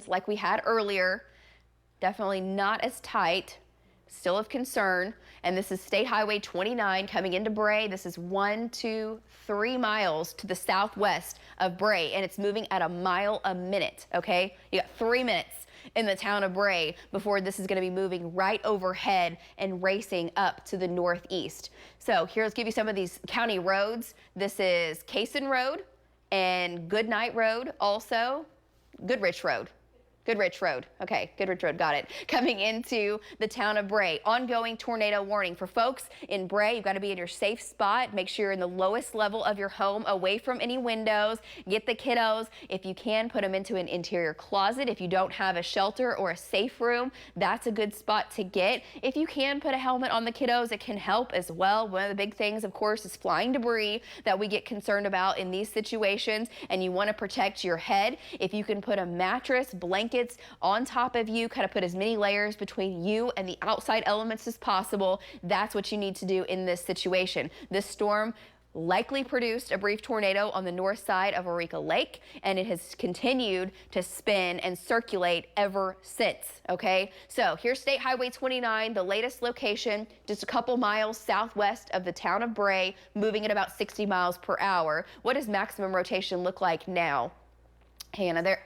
like we had earlier. Definitely not as tight, still of concern. And this is State Highway 29 coming into Bray. This is 1, 2, 3 miles to the southwest of Bray, and it's moving at a mile a minute, okay? You got 3 minutes in the town of Bray before this is going to be moving right overhead and racing up to the northeast. So here, let's give you some of these county roads. This is Cason Road and Goodnight Road, also Goodrich Road. Goodrich Road. Okay, Goodrich Road, got it. Coming into the town of Bray. Ongoing tornado warning for folks in Bray. You've got to be in your safe spot. Make sure you're in the lowest level of your home, away from any windows. Get the kiddos, if you can, put them into an interior closet. If you don't have a shelter or a safe room, that's a good spot to get. If you can put a helmet on the kiddos, it can help as well. One of the big things, of course, is flying debris that we get concerned about in these situations, and you want to protect your head. If you can put a mattress, blankets on top of you, kind of put as many layers between you and the outside elements as possible. That's what you need to do in this situation. This storm likely produced a brief tornado on the north side of Eureka Lake, and it has continued to spin and circulate ever since. Okay, so here's State Highway 29, the latest location, just a couple miles southwest of the town of Bray, moving at about 60 miles per hour. What does maximum rotation look like now, Hannah?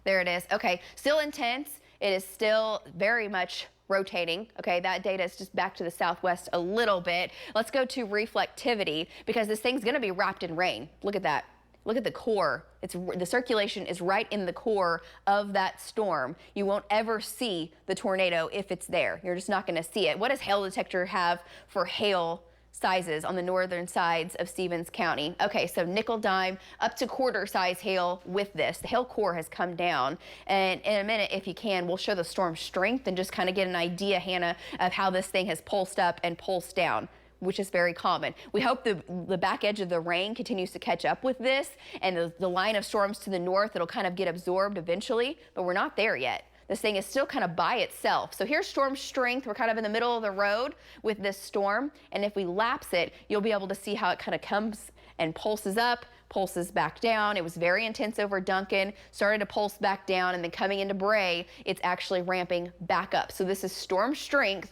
There it is. Okay, still intense. It is still very much rotating. Okay, that data is just back to the southwest a little bit. Let's go to reflectivity, because this thing's going to be wrapped in rain. Look at that. Look at the core. The circulation is right in the core of that storm. You won't ever see the tornado if it's there. You're just not going to see it. What does hail detector have for hail sizes on the northern sides of Stevens County? Okay, so nickel, dime, up to quarter size hail with this. The hail core has come down, and in a minute, if you can, we'll show the storm strength and just kind of get an idea, Hannah, of how this thing has pulsed up and pulsed down, which is very common. We hope the back edge of the rain continues to catch up with this, and the line of storms to the north, it'll kind of get absorbed eventually, but we're not there yet. This thing is still kind of by itself. So here's storm strength. We're kind of in the middle of the road with this storm. And if we lapse it, you'll be able to see how it kind of comes and pulses up, pulses back down. It was very intense over Duncan, started to pulse back down, and then coming into Bray, it's actually ramping back up. So this is storm strength.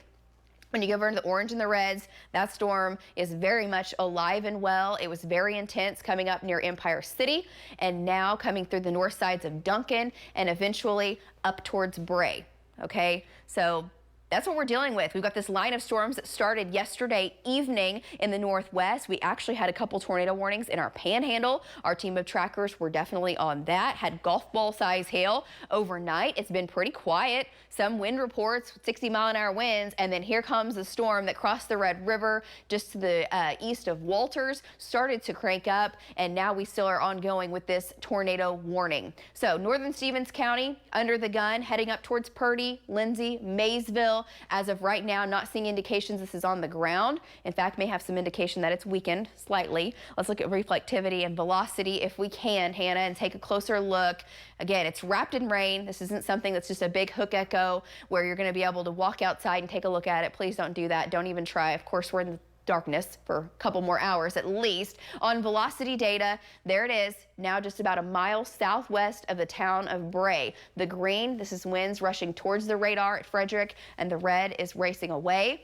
When you go over into the orange and the reds, that storm is very much alive and well. It was very intense coming up near Empire City, and now coming through the north sides of Duncan and eventually up towards Bray. Okay, so that's what we're dealing with. We've got this line of storms that started yesterday evening in the northwest. We actually had a couple tornado warnings in our panhandle. Our team of trackers were definitely on that. Had golf ball size hail overnight. It's been pretty quiet. Some wind reports, 60-mile-an-hour winds, and then here comes the storm that crossed the Red River just to the east of Walters, started to crank up, and now we still are ongoing with this tornado warning. So northern Stevens County under the gun, heading up towards Purdy, Lindsay, Maysville. As of right now, not seeing indications this is on the ground. In fact, may have some indication that it's weakened slightly. Let's look at reflectivity and velocity if we can, Hannah, and take a closer look. Again, it's wrapped in rain. This isn't something that's just a big hook echo where you're going to be able to walk outside and take a look at it. Please don't do that. Don't even try. Of course, we're in the darkness for a couple more hours at least. On velocity data, there it is, now just about a mile southwest of the town of Bray. The green, this is winds rushing towards the radar at Frederick, and the red is racing away.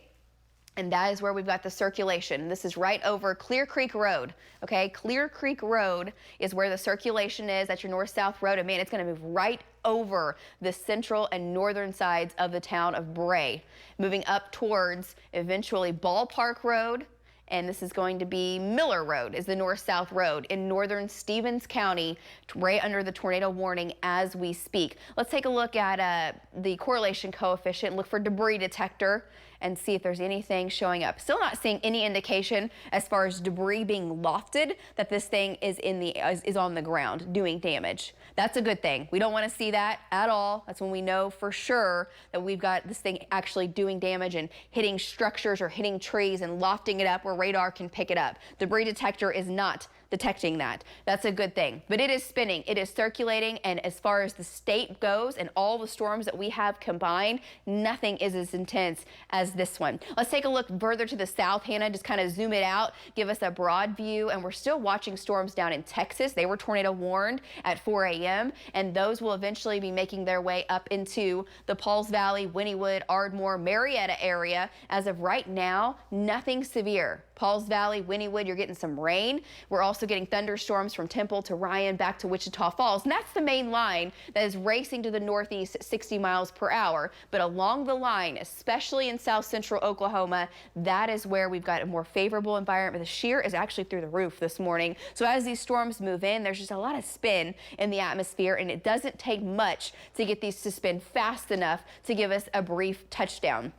And that is where we've got the circulation. This is right over Clear Creek Road. Okay, Clear Creek Road is where the circulation is. That's your north-south road. And man, it's going to move right over the central and northern sides of the town of Bray, moving up towards eventually Ballpark Road. And this is going to be Miller Road is the north-south road in northern Stevens County, right under the tornado warning as we speak. Let's take a look at the correlation coefficient, look for debris detector, and see if there's anything showing up. Still not seeing any indication as far as debris being lofted that this thing is on the ground doing damage. That's a good thing. We don't want to see that at all. That's when we know for sure that we've got this thing actually doing damage and hitting structures or hitting trees and lofting it up where radar can pick it up. Debris detector is not detecting that. That's a good thing. But it is spinning, it is circulating, and as far as the state goes and all the storms that we have combined, nothing is as intense as this one. Let's take a look further to the south, Hannah, just kind of zoom it out, give us a broad view, and we're still watching storms down in Texas. They were tornado warned at 4 a.m., and those will eventually be making their way up into the Pauls Valley, Wynnewood, Ardmore, Marietta area. As of right now, nothing severe. Pauls Valley, Wynnewood, you're getting some rain. We're also getting thunderstorms from Temple to Ryan back to Wichita Falls. And that's the main line that is racing to the northeast at 60 miles per hour. But along the line, especially in south central Oklahoma, that is where we've got a more favorable environment. The shear is actually through the roof this morning. So as these storms move in, there's just a lot of spin in the atmosphere, and it doesn't take much to get these to spin fast enough to give us a brief touchdown.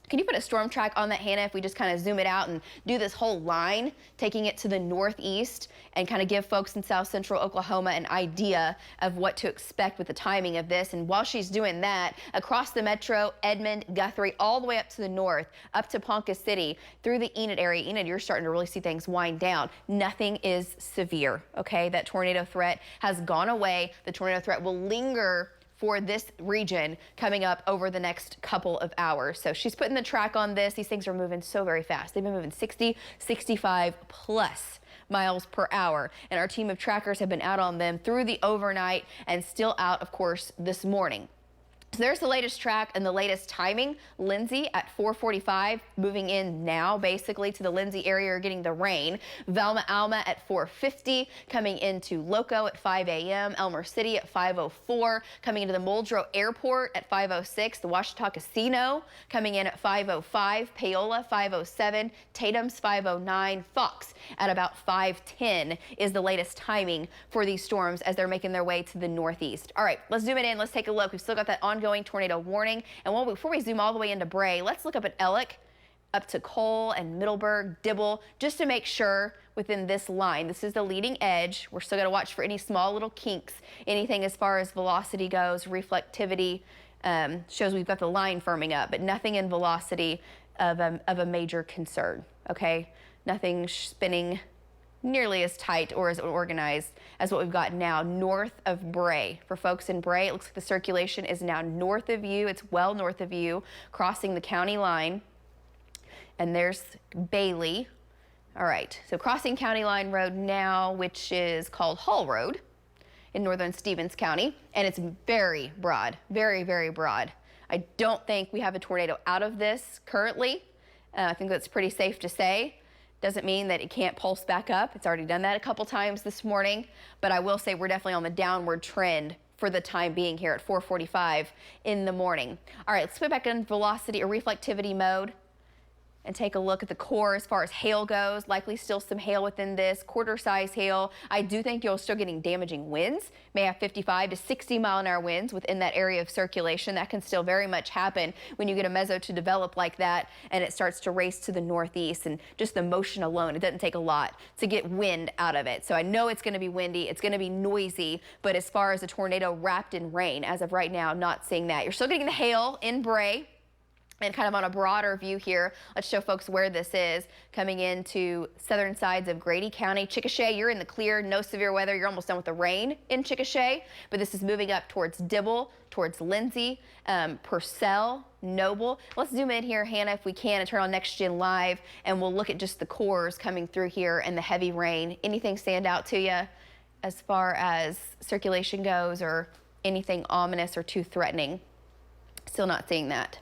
Can you put a storm track on that, Hannah, if we just kind of zoom it out and do this whole line, taking it to the northeast and kind of give folks in south central Oklahoma an idea of what to expect with the timing of this? And while she's doing that, across the metro, Edmond, Guthrie, all the way up to the north, up to Ponca City, through the Enid area. Enid, you're starting to really see things wind down. Nothing is severe, okay? That tornado threat has gone away. The tornado threat will linger for this region coming up over the next couple of hours. So she's putting the track on this. These things are moving so very fast. They've been moving 60, 65 plus miles per hour. And our team of trackers have been out on them through the overnight and still out, of course, this morning. So there's the latest track and the latest timing. Lindsay at 4:45, moving in now basically to the Lindsay area, are getting the rain. Velma Alma at 4:50, coming into Loco at 5 a.m. Elmer City at 5:04, coming into the Muldrow Airport at 5:06. The Washita Casino coming in at 5:05. Paola 5:07. Tatum's 5:09. Fox at about 5:10 is the latest timing for these storms as they're making their way to the northeast. All right, let's zoom it in. Let's take a look. We've still got that ongoing tornado warning. And before we zoom all the way into Bray, let's look up at Ellick, up to Cole and Middleburg, Dibble, just to make sure within this line. This is the leading edge. We're still going to watch for any small little kinks, anything as far as velocity goes, reflectivity. Shows we've got the line firming up, but nothing in velocity of a major concern, okay? Nothing spinning nearly as tight or as organized as what we've got now north of Bray. For folks in Bray, it looks like the circulation is now north of you. It's well north of you, crossing the county line. And there's Bailey. All right, so crossing County Line Road now, which is called Hall Road in northern Stevens County. And it's very broad, very, very broad. I don't think we have a tornado out of this currently. I think that's pretty safe to say. Doesn't mean that it can't pulse back up. It's already done that a couple times this morning, but I will say we're definitely on the downward trend for the time being here at 4:45 in the morning. All right, let's put back in velocity or reflectivity mode and take a look at the core as far as hail goes. Likely still some hail within this, quarter-size hail. I do think you're still getting damaging winds. May have 55 to 60 mile-an-hour winds within that area of circulation. That can still very much happen when you get a meso to develop like that and it starts to race to the northeast. And just the motion alone, it doesn't take a lot to get wind out of it. So I know it's going to be windy, it's going to be noisy, but as far as a tornado wrapped in rain, as of right now, not seeing that. You're still getting the hail in Bray. And kind of on a broader view here, let's show folks where this is coming into southern sides of Grady County. Chickasha, you're in the clear, no severe weather. You're almost done with the rain in Chickasha, but this is moving up towards Dibble, towards Lindsay, Purcell, Noble. Let's zoom in here, Hannah, if we can, and turn on Next Gen Live, and we'll look at just the cores coming through here and the heavy rain. Anything stand out to you as far as circulation goes or anything ominous or too threatening? Still not seeing that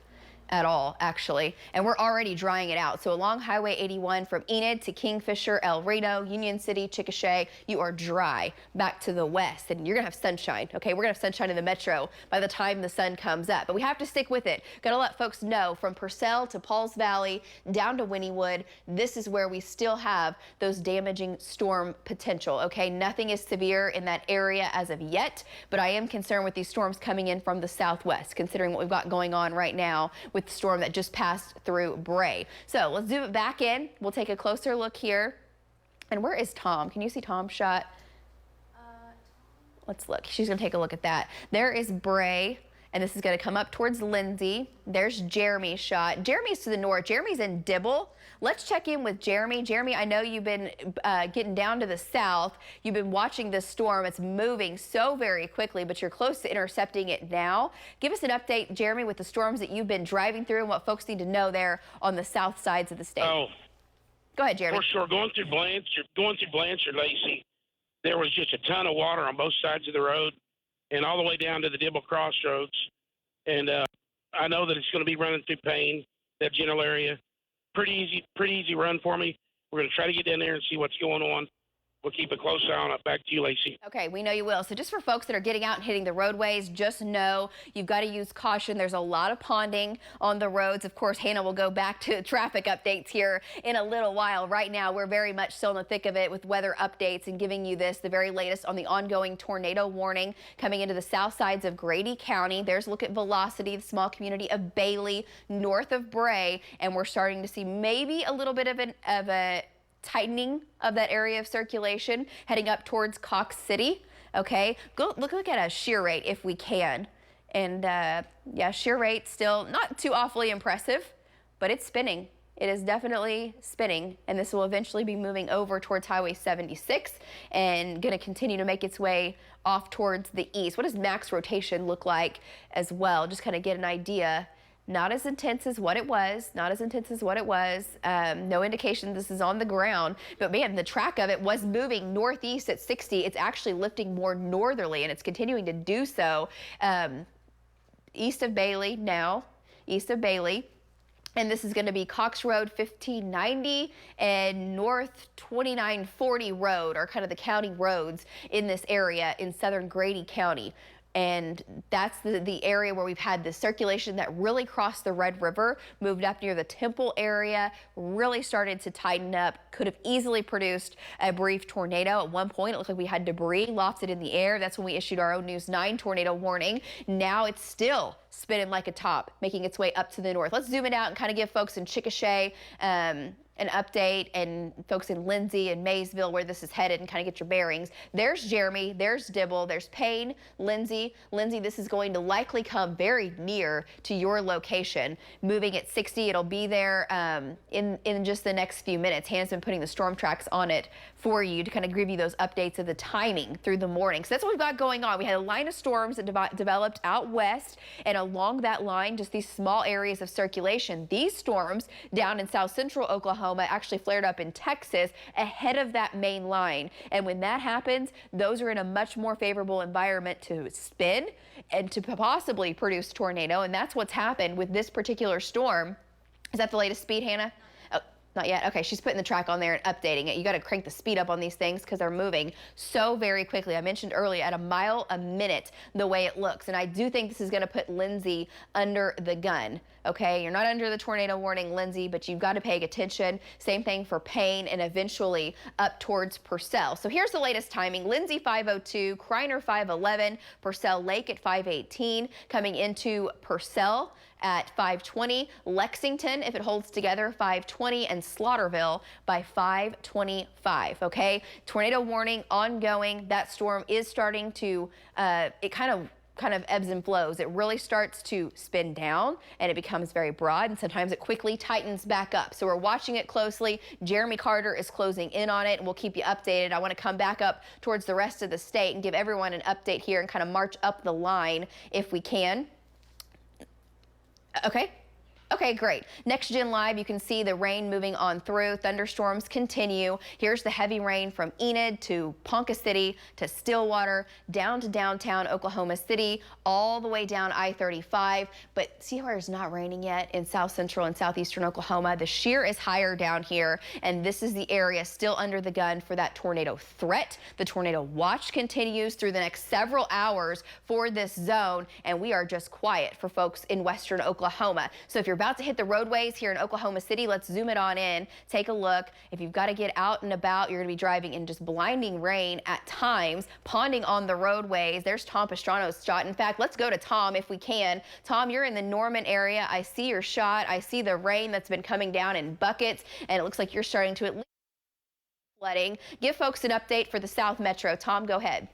at all, actually. And we're already drying it out. So along Highway 81 from Enid to Kingfisher, El Reno, Union City, Chickasha, you are dry back to the west. And you're gonna have sunshine, okay? We're gonna have sunshine in the metro by the time the sun comes up. But we have to stick with it. Gotta let folks know from Purcell to Pauls Valley down to Wynnewood, this is where we still have those damaging storm potential, okay? Nothing is severe in that area as of yet, but I am concerned with these storms coming in from the southwest, considering what we've got going on right now with the storm that just passed through Bray. So let's zoom it back in. We'll take a closer look here. And where is Tom? Can you see Tom's shot? Let's look. She's going to take a look at that. There is Bray. and this is going to come up towards Lindsay. There's Jeremy's shot. Jeremy's to the north. Jeremy's in Dibble. Let's check in with Jeremy. Jeremy, I know you've been getting down to the south. You've been watching this storm. It's moving so very quickly, but you're close to intercepting it now. Give us an update, Jeremy, with the storms that you've been driving through and what folks need to know there on the south sides of the state. Oh, go ahead, Jeremy. for sure. Going through Blanchard, Lacey, there was just a ton of water on both sides of the road and all the way down to the Dibble Crossroads. And I know that it's going to be running through Payne, that general area. Pretty easy run for me. We're going to try to get down there and see what's going on. We'll keep a close eye on it. Back to you, Lacey. Okay, we know you will. So just for folks that are getting out and hitting the roadways, just know you've got to use caution. There's a lot of ponding on the roads. Of course, Hannah will go back to traffic updates here in a little while. Right now, we're very much still in the thick of it with weather updates and giving you the very latest on the ongoing tornado warning coming into the south sides of Grady County. There's a look at Velocity, the small community of Bailey, north of Bray, and we're starting to see maybe a little bit of a tightening of that area of circulation heading up towards Cox City. Okay, go look at a shear rate if we can. And yeah, shear rate still not too awfully impressive, but it's spinning. It is definitely spinning, and this will eventually be moving over towards Highway 76 and going to continue to make its way off towards the east. What does max rotation look like as well? Just kind of get an idea. Not as intense as what it was, no indication this is on the ground, but man, the track of it was moving northeast at 60. It's actually lifting more northerly, and it's continuing to do so east of Bailey now, and this is going to be Cox Road 1590 and North 2940 Road are kind of the county roads in this area in southern Grady County. And that's the area where we've had the circulation that really crossed the Red River, moved up near the Temple area, really started to tighten up, could have easily produced a brief tornado. At one point, it looked like we had debris lofted in the air. That's when we issued our own News 9 tornado warning. Now it's still spinning like a top, making its way up to the north. Let's zoom it out and kind of give folks in Chickasha an update, and folks in Lindsay and Maysville where this is headed, and kind of get your bearings. There's Jeremy, there's Dibble, there's Payne, Lindsay. Lindsay, this is going to likely come very near to your location. Moving at 60, it'll be there in just the next few minutes. Hannah's been putting the storm tracks on it for you to kind of give you those updates of the timing through the morning. So that's what we've got going on. We had a line of storms that developed out west, and along that line, just these small areas of circulation. These storms down in south central Oklahoma actually flared up in Texas ahead of that main line. And when that happens, those are in a much more favorable environment to spin and to possibly produce tornado. And that's what's happened with this particular storm. Is that the latest speed, Hannah? Not yet. Okay, she's putting the track on there and updating it. You got to crank the speed up on these things because they're moving so very quickly. I mentioned earlier at a mile a minute the way it looks, and I do think this is going to put Lindsay under the gun. Okay, you're not under the tornado warning, Lindsay, but you've got to pay attention. Same thing for Payne and eventually up towards Purcell. So here's the latest timing. Lindsay 5:02, Kreiner 5:11, Purcell Lake at 5:18, coming into Purcell at 5:20, Lexington, if it holds together, 5:20, and Slaughterville by 5:25. Okay, tornado warning ongoing. That storm is starting to it kind of ebbs and flows. It really starts to spin down and it becomes very broad, and sometimes it quickly tightens back up. So we're watching it closely. Jeremy Carter is closing in on it, and we'll keep you updated. I want to come back up towards the rest of the state and give everyone an update here and kind of march up the line if we can. Okay, great. Next Gen Live, you can see the rain moving on through. Thunderstorms continue. Here's the heavy rain from Enid to Ponca City to Stillwater, down to downtown Oklahoma City, all the way down I-35. But see where it's not raining yet in south central and southeastern Oklahoma. The shear is higher down here, and this is the area still under the gun for that tornado threat. The tornado watch continues through the next several hours for this zone, and we are just quiet for folks in western Oklahoma. So if you're about to hit the roadways here in Oklahoma City, let's zoom it on in. Take a look. If you've got to get out and about, you're going to be driving in just blinding rain at times, ponding on the roadways. There's Tom Pastrano's shot. In fact, let's go to Tom if we can. Tom, you're in the Norman area. I see your shot. I see the rain that's been coming down in buckets, and it looks like you're starting to at least flooding. Give folks an update for the South Metro. Tom, go ahead.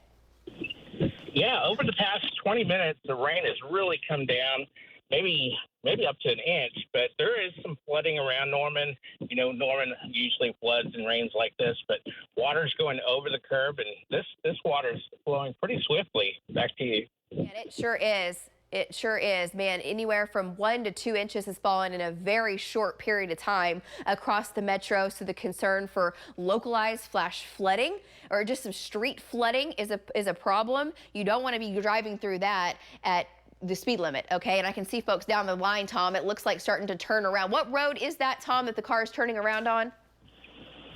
Yeah, over the past 20 minutes, the rain has really come down, maybe up to an inch, but there is some flooding around Norman. You know, Norman usually floods and rains like this, but water's going over the curb, and this water is flowing pretty swiftly. Back to you. And it sure is. It sure is, man. Anywhere from 1 to 2 inches has fallen in a very short period of time across the metro. So the concern for localized flash flooding or just some street flooding is a problem. You don't want to be driving through that at the speed limit, okay? And I can see folks down the line, Tom. It looks like starting to turn around. What road is that, Tom, that the car is turning around on?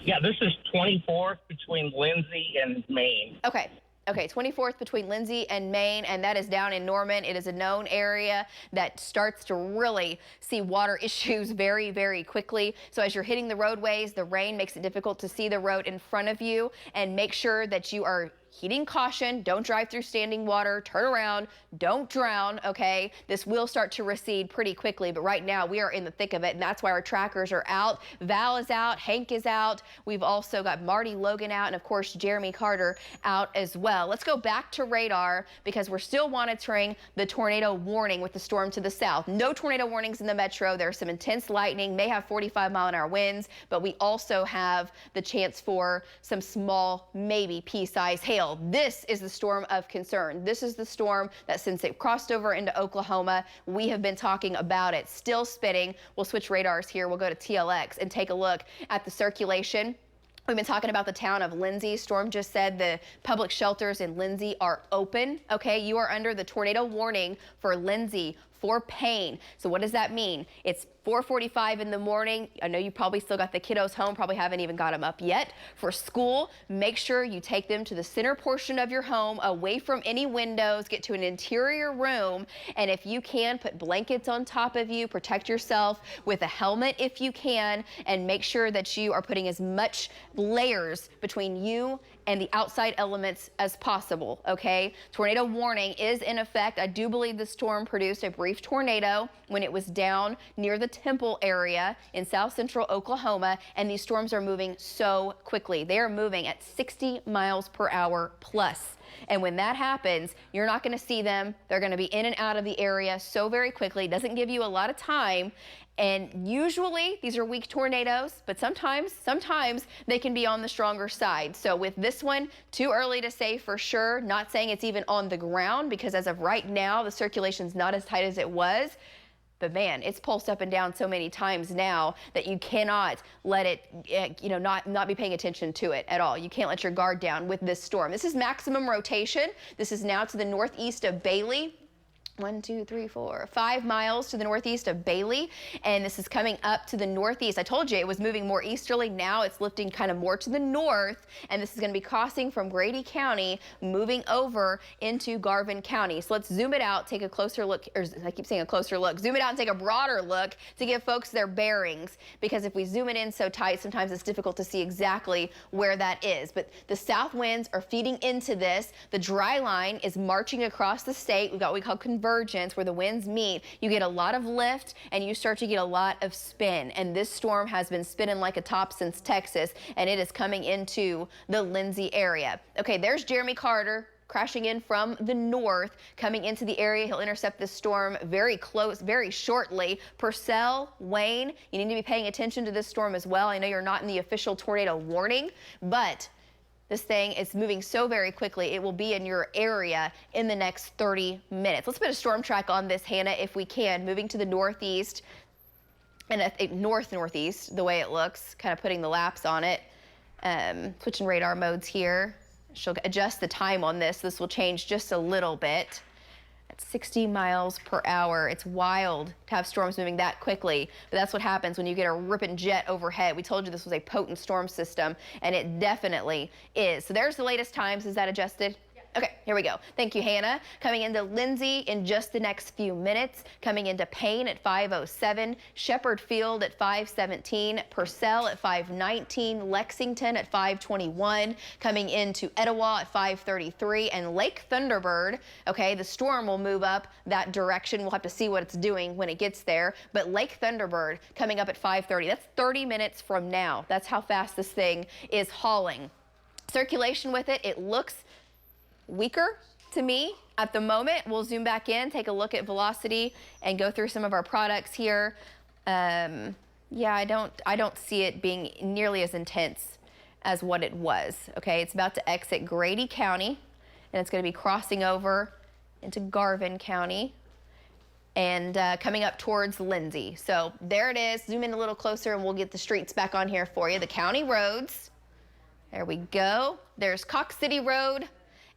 Yeah, this is 24th between Lindsay and Maine. Okay. Okay, 24th between Lindsay and Maine, and that is down in Norman. It is a known area that starts to really see water issues very, very quickly. So as you're hitting the roadways, the rain makes it difficult to see the road in front of you, and make sure that you are heeding caution. Don't drive through standing water. Turn around. Don't drown, okay? This will start to recede pretty quickly, but right now we are in the thick of it, and that's why our trackers are out. Val is out. Hank is out. We've also got Marty Logan out, and of course Jeremy Carter out as well. Let's go back to radar because we're still monitoring the tornado warning with the storm to the south. No tornado warnings in the metro. There's some intense lightning, may have 45-mile-an-hour winds, but we also have the chance for some small, maybe pea-sized hail. This is the storm of concern. This is the storm that since it crossed over into Oklahoma, we have been talking about it. Still spitting. We'll switch radars here. We'll go to TLX and take a look at the circulation. We've been talking about the town of Lindsay. Storm just said the public shelters in Lindsay are open. Okay, you are under the tornado warning for Lindsay, for Payne. So what does that mean? It's 4:45 in the morning. I know you probably still got the kiddos home, probably haven't even got them up yet for school. Make sure you take them to the center portion of your home, away from any windows, get to an interior room, and if you can, put blankets on top of you, protect yourself with a helmet if you can, and make sure that you are putting as much layers between you and the outside elements as possible, okay? Tornado warning is in effect. I do believe the storm produced a brief tornado when it was down near the Temple area in south central Oklahoma, and these storms are moving so quickly. They are moving at 60 miles per hour plus. And when that happens, you're not going to see them. They're going to be in and out of the area so very quickly. It doesn't give you a lot of time. And usually these are weak tornadoes, but sometimes they can be on the stronger side. So with this one, too early to say for sure. Not saying it's even on the ground because as of right now, the circulation's not as tight as it was. But man, it's pulsed up and down so many times now that you cannot let it, not be paying attention to it at all. You can't let your guard down with this storm. This is maximum rotation. This is now to the northeast of Bailey. 1, 2, 3, 4, 5 miles to the northeast of Bailey, and this is coming up to the northeast. I told you it was moving more easterly. Now it's lifting kind of more to the north, and this is going to be crossing from Grady County, moving over into Garvin County. So let's zoom it out, take a closer look, or I keep saying a closer look, zoom it out and take a broader look to give folks their bearings, because if we zoom it in so tight, sometimes it's difficult to see exactly where that is. But the south winds are feeding into this. The dry line is marching across the state. We've got what we call convergence, where the winds meet. You get a lot of lift and you start to get a lot of spin, and this storm has been spinning like a top since Texas, and it is coming into the Lindsay area. Okay, there's Jeremy Carter crashing in from the north, coming into the area. He'll intercept this storm very close, very shortly. Purcell, Wayne, you need to be paying attention to this storm as well. I know you're not in the official tornado warning, but this thing is moving so very quickly, it will be in your area in the next 30 minutes. Let's put a storm track on this, Hannah, if we can. Moving to the northeast and northeast, the way it looks, kind of putting the laps on it. Switching radar modes here. She'll adjust the time on this. This will change just a little bit. At 60 miles per hour. It's wild to have storms moving that quickly, but that's what happens when you get a ripping jet overhead. We told you this was a potent storm system, and it definitely is. So there's the latest times. Is that adjusted? Okay, here we go. Thank you, Hannah. Coming into Lindsay in just the next few minutes. Coming into Payne at 5:07. Shepherd Field at 5:17. Purcell at 5:19. Lexington at 5:21. Coming into Etowah at 5:33. And Lake Thunderbird, okay, the storm will move up that direction. We'll have to see what it's doing when it gets there. But Lake Thunderbird coming up at 5:30. That's 30 minutes from now. That's how fast this thing is hauling. Circulation with it, it looks weaker to me at the moment. We'll zoom back in, take a look at velocity, and go through some of our products here. Yeah, I don't see it being nearly as intense as what it was. Okay, it's about to exit Grady County, and it's going to be crossing over into Garvin County and coming up towards Lindsay. So there it is. Zoom in a little closer and we'll get the streets back on here for you. The county roads. There we go. There's Cox City Road,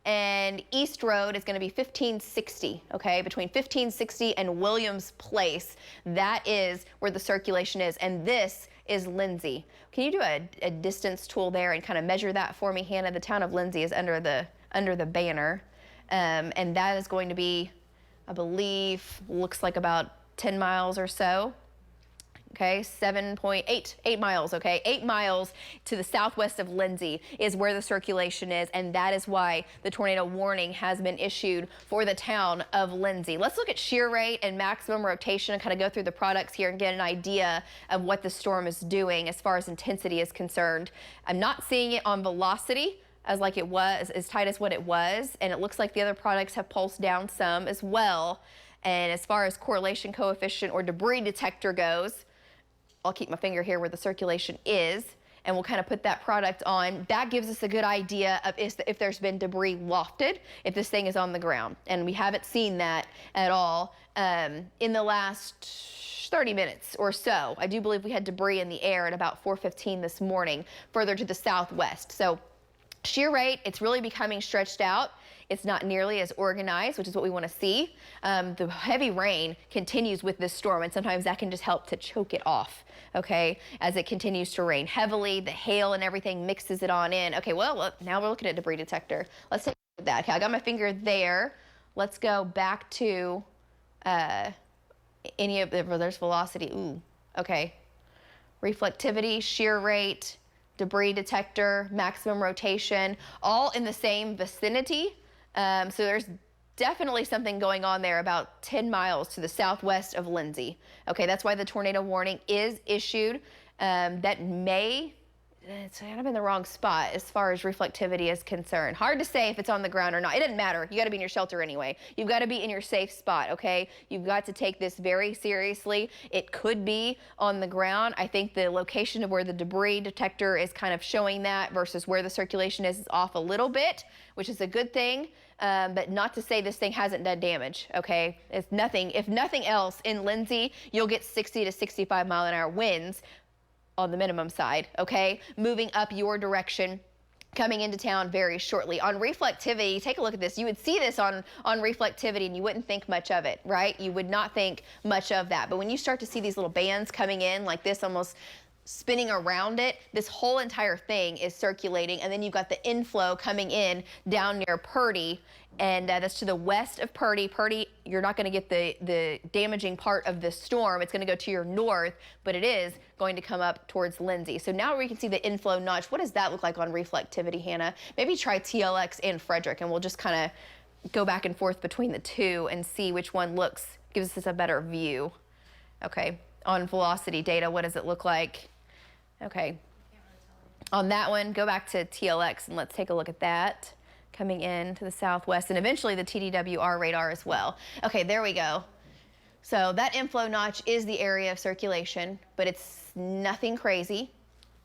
and East Road is going to be 1560, okay? Between 1560 and Williams Place. That is where the circulation is, and this is Lindsay. Can you do a distance tool there and kind of measure that for me, Hannah? The town of Lindsay is under the banner, and that is going to be, I believe, looks like about 10 miles or so. Okay, 8 miles, okay? 8 miles to the southwest of Lindsay is where the circulation is, and that is why the tornado warning has been issued for the town of Lindsay. Let's look at shear rate and maximum rotation and kind of go through the products here and get an idea of what the storm is doing as far as intensity is concerned. I'm not seeing it on velocity as like it was, as tight as what it was, and it looks like the other products have pulsed down some as well. And as far as correlation coefficient or debris detector goes, I'll keep my finger here where the circulation is, and we'll kind of put that product on. That gives us a good idea of if there's been debris wafted, if this thing is on the ground. And we haven't seen that at all in the last 30 minutes or so. I do believe we had debris in the air at about 4:15 this morning, further to the southwest. So shear rate, it's really becoming stretched out. It's not nearly as organized, which is what we want to see. The heavy rain continues with this storm, and sometimes that can just help to choke it off, okay, as it continues to rain heavily. The hail and everything mixes it on in. Okay, well, now we're looking at debris detector. Let's take a look at that. Okay, I got my finger there. Let's go back to any of the, there's velocity. Ooh, okay. Reflectivity, shear rate, debris detector, maximum rotation, all in the same vicinity. So there's definitely something going on there about 10 miles to the southwest of Lindsay. Okay, that's why the tornado warning is issued. That may, it's kind of in the wrong spot as far as reflectivity is concerned. Hard to say if it's on the ground or not. It doesn't matter. You got to be in your shelter anyway. You've got to be in your safe spot, okay? You've got to take this very seriously. It could be on the ground. I think the location of where the debris detector is kind of showing that versus where the circulation is off a little bit, which is a good thing. But not to say this thing hasn't done damage, okay? If nothing else, in Lindsay, you'll get 60 to 65 mile an hour winds on the minimum side, okay? Moving up your direction, coming into town very shortly. On reflectivity, take a look at this. You would see this on reflectivity and you wouldn't think much of it, right? You would not think much of that. But when you start to see these little bands coming in like this, almost spinning around it, this whole entire thing is circulating, and then you've got the inflow coming in down near Purdy, and that's to the west of Purdy. Purdy, you're not going to get the damaging part of the storm. It's going to go to your north, but it is going to come up towards Lindsay. So now we can see the inflow notch. What does that look like on reflectivity, Hannah? Maybe try TLX and Frederick, and we'll just kind of go back and forth between the two and see which one gives us a better view. Okay, on velocity data, what does it look like? Okay, on that one, go back to TLX and let's take a look at that coming in to the southwest, and eventually the TDWR radar as well. Okay, there we go. So that inflow notch is the area of circulation, but it's nothing crazy.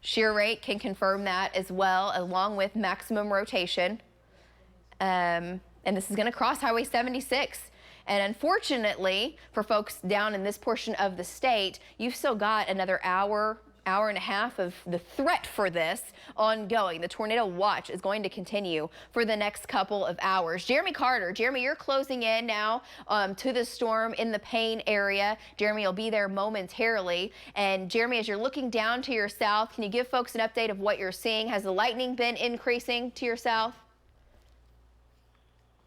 Shear rate can confirm that as well, along with maximum rotation. And this is going to cross Highway 76. And unfortunately, for folks down in this portion of the state, you've still got another hour and a half of the threat for this ongoing. The tornado watch is going to continue for the next couple of hours. Jeremy Carter, Jeremy, you're closing in now to the storm in the Payne area. Jeremy will be there momentarily. And Jeremy, as you're looking down to your south, can you give folks an update of what you're seeing? Has the lightning been increasing to your south?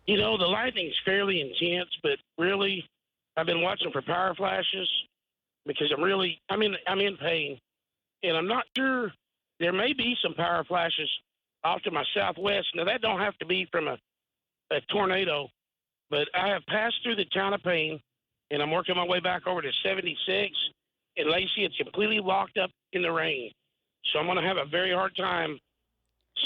You know, the lightning's fairly intense, but really, I've been watching for power flashes because I'm in pain. And I'm not sure, there may be some power flashes off to my southwest. Now, that don't have to be from a tornado, but I have passed through the town of Payne, and I'm working my way back over to 76. And, Lacey, it's completely locked up in the rain. So I'm going to have a very hard time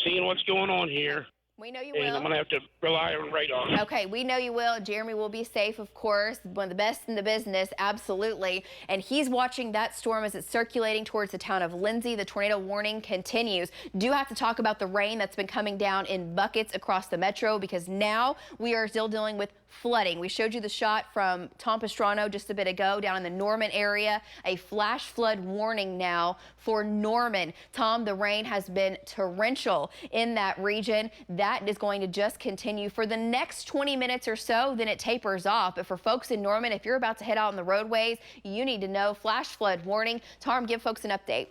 seeing what's going on here. We know you and will. I'm going to have to rely on radar. Okay, we know you will. Jeremy will be safe, of course. One of the best in the business, absolutely. And he's watching that storm as it's circulating towards the town of Lindsay. The tornado warning continues. Do have to talk about the rain that's been coming down in buckets across the metro, because now we are still dealing with flooding. We showed you the shot from Tom Pastrano just a bit ago down in the Norman area. A flash flood warning now for Norman. Tom, the rain has been torrential in that region. That is going to just continue for the next 20 minutes or so, then it tapers off. But for folks in Norman, if you're about to head out on the roadways, you need to know flash flood warning. Tom, give folks an update.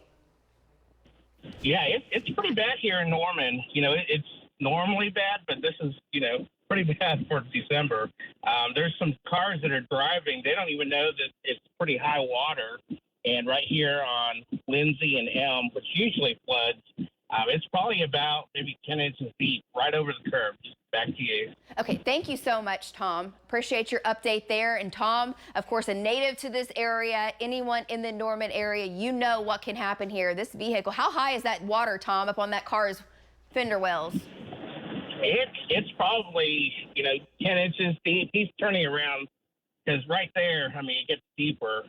Yeah, it's pretty bad here in Norman. You know, it's normally bad, but this is, pretty bad for December. There's some cars that are driving. They don't even know that it's pretty high water. And right here on Lindsay and Elm, which usually floods, it's probably about maybe 10 inches deep right over the curb. Back to you. Okay, thank you so much, Tom. Appreciate your update there. And Tom, of course, a native to this area, anyone in the Norman area, you know what can happen here. This vehicle, how high is that water, Tom, up on that car's fender wells? It's probably, 10 inches deep. He's turning around because right there, it gets deeper.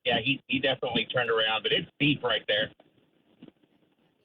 Yeah, he definitely turned around, but it's deep right there.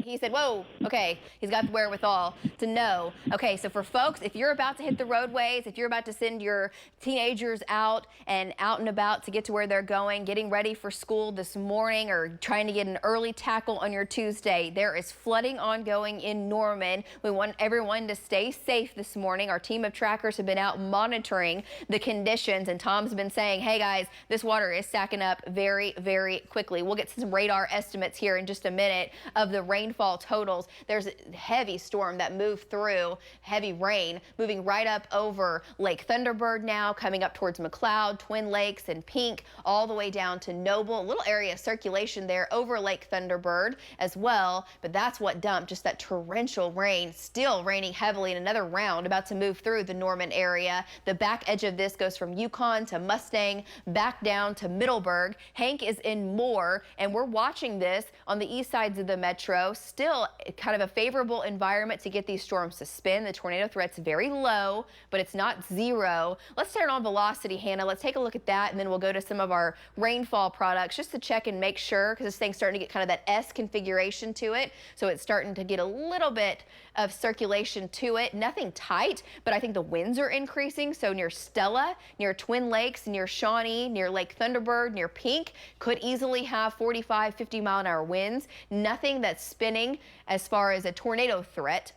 He said, whoa, okay, he's got the wherewithal to know. Okay, so for folks, if you're about to hit the roadways, if you're about to send your teenagers out and about to get to where they're going, getting ready for school this morning or trying to get an early tackle on your Tuesday, there is flooding ongoing in Norman. We want everyone to stay safe this morning. Our team of trackers have been out monitoring the conditions, and Tom's been saying, hey guys, this water is stacking up very, very quickly. We'll get some radar estimates here in just a minute of the rainfall totals. There's a heavy storm that moved through, heavy rain moving right up over Lake Thunderbird now, coming up towards McLeod, Twin Lakes, and Pink, all the way down to Noble. A little area of circulation there over Lake Thunderbird as well, but that's what dumped, just that torrential rain, still raining heavily in another round about to move through the Norman area. The back edge of this goes from Yukon to Mustang, back down to Middleburg. Hank is in Moore, and we're watching this on the east sides of the metro. Still kind of a favorable environment to get these storms to spin. The tornado threat's very low, but it's not zero. Let's turn on velocity, Hannah. Let's take a look at that, and then we'll go to some of our rainfall products just to check and make sure, because this thing's starting to get kind of that S configuration to it. So it's starting to get a little bit of circulation to it. Nothing tight, but I think the winds are increasing. So near Stella, near Twin Lakes, near Shawnee, near Lake Thunderbird, near Pink, could easily have 45, 50-mile-an-hour winds. Nothing that's spinning as far as a tornado threat,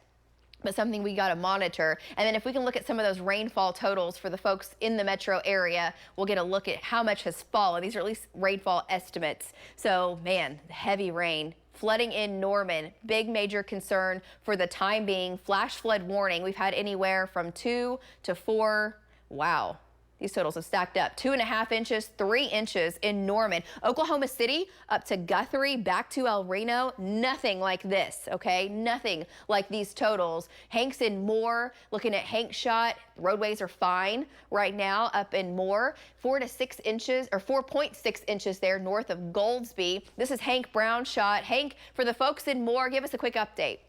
but something we got to monitor. And then if we can look at some of those rainfall totals for the folks in the metro area, we'll get a look at how much has fallen. These are at least rainfall estimates. So man, heavy rain. Flooding in Norman, big major concern for the time being. Flash flood warning. We've had anywhere from 2 to 4. Wow. These totals have stacked up. 2.5 inches, 3 inches in Norman. Oklahoma City up to Guthrie, back to El Reno. Nothing like this, okay? Nothing like these totals. Hank's in Moore. Looking at Hank's shot, roadways are fine right now up in Moore. 4 to 6 inches, or 4.6 inches there north of Goldsby. This is Hank Brown's shot. Hank, for the folks in Moore, give us a quick update.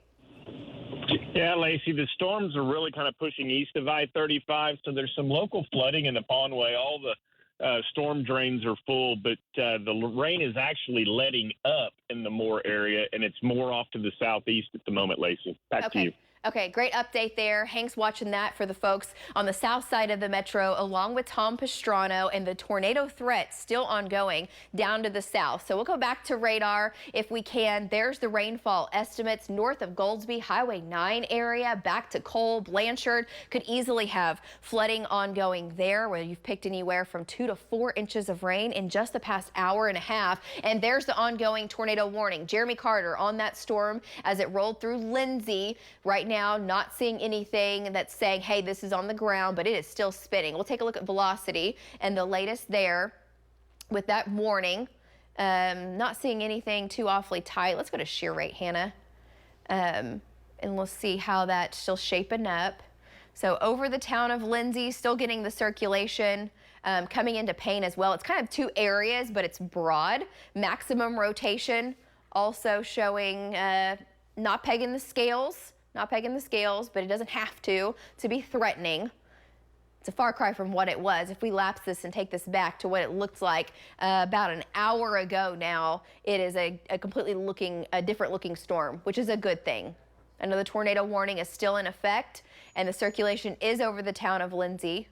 Yeah, Lacey, the storms are really kind of pushing east of I-35, so there's some local flooding in the Pondway. All the storm drains are full, but the rain is actually letting up in the Moore area, and it's more off to the southeast at the moment, Lacey. Back to you. Okay, great update there. Hank's watching that for the folks on the south side of the metro, along with Tom Pastrano, and the tornado threat still ongoing down to the south. So we'll go back to radar if we can. There's the rainfall estimates north of Goldsby, Highway 9 area, back to Cole, Blanchard. Could easily have flooding ongoing there, where you've picked anywhere from 2 to 4 inches of rain in just the past hour and a half. And there's the ongoing tornado warning. Jeremy Carter on that storm as it rolled through Lindsay. Right now, not seeing anything that's saying, hey, this is on the ground, but it is still spinning. We'll take a look at velocity and the latest there with that warning. Not seeing anything too awfully tight. Let's go to shear rate, Hannah. And we'll see how that's still shaping up. So over the town of Lindsay, still getting the circulation. Coming into Payne as well. It's kind of two areas, but it's broad. Maximum rotation also showing not pegging the scales. not pegging the scales, but it doesn't have to be threatening. It's a far cry from what it was. If we lapse this and take this back to what it looked like about an hour ago now, it is a different looking storm, which is a good thing. I know the tornado warning is still in effect and the circulation is over the town of Lindsay,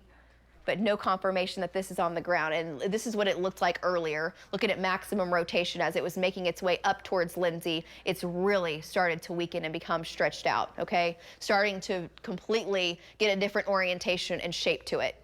but no confirmation that this is on the ground. And this is what it looked like earlier. Looking at maximum rotation as it was making its way up towards Lindsay, it's really started to weaken and become stretched out, okay? Starting to completely get a different orientation and shape to it,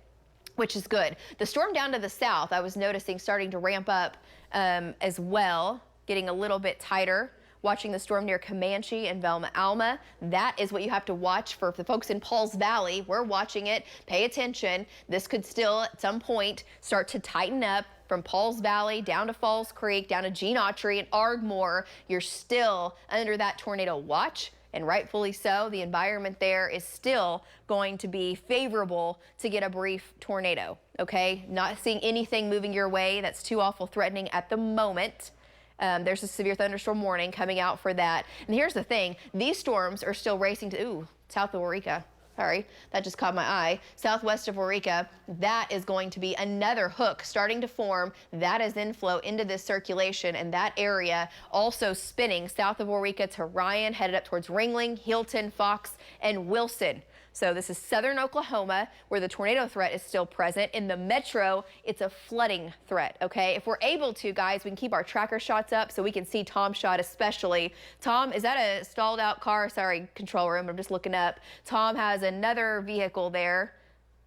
which is good. The storm down to the south, I was noticing starting to ramp up as well, getting a little bit tighter. Watching the storm near Comanche and Velma Alma. That is what you have to watch for the folks in Pauls Valley. We're watching it. Pay attention. This could still at some point start to tighten up from Pauls Valley down to Falls Creek, down to Gene Autry and Ardmore. You're still under that tornado watch, and rightfully so. The environment there is still going to be favorable to get a brief tornado, okay? Not seeing anything moving your way that's too awful threatening at the moment. There's a severe thunderstorm warning coming out for that. And here's the thing, these storms are still racing to, south of Eureka. Sorry, that just caught my eye. Southwest of Eureka, that is going to be another hook starting to form. That is inflow into this circulation, and that area also spinning south of Eureka to Ryan, headed up towards Ringling, Hilton, Fox, and Wilson. So this is southern Oklahoma where the tornado threat is still present. In the metro, it's a flooding threat, okay? If we're able to, guys, we can keep our tracker shots up so we can see Tom's shot especially. Tom, is that a stalled out car? Sorry, control room, I'm just looking up. Tom has another vehicle there.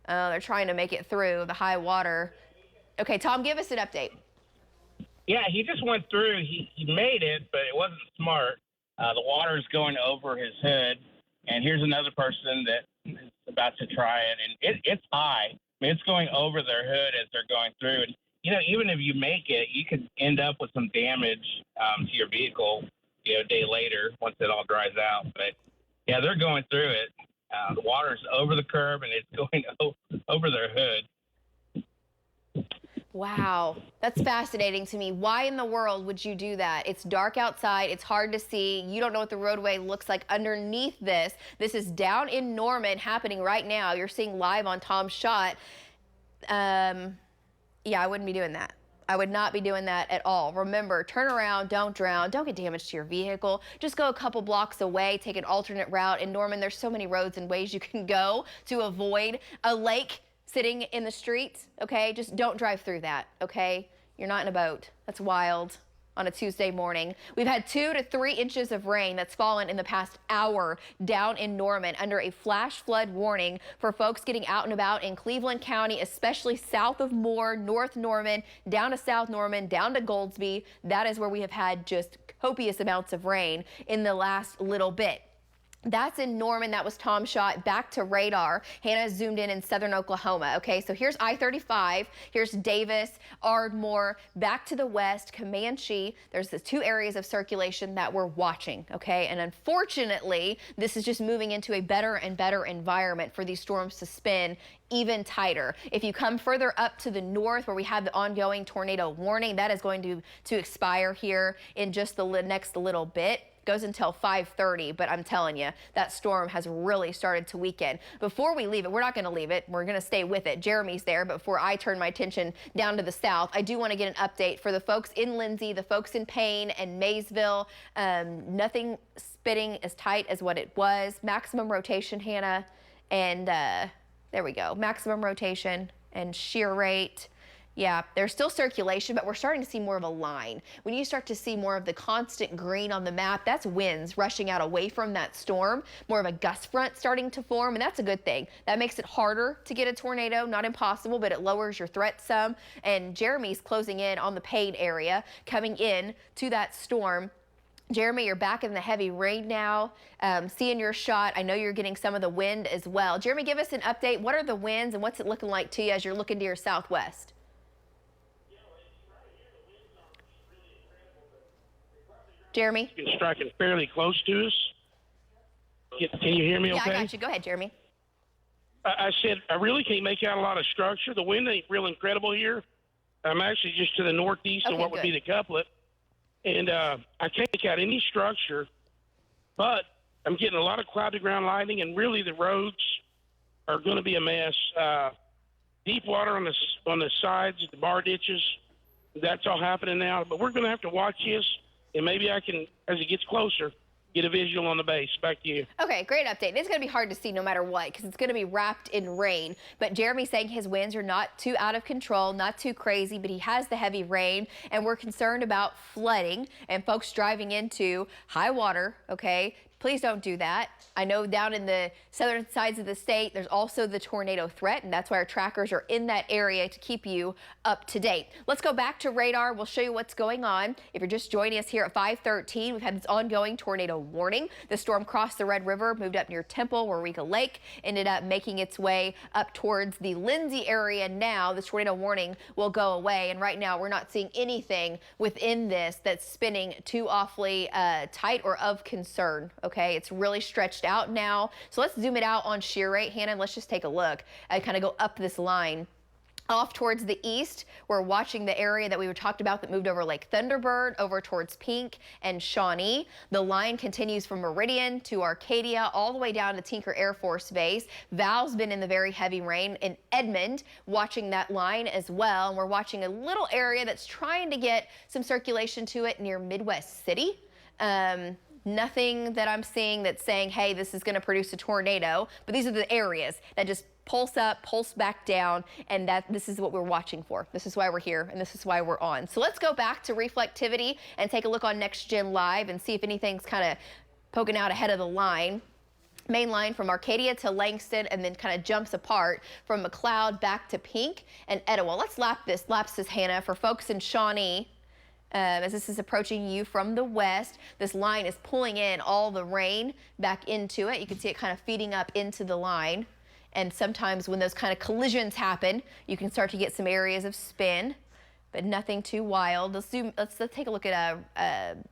They're trying to make it through the high water. Okay, Tom, give us an update. Yeah, he just went through. He made it, but it wasn't smart. The water's going over his hood. And here's another person that is about to try it, and it's high. I mean, it's going over their hood as they're going through. And, you know, even if you make it, you could end up with some damage to your vehicle, you know, a day later once it all dries out. But, yeah, they're going through it. The water's over the curb, and it's going over their hood. Wow, that's fascinating to me. Why in the world would you do that? It's dark outside. It's hard to see. You don't know what the roadway looks like underneath this. This is down in Norman happening right now. You're seeing live on Tom's shot. Yeah, I wouldn't be doing that. I would not be doing that at all. Remember, turn around, don't drown, don't get damage to your vehicle. Just go a couple blocks away, take an alternate route. In Norman, there's so many roads and ways you can go to avoid a lake sitting in the streets, okay? Just don't drive through that, okay? You're not in a boat. That's wild on a Tuesday morning. We've had 2 to 3 inches of rain that's fallen in the past hour down in Norman under a flash flood warning for folks getting out and about in Cleveland County, especially south of Moore, North Norman, down to South Norman, down to Goldsby. That is where we have had just copious amounts of rain in the last little bit. That's in Norman. That was Tom's shot. Back to radar. Hannah zoomed in southern Oklahoma. Okay, so here's I-35. Here's Davis, Ardmore. Back to the west, Comanche. There's the 2 areas of circulation that we're watching. Okay, and unfortunately, this is just moving into a better and better environment for these storms to spin even tighter. If you come further up to the north where we have the ongoing tornado warning, that is going to expire here in just the next little bit. Goes until 5:30, but I'm telling you, that storm has really started to weaken. Before we leave it, we're not going to leave it. We're going to stay with it. Jeremy's there, but before I turn my attention down to the south, I do want to get an update for the folks in Lindsay, the folks in Payne and Maysville. Nothing spitting as tight as what it was. Maximum rotation, Hannah, and there we go. Maximum rotation and shear rate. Yeah, there's still circulation, but we're starting to see more of a line. When you start to see more of the constant green on the map, that's winds rushing out away from that storm, more of a gust front starting to form, and that's a good thing. That makes it harder to get a tornado, not impossible, but it lowers your threat some. And Jeremy's closing in on the Payne area, coming in to that storm. Jeremy, you're back in the heavy rain now. Seeing your shot, I know you're getting some of the wind as well. Jeremy, give us an update. What are the winds and what's it looking like to you as you're looking to your southwest? Jeremy? It's striking fairly close to us. Can you hear me okay? Yeah, I got you. Go ahead, Jeremy. I said I really can't make out a lot of structure. The wind ain't real incredible here. I'm actually just to the northeast of what would be the couplet. And I can't make out any structure. But I'm getting a lot of cloud-to-ground lighting, and really the roads are going to be a mess. Deep water on the sides, the bar ditches. That's all happening now. But we're going to have to watch this, and maybe I can, as it gets closer, get a visual on the base. Back to you. Okay, great update. It's going to be hard to see no matter what because it's going to be wrapped in rain. But Jeremy's saying his winds are not too out of control, not too crazy, but he has the heavy rain, and we're concerned about flooding and folks driving into high water, okay? Please don't do that. I know down in the southern sides of the state, there's also the tornado threat, and that's why our trackers are in that area to keep you up to date. Let's go back to radar. We'll show you what's going on. If you're just joining us here at 5:13, we've had this ongoing tornado warning. The storm crossed the Red River, moved up near Temple, Waurika Lake, ended up making its way up towards the Lindsay area. Now the tornado warning will go away, and right now we're not seeing anything within this that's spinning too awfully tight or of concern. Okay, it's really stretched out now. So let's zoom it out on shear rate, Hannah, and let's just take a look and kind of go up this line. Off towards the east, we're watching the area that we were talked about that moved over Lake Thunderbird, over towards Pink and Shawnee. The line continues from Meridian to Arcadia, all the way down to Tinker Air Force Base. Val's been in the very heavy rain in Edmond, watching that line as well. And we're watching a little area that's trying to get some circulation to it near Midwest City. Nothing that I'm seeing that's saying, hey, this is going to produce a tornado, but these are the areas that just pulse up, pulse back down, and this is what we're watching for. This is why we're here, and this is why we're on. So let's go back to reflectivity and take a look on Next Gen Live and see if anything's kind of poking out ahead of the line. Main line from Arcadia to Langston, and then kind of jumps apart from McLeod back to Pink and Etowah. Let's lapse this, Hannah, for folks in Shawnee. As this is approaching you from the west, this line is pulling in all the rain back into it. You can see it kind of feeding up into the line. And sometimes when those kind of collisions happen, you can start to get some areas of spin, but nothing too wild. Let's take a look at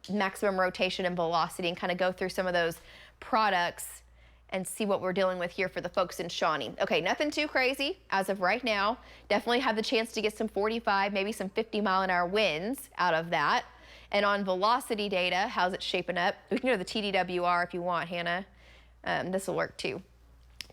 maximum rotation and velocity and kind of go through some of those products and see what we're dealing with here for the folks in Shawnee. Okay, nothing too crazy as of right now. Definitely have the chance to get some 45, maybe some 50-mile-an-hour winds out of that. And on velocity data, how's it shaping up? We can go to the TDWR if you want, Hannah. This will work too.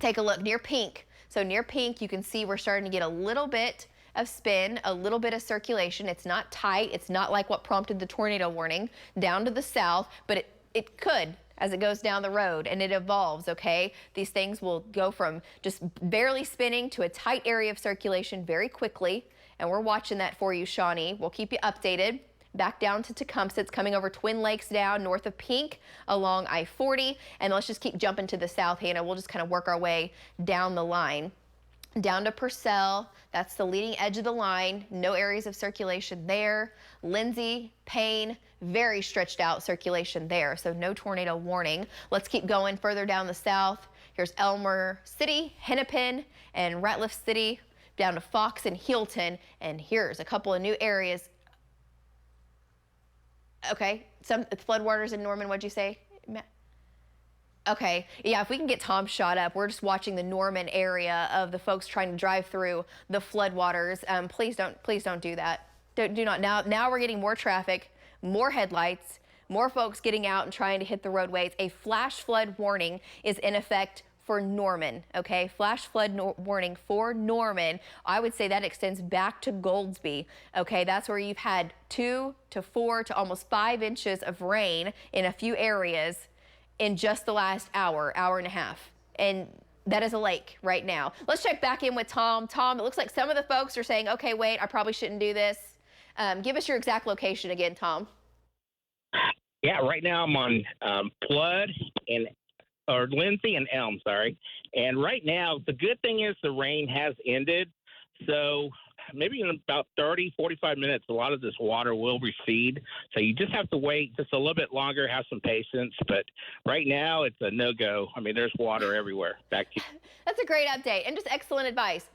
Take a look near Pink. So near Pink, you can see we're starting to get a little bit of spin, a little bit of circulation. It's not tight. It's not like what prompted the tornado warning down to the south, but it could as it goes down the road and it evolves, okay? These things will go from just barely spinning to a tight area of circulation very quickly, and we're watching that for you, Shawnee. We'll keep you updated. Back down to Tecumseh, it's coming over Twin Lakes down north of Pink along I-40, and let's just keep jumping to the south, Hannah. We'll just kind of work our way down the line. Down to Purcell, that's the leading edge of the line. No areas of circulation there. Lindsay, Payne, very stretched out circulation there, so no tornado warning. Let's keep going further down the south. Here's Elmer City, Hennepin, and Ratliff City, down to Fox and Healton, and here's a couple of new areas. Okay, some floodwaters in Norman, what'd you say, Matt? Okay, yeah, if we can get Tom shot up, we're just watching the Norman area of the folks trying to drive through the floodwaters. Please don't do that. Do not. Now we're getting more traffic, more headlights, more folks getting out and trying to hit the roadways. A flash flood warning is in effect for Norman, okay? Flash flood warning for Norman. I would say that extends back to Goldsby, okay? That's where you've had 2 to 4 to almost 5 inches of rain in a few areas in just the last hour and a half. And that is a lake right now. Let's check back in with Tom. Tom, it looks like some of the folks are saying, okay, wait, I probably shouldn't do this. Give us your exact location again, Tom. Yeah, right now I'm on Flood or Lindsay and Elm, sorry. And right now, the good thing is the rain has ended. So maybe in about 30, 45 minutes, a lot of this water will recede. So you just have to wait just a little bit longer, have some patience. But right now, it's a no-go. I mean, there's water everywhere. Back to you. That's a great update and just excellent advice.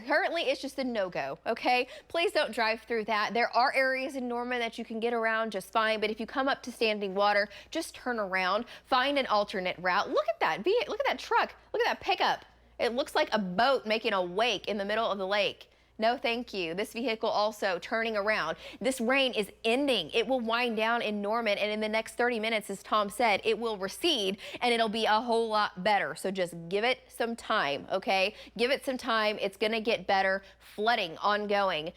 Currently, it's just a no-go, okay? Please don't drive through that. There are areas in Norman that you can get around just fine, but if you come up to standing water, just turn around, find an alternate route. Look at that. Look at that truck. Look at that pickup. It looks like a boat making a wake in the middle of the lake. No, thank you. This vehicle also turning around. This rain is ending. It will wind down in Norman, and in the next 30 minutes, as Tom said, it will recede and it'll be a whole lot better. So just give it some time, okay? Give it some time. It's going to get better. Flooding ongoing,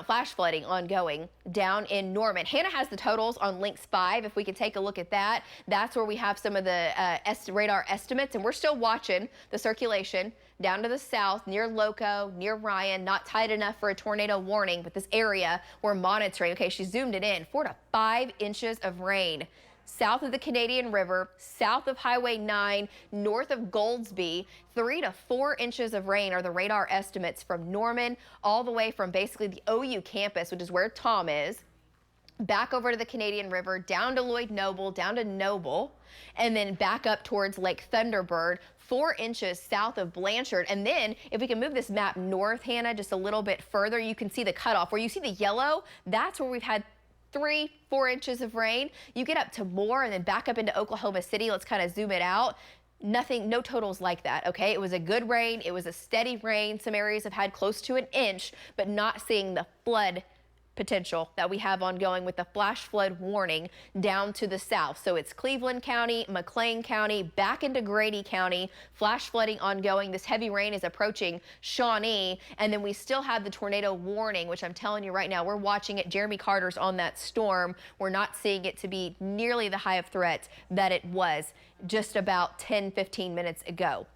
flash flooding ongoing down in Norman. Hannah has the totals on links 5. If we can take a look at that, that's where we have some of the radar estimates, and we're still watching the circulation down to the south, near Loco, near Ryan, not tight enough for a tornado warning, but this area we're monitoring. Okay, she zoomed it in. 4 to 5 inches of rain south of the Canadian River, south of Highway 9, north of Goldsby. 3 to 4 inches of rain are the radar estimates from Norman, all the way from basically the OU campus, which is where Tom is, back over to the Canadian River, down to Lloyd Noble, down to Noble, and then back up towards Lake Thunderbird. 4 inches south of Blanchard. And then if we can move this map north, Hannah, just a little bit further, you can see the cutoff. Where you see the yellow, that's where we've had 3-4 inches of rain. You get up to more and then back up into Oklahoma City. Let's kind of zoom it out. Nothing, no totals like that, okay? It was a good rain. It was a steady rain. Some areas have had close to an inch, but not seeing the flood potential that we have ongoing with the flash flood warning down to the south. So it's Cleveland County, McLean County, back into Grady County, flash flooding ongoing. This heavy rain is approaching Shawnee, and then we still have the tornado warning, which I'm telling you right now, we're watching it. Jeremy Carter's on that storm. We're not seeing it to be nearly the high of threat that it was just about 10-15 minutes ago.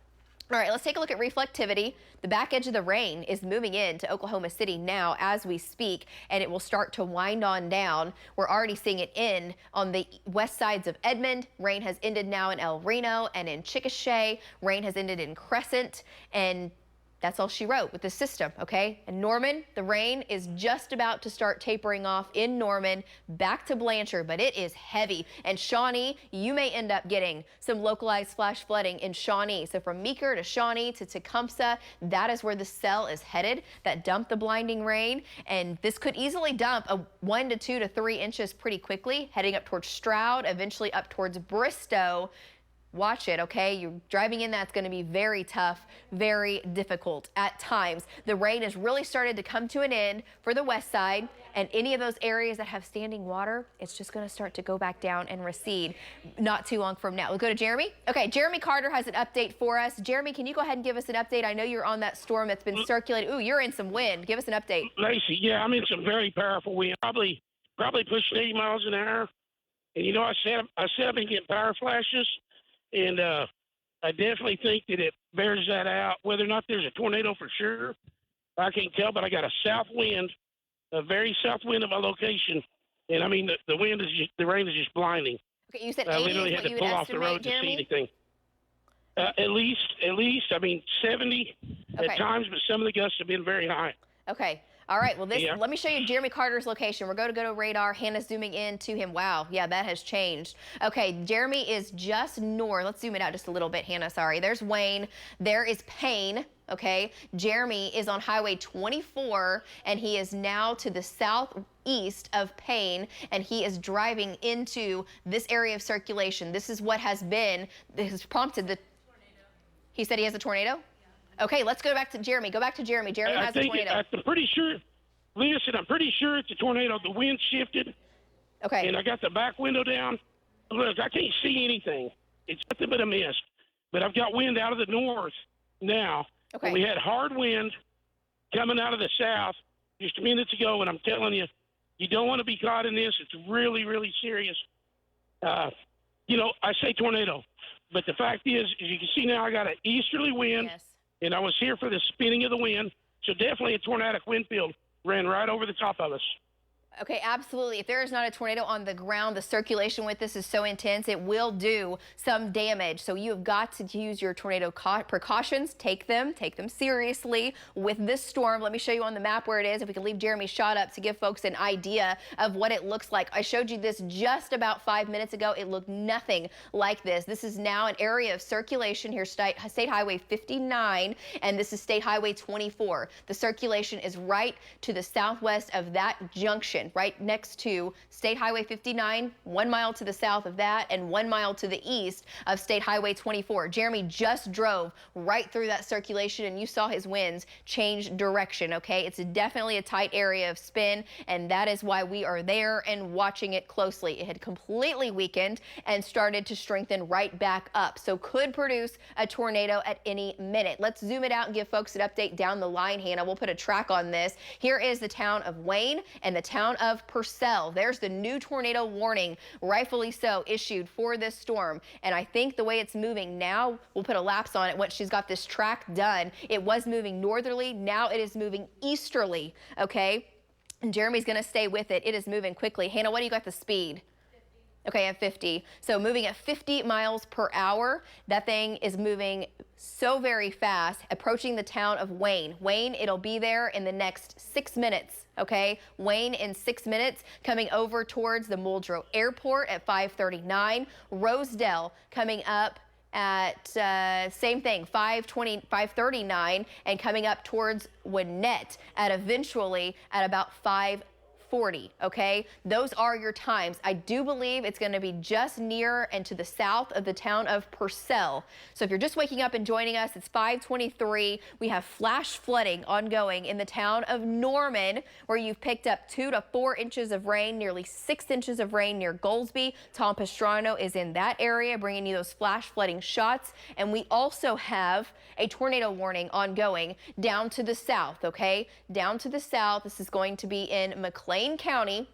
All right, let's take a look at reflectivity. The back edge of the rain is moving into Oklahoma City now as we speak, and it will start to wind on down. We're already seeing it in on the west sides of Edmond. Rain has ended now in El Reno and in Chickasha. Rain has ended in Crescent, and that's all she wrote with the system, okay? And Norman, the rain is just about to start tapering off in Norman, back to Blanchard, but it is heavy. And Shawnee, you may end up getting some localized flash flooding in Shawnee. So from Meeker to Shawnee to Tecumseh, that is where the cell is headed that dumped the blinding rain. And this could easily dump a 1 to 2 to 3 inches pretty quickly, heading up towards Stroud, eventually up towards Bristow. Watch it, okay? You're driving in, that's going to be very tough, very difficult at times. The rain has really started to come to an end for the west side, and any of those areas that have standing water, it's just going to start to go back down and recede not too long from now. We'll go to Jeremy. Okay, Jeremy Carter has an update for us. Jeremy, can you go ahead and give us an update? I know you're on that storm that's been circulating. Ooh, you're in some wind. Give us an update. Lacey, yeah, I'm in some very powerful wind, probably pushing 80 miles an hour. And you know, I said I've been getting power flashes. And I definitely think that it bears that out. Whether or not there's a tornado for sure, I can't tell. But I got a south wind, a very south wind at my location. And I mean, the wind is just, the rain is just blinding. Okay, you said 80 I literally had to pull off the road Jeremy? to see anything. At least, I mean, 70 at times, but some of the gusts have been very high. Okay. All right, well, let me show you Jeremy Carter's location. We're going to go to radar. Hannah's zooming in to him. Wow, yeah, that has changed. Okay, Jeremy is just north. Let's zoom it out just a little bit, Hannah, sorry. There's Wayne. There is Payne, okay? Jeremy is on Highway 24, and he is now to the southeast of Payne, and he is driving into this area of circulation. This is what has prompted the... He said he has a tornado? Okay, let's go back to Jeremy. Go back to Jeremy. Jeremy has a tornado. I'm pretty sure. Listen, I'm pretty sure it's a tornado. The wind shifted. Okay. And I got the back window down. Look, I can't see anything. It's nothing but a mist. But I've got wind out of the north now. Okay. And we had hard wind coming out of the south just minutes ago, and I'm telling you, you don't want to be caught in this. It's really, really serious. You know, I say tornado, but the fact is, as you can see now, I got an easterly wind. Yes. And I was here for the spinning of the wind, so definitely a tornadic wind field ran right over the top of us. Okay, absolutely. If there is not a tornado on the ground, the circulation with this is so intense, it will do some damage. So you have got to use your tornado precautions. Take them seriously with this storm. Let me show you on the map where it is. If we can leave Jeremy's shot up to give folks an idea of what it looks like. I showed you this just about 5 minutes ago. It looked nothing like this. This is now an area of circulation here, State Highway 59, and this is State Highway 24. The circulation is right to the southwest of that junction. location right next to State Highway 59, 1 mile to the south of that and 1 mile to the east of State Highway 24. Jeremy just drove right through that circulation and you saw his winds change direction, okay? It's definitely a tight area of spin, and that is why we are there and watching it closely. It had completely weakened and started to strengthen right back up, so could produce a tornado at any minute. Let's zoom it out and give folks an update down the line, Hannah. We'll put a track on this. Here is the town of Wayne and the town of Purcell. There's the new tornado warning, rightfully so, issued for this storm. And I think the way it's moving now, we'll put a lapse on it once she's got this track done. It was moving northerly. Now it is moving easterly, okay? And Jeremy's going to stay with it. It is moving quickly. Hannah, what do you got the speed? Okay, at 50. So moving at 50 miles per hour. That thing is moving so very fast, approaching the town of Wayne. Wayne, it'll be there in the next 6 minutes, okay? Wayne in 6 minutes, coming over towards the Muldrow Airport at 5:39. Rosedale coming up at same thing, 5:39, and coming up towards Winnett at eventually at about 5:40, okay? Those are your times. I do believe it's going to be just near and to the south of the town of Purcell. So if you're just waking up and joining us, it's 5:23. We have flash flooding ongoing in the town of Norman, where you've picked up 2 to 4 inches of rain, nearly 6 inches of rain near Goldsby. Tom Pastrano is in that area, bringing you those flash flooding shots. And we also have a tornado warning ongoing down to the south, okay? Down to the south. This is going to be in McLean County.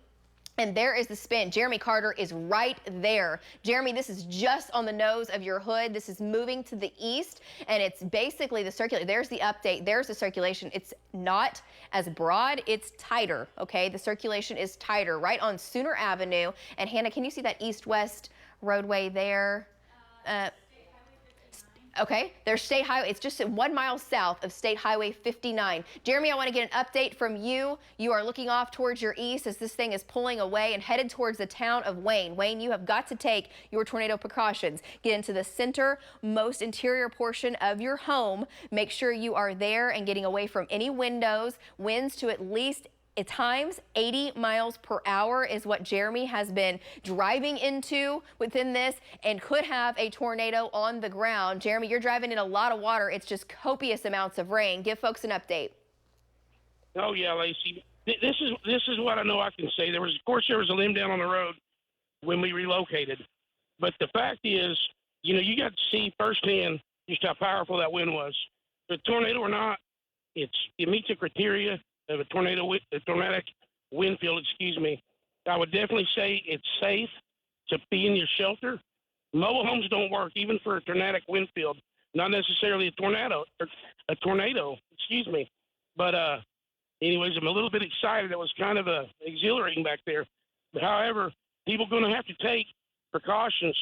And there is the spin. Jeremy Carter is right there. Jeremy, this is just on the nose of your hood. This is moving to the east, and it's basically the circulation. There's the update. There's the circulation. It's not as broad. It's tighter, okay? The circulation is tighter right on Sooner Avenue. And Hannah, can you see that east-west roadway there? Okay, there's State Highway. It's just 1 mile south of State Highway 59. Jeremy, I want to get an update from you. You are looking off towards your east as this thing is pulling away and headed towards the town of Wayne. Wayne, you have got to take your tornado precautions. Get into the center, most interior portion of your home. Make sure you are there and getting away from any windows. Winds to at least at times 80 miles per hour is what Jeremy has been driving into within this, and could have a tornado on the ground. Jeremy, you're driving in a lot of water. It's just copious amounts of rain. Give folks an update. Oh yeah, Lacey. This is what I know I can say. There was a limb down on the road when we relocated, but the fact is, you got to see firsthand just how powerful that wind was. The tornado or not, it meets the criteria of a tornadic wind field, I would definitely say it's safe to be in your shelter. Mobile homes don't work, even for a tornadic wind field. Not necessarily a tornado. But anyways, I'm a little bit excited. It was kind of exhilarating back there. However, people are going to have to take precautions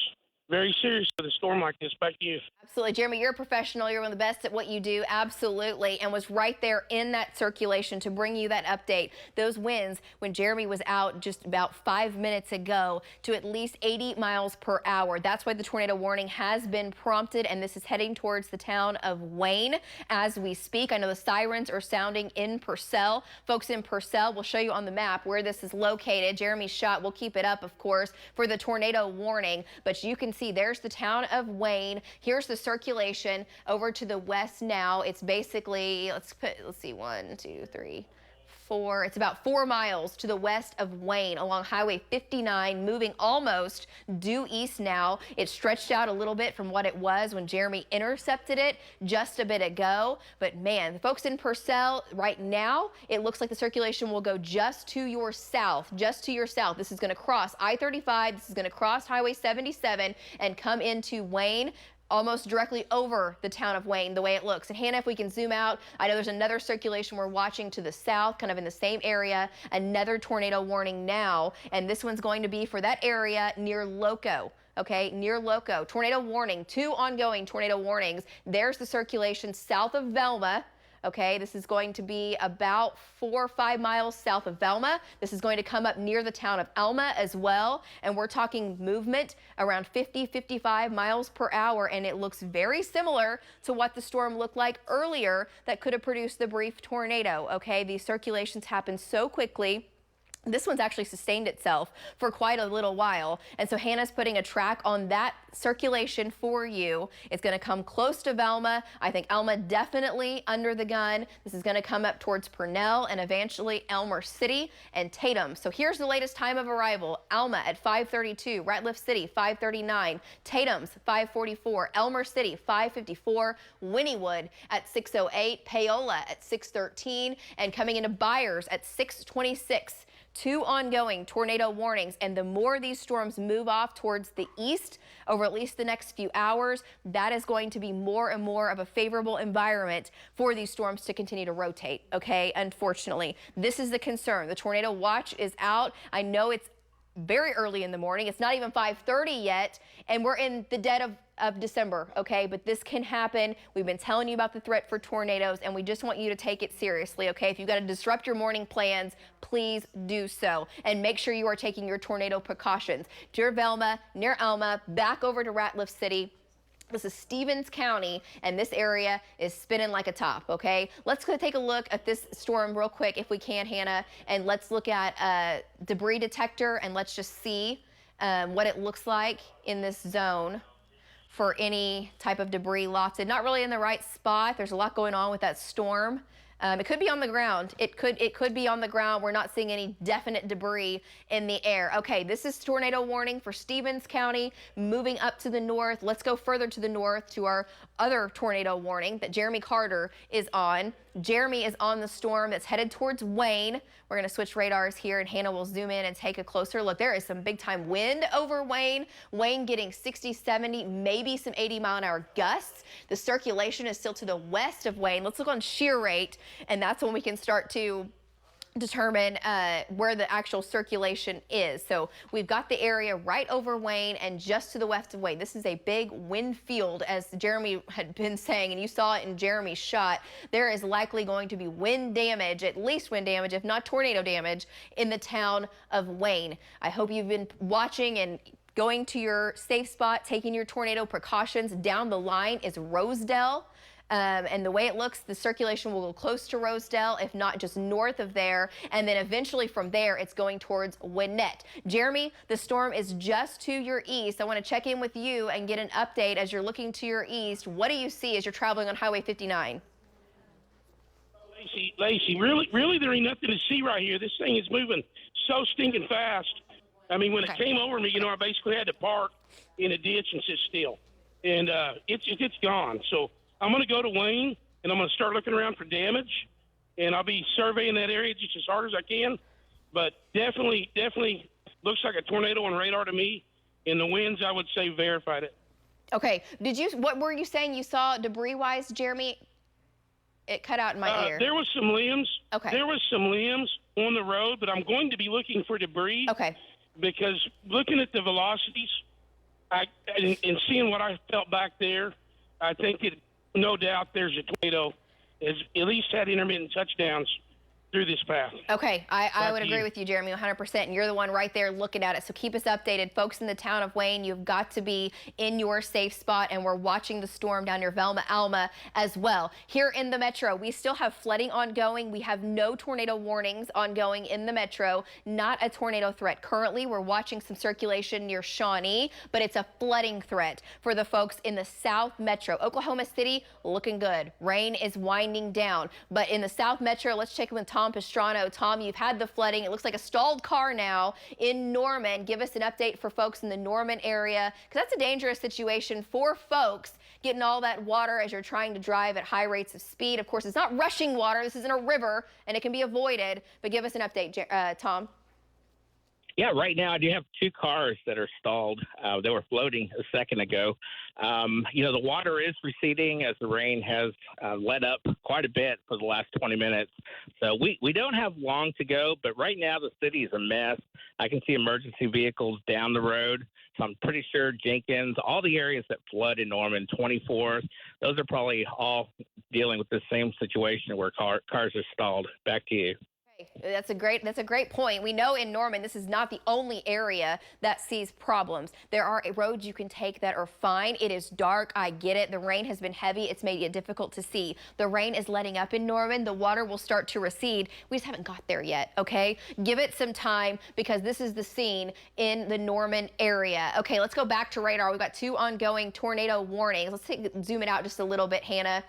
very serious with a storm like this. Back to you. Absolutely. Jeremy, you're a professional. You're one of the best at what you do. Absolutely. And was right there in that circulation to bring you that update. Those winds, when Jeremy was out just about 5 minutes ago, to at least 80 miles per hour. That's why the tornado warning has been prompted, and this is heading towards the town of Wayne as we speak. I know the sirens are sounding in Purcell. Folks in Purcell, we'll show you on the map where this is located. Jeremy's shot, we'll keep it up, of course, for the tornado warning. But you can see there's the town of Wayne. Here's the circulation over to the west now. It's basically, let's see, 1, 2, 3, 4. It's about 4 miles to the west of Wayne along Highway 59, moving almost due east now. It's stretched out a little bit from what it was when Jeremy intercepted it just a bit ago. But man, the folks in Purcell right now, it looks like the circulation will go just to your south, This is going to cross I-35. This is going to cross Highway 77 and come into Wayne, almost directly over the town of Wayne, the way it looks. And Hannah, if we can zoom out, I know there's another circulation we're watching to the south, kind of in the same area, another tornado warning now, and this one's going to be for that area near Loco. Okay, near Loco. Tornado warning, 2 ongoing tornado warnings. There's the circulation south of Velma. Okay, this is going to be about 4 or 5 miles south of Velma. This is going to come up near the town of Elma as well. And we're talking movement around 50, 55 miles per hour. And it looks very similar to what the storm looked like earlier that could have produced the brief tornado. Okay, these circulations happen so quickly. This one's actually sustained itself for quite a little while. And so Hannah's putting a track on that circulation for you. It's going to come close to Velma. I think Elma definitely under the gun. This is going to come up towards Purnell and eventually Elmer City and Tatum. So here's the latest time of arrival. Elma at 5:32, Ratliff City 5:39, Tatum's 5:44, Elmer City 5:54, Wynnewood at 6:08, Paola at 6:13, and coming into Byers at 6:26. 2 ongoing tornado warnings, and the more these storms move off towards the east over at least the next few hours, that is going to be more and more of a favorable environment for these storms to continue to rotate, okay? Unfortunately, this is the concern. The tornado watch is out. I know it's very early in the morning. It's not even 5:30 yet, and we're in the dead of December, okay? But this can happen. We've been telling you about the threat for tornadoes, and we just want you to take it seriously, okay? If you've got to disrupt your morning plans, please do so. And make sure you are taking your tornado precautions. Dear Velma, near Elma, back over to Ratliff City. This is Stevens County, and this area is spinning like a top, okay? Let's go take a look at this storm real quick if we can, Hannah, and let's look at a debris detector, and let's just see what it looks like in this zone for any type of debris lofted. Not really in the right spot. There's a lot going on with that storm. It could be on the ground. It could be on the ground. We're not seeing any definite debris in the air. Okay, this is tornado warning for Stevens County. Moving up to the north. Let's go further to the north to our other tornado warning that Jeremy Carter is on. Jeremy is on the storm that's headed towards Wayne. We're going to switch radars here, and Hannah will zoom in and take a closer look. There is some big time wind over Wayne. Wayne getting 60, 70, maybe some 80-mile-an-hour gusts. The circulation is still to the west of Wayne. Let's look on shear rate, and that's when we can start to determine where the actual circulation is. So we've got the area right over Wayne and just to the west of Wayne. This is a big wind field, as Jeremy had been saying, and you saw it in Jeremy's shot. There is likely going to be wind damage, at least wind damage, if not tornado damage, in the town of Wayne. I hope you've been watching and going to your safe spot, taking your tornado precautions. Down the line is Rosedale. And the way it looks, the circulation will go close to Rosedale, if not just north of there. And then eventually from there, it's going towards Winnett. Jeremy, the storm is just to your east. I want to check in with you and get an update as you're looking to your east. What do you see as you're traveling on Highway 59? Lacey, really, there ain't nothing to see right here. This thing is moving so stinking fast. I mean, when it came over me, I basically had to park in a ditch and sit still. And it's gone. So I'm going to go to Wayne, and I'm going to start looking around for damage, and I'll be surveying that area just as hard as I can. But definitely looks like a tornado on radar to me, and the winds, I would say, verified it. Okay. What were you saying you saw debris-wise, Jeremy? It cut out in my ear. There was some limbs. Okay. There was some limbs on the road, but I'm going to be looking for debris. Okay. Because looking at the velocities and seeing what I felt back there, I think that no doubt there's a tornado has at least had intermittent touchdowns through this path. Okay, I would agree with you, Jeremy, 100%. And you're the one right there looking at it. So keep us updated. Folks in the town of Wayne, you've got to be in your safe spot. And we're watching the storm down near Velma, Alma as well. Here in the metro, we still have flooding ongoing. We have no tornado warnings ongoing in the metro. Not a tornado threat. Currently, we're watching some circulation near Shawnee, but it's a flooding threat for the folks in the South Metro. Oklahoma City, looking good. Rain is winding down. But in the South Metro, let's check in with Tom Pastrano. Tom, you've had the flooding. It looks like a stalled car now in Norman. Give us an update for folks in the Norman area, because that's a dangerous situation for folks getting all that water as you're trying to drive at high rates of speed. Of course, it's not rushing water. This isn't a river, and it can be avoided. But give us an update, Tom. Yeah, right now I do have 2 cars that are stalled. They were floating a second ago. The water is receding as the rain has let up quite a bit for the last 20 minutes. So we don't have long to go, but right now the city is a mess. I can see emergency vehicles down the road. So I'm pretty sure Jenkins, all the areas that flood in Norman, 24th, those are probably all dealing with the same situation where cars are stalled. Back to you. That's a great point. We know in Norman, this is not the only area that sees problems. There are roads you can take that are fine. It is dark. I get it. The rain has been heavy. It's made it difficult to see. The rain is letting up in Norman. The water will start to recede. We just haven't got there yet. Okay. Give it some time because this is the scene in the Norman area. Okay. Let's go back to radar. We've got 2 ongoing tornado warnings. Let's zoom it out just a little bit, Hannah,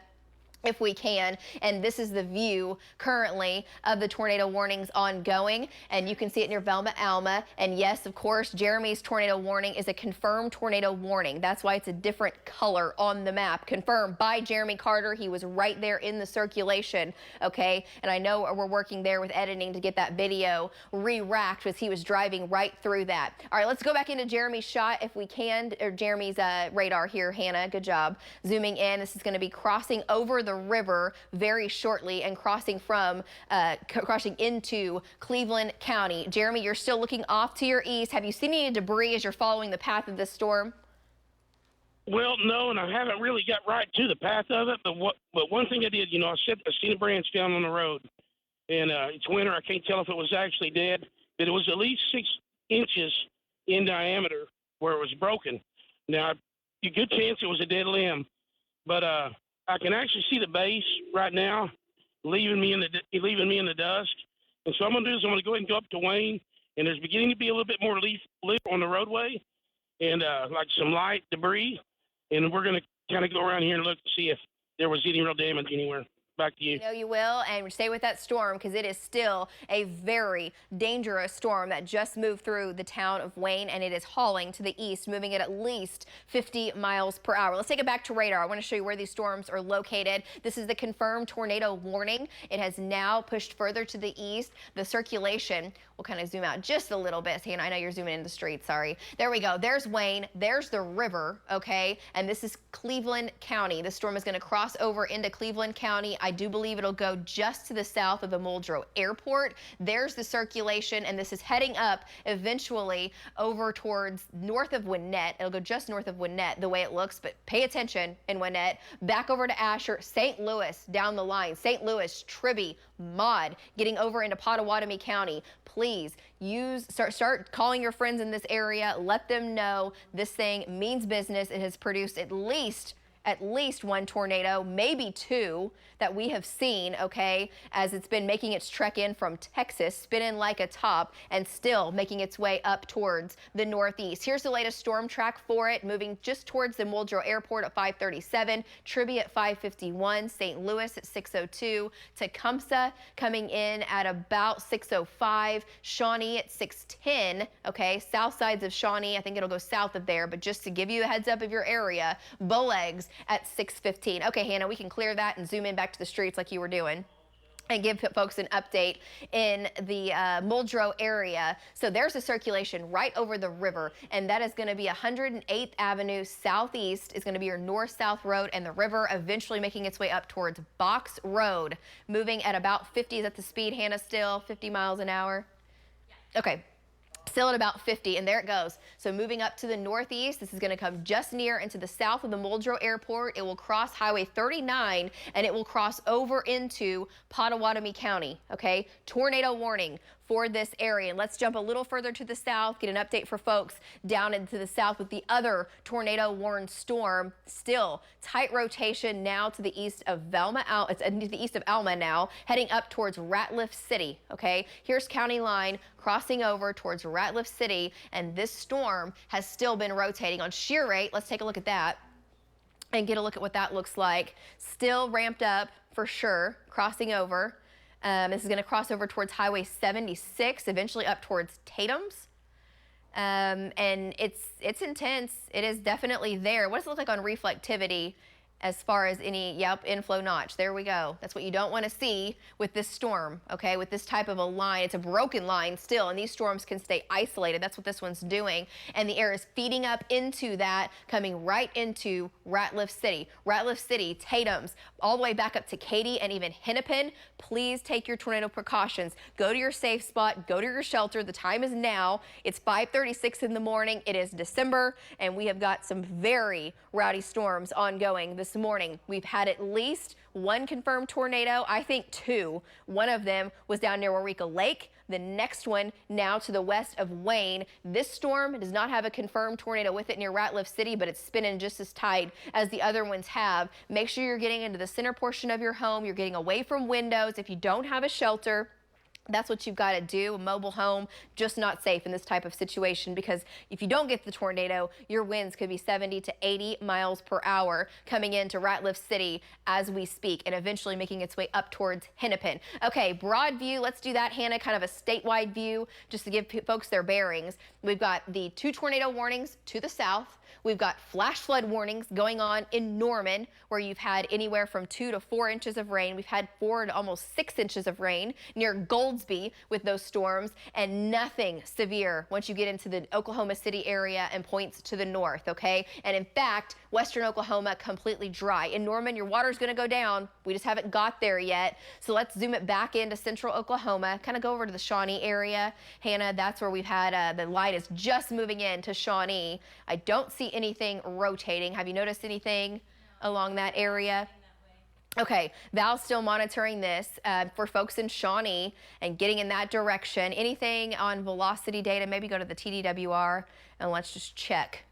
if we can. And this is the view currently of the tornado warnings ongoing, and you can see it near Velma Alma. And yes, of course, Jeremy's tornado warning is a confirmed tornado warning. That's why it's a different color on the map. Confirmed by Jeremy Carter. He was right there in the circulation. Okay, and I know we're working there with editing to get that video re-racked because he was driving right through that. All right, let's go back into Jeremy's shot if we can, or Jeremy's radar here. Hannah, good job zooming in. This is going to be crossing over the river very shortly and crossing into Cleveland County. Jeremy, you're still looking off to your east. Have you seen any debris as you're following the path of this storm? Well, no, and I haven't really got right to the path of it. But one thing I did, I seen a branch down on the road, and it's winter. I can't tell if it was actually dead, but it was at least 6 inches in diameter where it was broken. Now, a good chance it was a dead limb, but I can actually see the base right now, leaving me in the dust. And so I'm going to do is I'm going to go ahead and go up to Wayne, and there's beginning to be a little bit more leaf on the roadway, and like some light debris. And we're going to kind of go around here and look to see if there was any real damage anywhere. Back to you. I know you will, and stay with that storm because it is still a very dangerous storm that just moved through the town of Wayne, and it is hauling to the east, moving at least 50 miles per hour. Let's take it back to radar. I want to show you where these storms are located. This is the confirmed tornado warning. It has now pushed further to the east. The circulation, we'll kind of zoom out just a little bit. Hannah, I know you're zooming in the street. Sorry. There we go. There's Wayne. There's the river. Okay, and this is Cleveland County. The storm is going to cross over into Cleveland County. I do believe it'll go just to the south of the Muldrow Airport. There's the circulation, and this is heading up eventually over towards north of Winnett. It'll go just north of Winnett the way it looks, but pay attention in Winnett. Back over to Asher, St. Louis down the line. St. Louis, Tribby, Maud, getting over into Pottawatomie County. Please start calling your friends in this area. Let them know this thing means business. It has produced at least 1 tornado, maybe 2 that we have seen, okay, as it's been making its trek in from Texas, spinning like a top, and still making its way up towards the northeast. Here's the latest storm track for it, moving just towards the Muldrow Airport at 5:37, Tribby at 5:51, St. Louis at 6:02, Tecumseh coming in at about 6:05, Shawnee at 6:10, okay, south sides of Shawnee, I think it'll go south of there, but just to give you a heads up of your area, Bowlegs at 6:15. Okay, Hannah, we can clear that and zoom in back to the streets like you were doing and give folks an update in the Muldrow area. So there's a circulation right over the river, and that is going to be 108th Avenue Southeast is going to be your north-south road, and the river eventually making its way up towards Box Road, moving at about 50. Is that the speed, Hannah, still 50 miles an hour? Yeah. Okay. Still at about 50, and there it goes. So moving up to the northeast, this is going to come just near into the south of the Muldrow Airport. It will cross Highway 39, and it will cross over into Pottawatomie County, okay? Tornado warning for this area. And let's jump a little further to the south, get an update for folks down into the south with the other tornado warned storm. Still tight rotation now to the east of Velma. It's to the east of Alma now, heading up towards Ratliff City, okay? Here's county line crossing over towards Ratliff City, and this storm has still been rotating on shear rate. Let's take a look at that and get a look at what that looks like. Still ramped up for sure, crossing over. This is going to cross over towards Highway 76, eventually up towards Tatum's. And it's intense. It is definitely there. What does it look like on reflectivity as far as any, inflow notch? There we go. That's what you don't want to see with this storm, okay? With this type of a line. It's a broken line still, and these storms can stay isolated. That's what this one's doing. And the air is feeding up into that, coming right into Ratliff City. Ratliff City, Tatum's, all the way back up to Katy and even Hennepin. Please take your tornado precautions. Go to your safe spot. Go to your shelter. The time is now. It's 5:36 in the morning. It is December, and we have got some very rowdy storms ongoing this this morning. We've had at least one confirmed tornado, I think two. One of them was down near Waurika Lake. The next one now to the west of Wayne. This storm does not have a confirmed tornado with it near Ratliff City, but it's spinning just as tight as the other ones have. Make sure you're getting into the center portion of your home. You're getting away from windows. If you don't have a shelter, that's what you've got to do. A mobile home, just not safe in this type of situation, because if you don't get the tornado, your winds could be 70 to 80 miles per hour coming into Ratliff City as we speak and eventually making its way up towards Hennepin. Okay, broad view. Let's do that, Hannah, kind of a statewide view just to give folks their bearings. We've got the 2 tornado warnings to the south. We've got flash flood warnings going on in Norman, where you've had anywhere from 2 to 4 inches of rain. We've had 4 to almost 6 inches of rain near Goldsby with those storms, and nothing severe once you get into the Oklahoma City area and points to the north, okay? And in fact, western Oklahoma completely dry. In Norman, your water's going to go down. We just haven't got there yet. So let's zoom it back into central Oklahoma, kind of go over to the Shawnee area. Hannah, that's where we've had the line is just moving into Shawnee. I don't see anything rotating. Have you noticed anything along that area? Okay, Val's still monitoring this for folks in Shawnee and getting in that direction. Anything on velocity data, maybe go to the TDWR and let's just check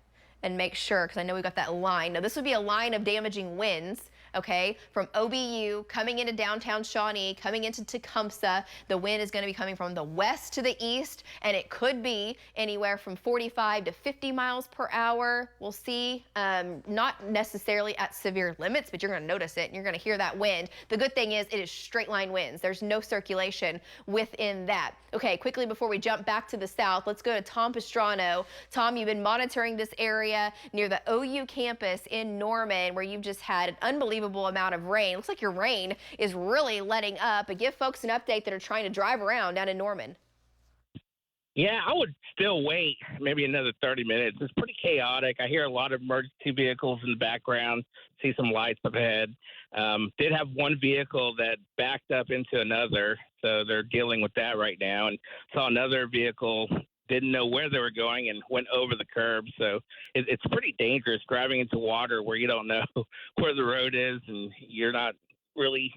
and make sure, because I know we've got that line. Now, this would be a line of damaging winds, okay, from OBU coming into downtown Shawnee, coming into Tecumseh. The wind is going to be coming from the west to the east, and it could be anywhere from 45 to 50 miles per hour. We'll see. Not necessarily at severe limits, but you're going to notice it, and you're going to hear that wind. The good thing is it is straight line winds. There's no circulation within that. Okay, quickly before we jump back to the south, let's go to Tom Pastrano. Tom, you've been monitoring this area near the OU campus in Norman, where you've just had an unbelievable amount of rain. Looks like your rain is really letting up. But give folks an update that are trying to drive around down in Norman. Yeah, I would still wait maybe another 30 minutes. It's pretty chaotic. I hear a lot of emergency vehicles in the background, see some lights up ahead. Did have one vehicle that backed up into another, so they're dealing with that right now. And saw another vehicle, didn't know where they were going and went over the curb. So it's pretty dangerous driving into water where you don't know where the road is and you're not really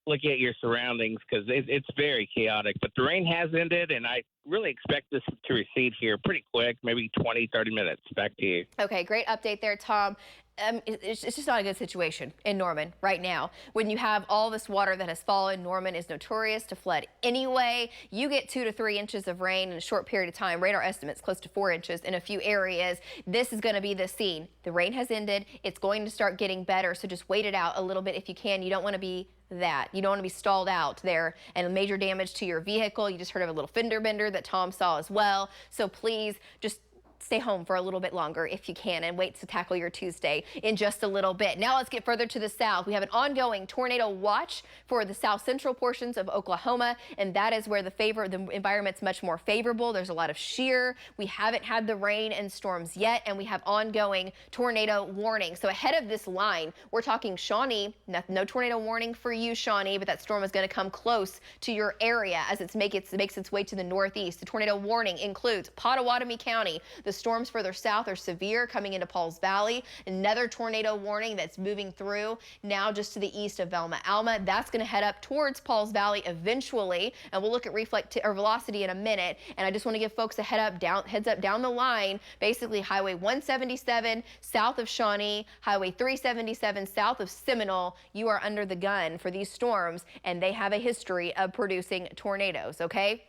looking at your surroundings, because it's very chaotic. But the rain has ended, and I really expect this to recede here pretty quick, maybe 20, 30 minutes. Back to you. Okay, great update there, Tom. It's just not a good situation in Norman right now. When you have all this water that has fallen, Norman is notorious to flood anyway. You get 2 to 3 inches of rain in a short period of time. Radar estimates close to 4 inches in a few areas. This is going to be the scene. The rain has ended. It's going to start getting better, so just wait it out a little bit if you can. You don't want to be that. You don't want to be stalled out there and major damage to your vehicle. You just heard of a little fender bender that Tom saw as well. So please just stay home for a little bit longer if you can and wait to tackle your Tuesday in just a little bit. Now let's get further to the south. We have an ongoing tornado watch for the south central portions of Oklahoma, and that is where the environment's much more favorable. There's a lot of shear. We haven't had the rain and storms yet, and we have ongoing tornado warning. So ahead of this line, we're talking Shawnee. No tornado warning for you, Shawnee, but that storm is going to come close to your area as it makes its way to the northeast. The tornado warning includes Pottawatomie County. The storms further south are severe coming into Pauls Valley. Another tornado warning that's moving through now just to the east of Velma Alma. That's going to head up towards Pauls Valley eventually, and we'll look at velocity in a minute. And I just want to give folks a heads up down the line. Basically, Highway 177 south of Shawnee, Highway 377 south of Seminole. You are under the gun for these storms, and they have a history of producing tornadoes. Okay.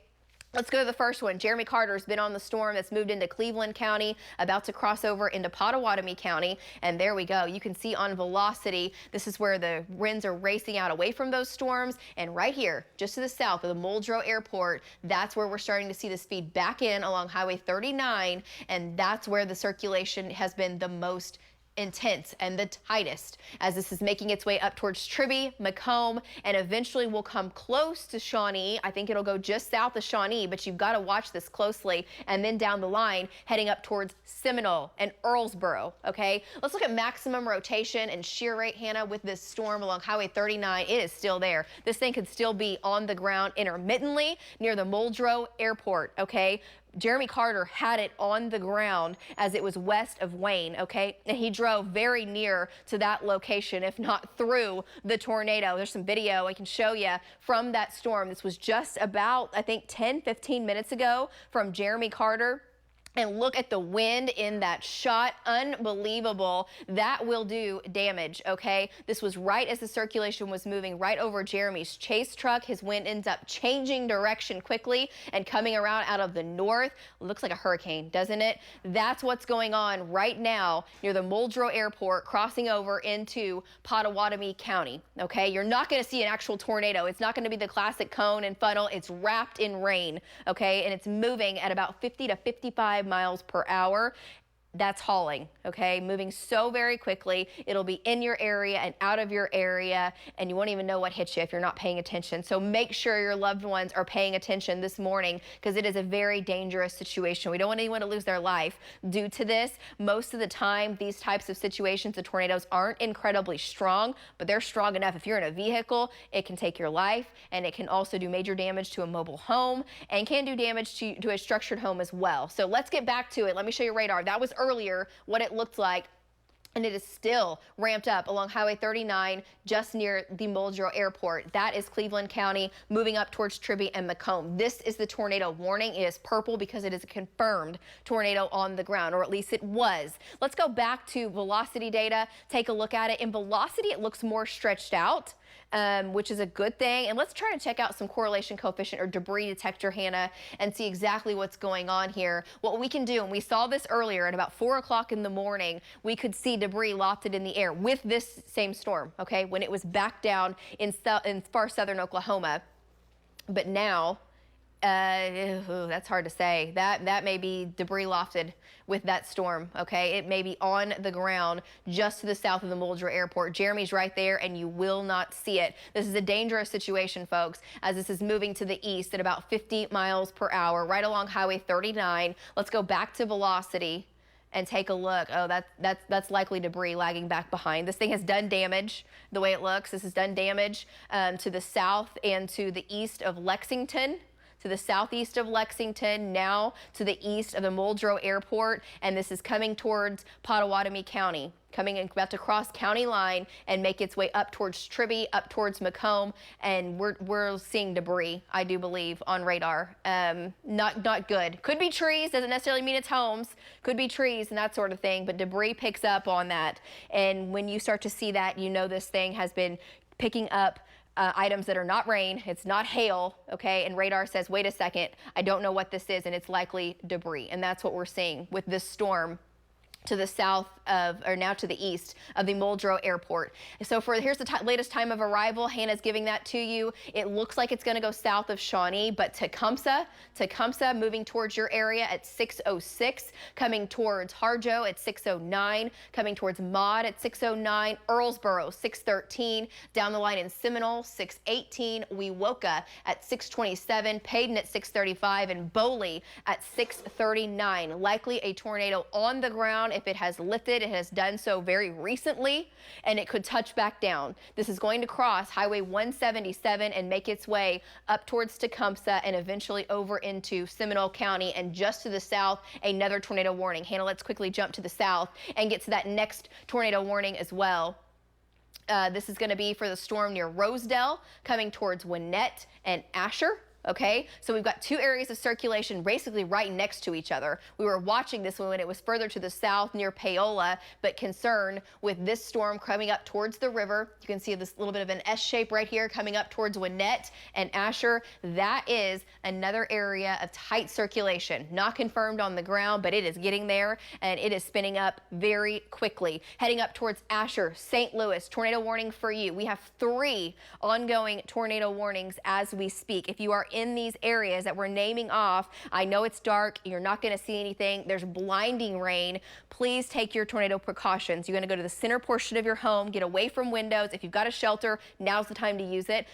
Let's go to the first one. Jeremy Carter's been on the storm that's moved into Cleveland County, about to cross over into Pottawatomie County. And there we go. You can see on velocity, this is where the winds are racing out away from those storms. And right here, just to the south of the Muldrow Airport, that's where we're starting to see the speed back in along Highway 39. And that's where the circulation has been the most intense and the tightest as this is making its way up towards Tribby, Macomb, and eventually will come close to Shawnee. I think it'll go just south of Shawnee, but you've got to watch this closely. And then down the line, heading up towards Seminole and Earlsboro. Okay, let's look at maximum rotation and shear rate, Hannah, with this storm along Highway 39. It is still there. This thing could still be on the ground intermittently near the Muldrow Airport. Okay, Jeremy Carter had it on the ground as it was west of Wayne, okay? And he drove very near to that location, if not through the tornado. There's some video I can show you from that storm. This was just about, I think, 10-15 minutes ago from Jeremy Carter. And look at the wind in that shot. Unbelievable. That will do damage, okay? This was right as the circulation was moving right over Jeremy's chase truck. His wind ends up changing direction quickly and coming around out of the north. Looks like a hurricane, doesn't it? That's what's going on right now near the Muldrow Airport, crossing over into Pottawatomie County, okay? You're not going to see an actual tornado. It's not going to be the classic cone and funnel. It's wrapped in rain, okay? And it's moving at about 50 to 55 miles per hour. That's hauling, okay? Moving so very quickly. It'll be in your area and out of your area, and you won't even know what hits you if you're not paying attention. So make sure your loved ones are paying attention this morning, because it is a very dangerous situation. We don't want anyone to lose their life due to this. Most of the time, these types of situations, the tornadoes aren't incredibly strong, but they're strong enough. If you're in a vehicle, it can take your life, and it can also do major damage to a mobile home and can do damage to a structured home as well. So let's get back to it. Let me show you radar. That was earlier what it looked like, and it is still ramped up along Highway 39 just near the Muldrow Airport. That is Cleveland County, moving up towards Tribby and Macomb. This is the tornado warning. It is purple because it is a confirmed tornado on the ground, or at least it was. Let's go back to velocity data, take a look at it. In velocity, it looks more stretched out, which is a good thing. And let's try to check out some correlation coefficient or debris detector, Hannah, and see exactly what's going on here. What we can do, and we saw this earlier at about 4 o'clock in the morning, we could see debris lofted in the air with this same storm, okay, when it was back down in far southern Oklahoma. But now, that's hard to say. That may be debris lofted with that storm, okay? It may be on the ground just to the south of the Muldrow Airport. Jeremy's right there, and you will not see it. This is a dangerous situation, folks, as this is moving to the east at about 50 miles per hour, right along Highway 39. Let's go back to velocity and take a look. Oh, that's likely debris lagging back behind. This thing has done damage the way it looks. This has done damage to the south and to the east of Lexington, to the southeast of Lexington, now to the east of the Muldrow Airport, and this is coming towards Pottawatomie County, about to cross county line and make its way up towards Tribby, up towards Macomb, and we're seeing debris, I do believe, on radar. Not good. Could be trees, doesn't necessarily mean it's homes. Could be trees and that sort of thing, but debris picks up on that. And when you start to see that, you know this thing has been picking up items that are not rain, it's not hail, okay? And radar says, wait a second, I don't know what this is, and it's likely debris. And that's what we're seeing with this storm to the south of, or now to the east of the Muldrow Airport. So here's the latest time of arrival. Hannah's giving that to you. It looks like it's going to go south of Shawnee, but Tecumseh moving towards your area at 6:06, coming towards Harjo at 6:09, coming towards Maud at 6:09, Earlsboro 6:13, down the line in Seminole 6:18, Wewoka at 6:27, Paden at 6:35, and Boley at 6:39. Likely a tornado on the ground. If it has lifted, it has done so very recently, and it could touch back down. This is going to cross Highway 177 and make its way up towards Tecumseh and eventually over into Seminole County, and just to the south, another tornado warning. Hannah, let's quickly jump to the south and get to that next tornado warning as well. This is going to be for the storm near Rosedale, coming towards Winnett and Asher. Okay, so we've got two areas of circulation basically right next to each other. We were watching this one when it was further to the south near Paola, but concern with this storm coming up towards the river. You can see this little bit of an S shape right here coming up towards Winnett and Asher. That is another area of tight circulation. Not confirmed on the ground, but it is getting there, and it is spinning up very quickly. Heading up towards Asher, St. Louis, tornado warning for you. We have 3 ongoing tornado warnings as we speak. If you are in these areas that we're naming off, I know it's dark, you're not going to see anything, there's blinding rain, please take your tornado precautions. You're going to go to the center portion of your home, get away from windows. If you've got a shelter, now's the time to use it.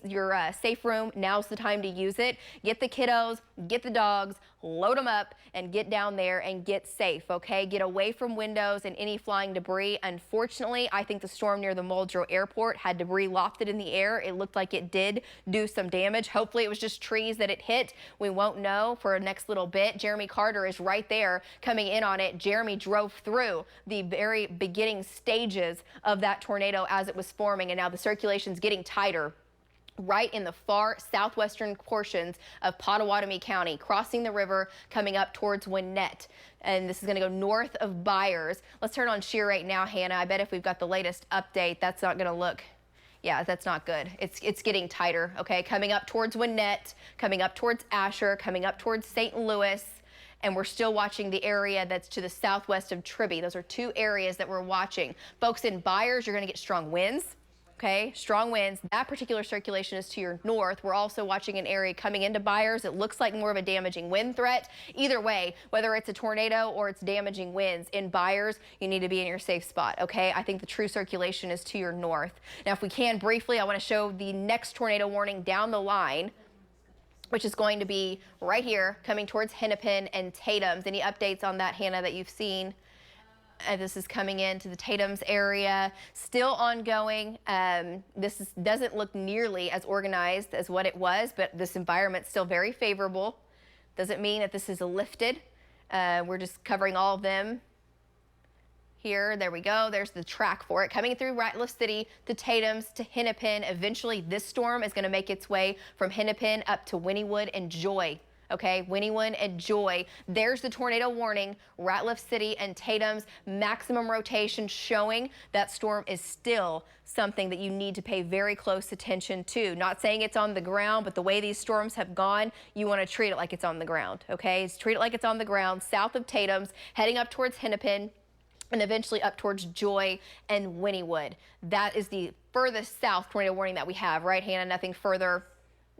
Your safe room, now's the time to use it. Get the kiddos, get the dogs, load them up and get down there and get safe, okay? Get away from windows and any flying debris. Unfortunately, I think the storm near the Muldrow Airport had debris lofted in the air. It looked like it did do some damage. Hopefully it was just trees that it hit. We won't know for a next little bit. Jeremy Carter is right there coming in on it. Jeremy drove through the very beginning stages of that tornado as it was forming, and now the circulation's getting tighter right in the far southwestern portions of Pottawatomie County, crossing the river, coming up towards Winnett. And this is going to go north of Byers. Let's turn on shear right now, Hannah. I bet if we've got the latest update, that's not going to look, yeah, that's not good. It's getting tighter, okay? Coming up towards Winnett, coming up towards Asher, coming up towards St. Louis. And we're still watching the area that's to the southwest of Tribby. Those are two areas that we're watching. Folks, in Byers, you're going to get strong winds. Okay, strong winds. That particular circulation is to your north. We're also watching an area coming into Byers. It looks like more of a damaging wind threat. Either way, whether it's a tornado or it's damaging winds in Byers, you need to be in your safe spot. Okay, I think the true circulation is to your north. Now, if we can briefly, I want to show the next tornado warning down the line, which is going to be right here coming towards Hennepin and Tatum's. Any updates on that, Hannah, that you've seen? This is coming into the Tatum's area, still ongoing. Doesn't look nearly as organized as what it was, but this environment's still very favorable. Doesn't mean that this is lifted. We're just covering all of them here. There we go. There's the track for it. Coming through Ratliff City to Tatum's to Hennepin. Eventually, this storm is going to make its way from Hennepin up to Wynnewood and Joy. Okay, Wynnewood and Joy. There's the tornado warning. Ratliff City and Tatum's maximum rotation showing that storm is still something that you need to pay very close attention to. Not saying it's on the ground, but the way these storms have gone, you want to treat it like it's on the ground. Okay, treat it like it's on the ground south of Tatum's, heading up towards Hennepin, and eventually up towards Joy and Wynnewood. That is the furthest south tornado warning that we have, right, Hannah? Nothing further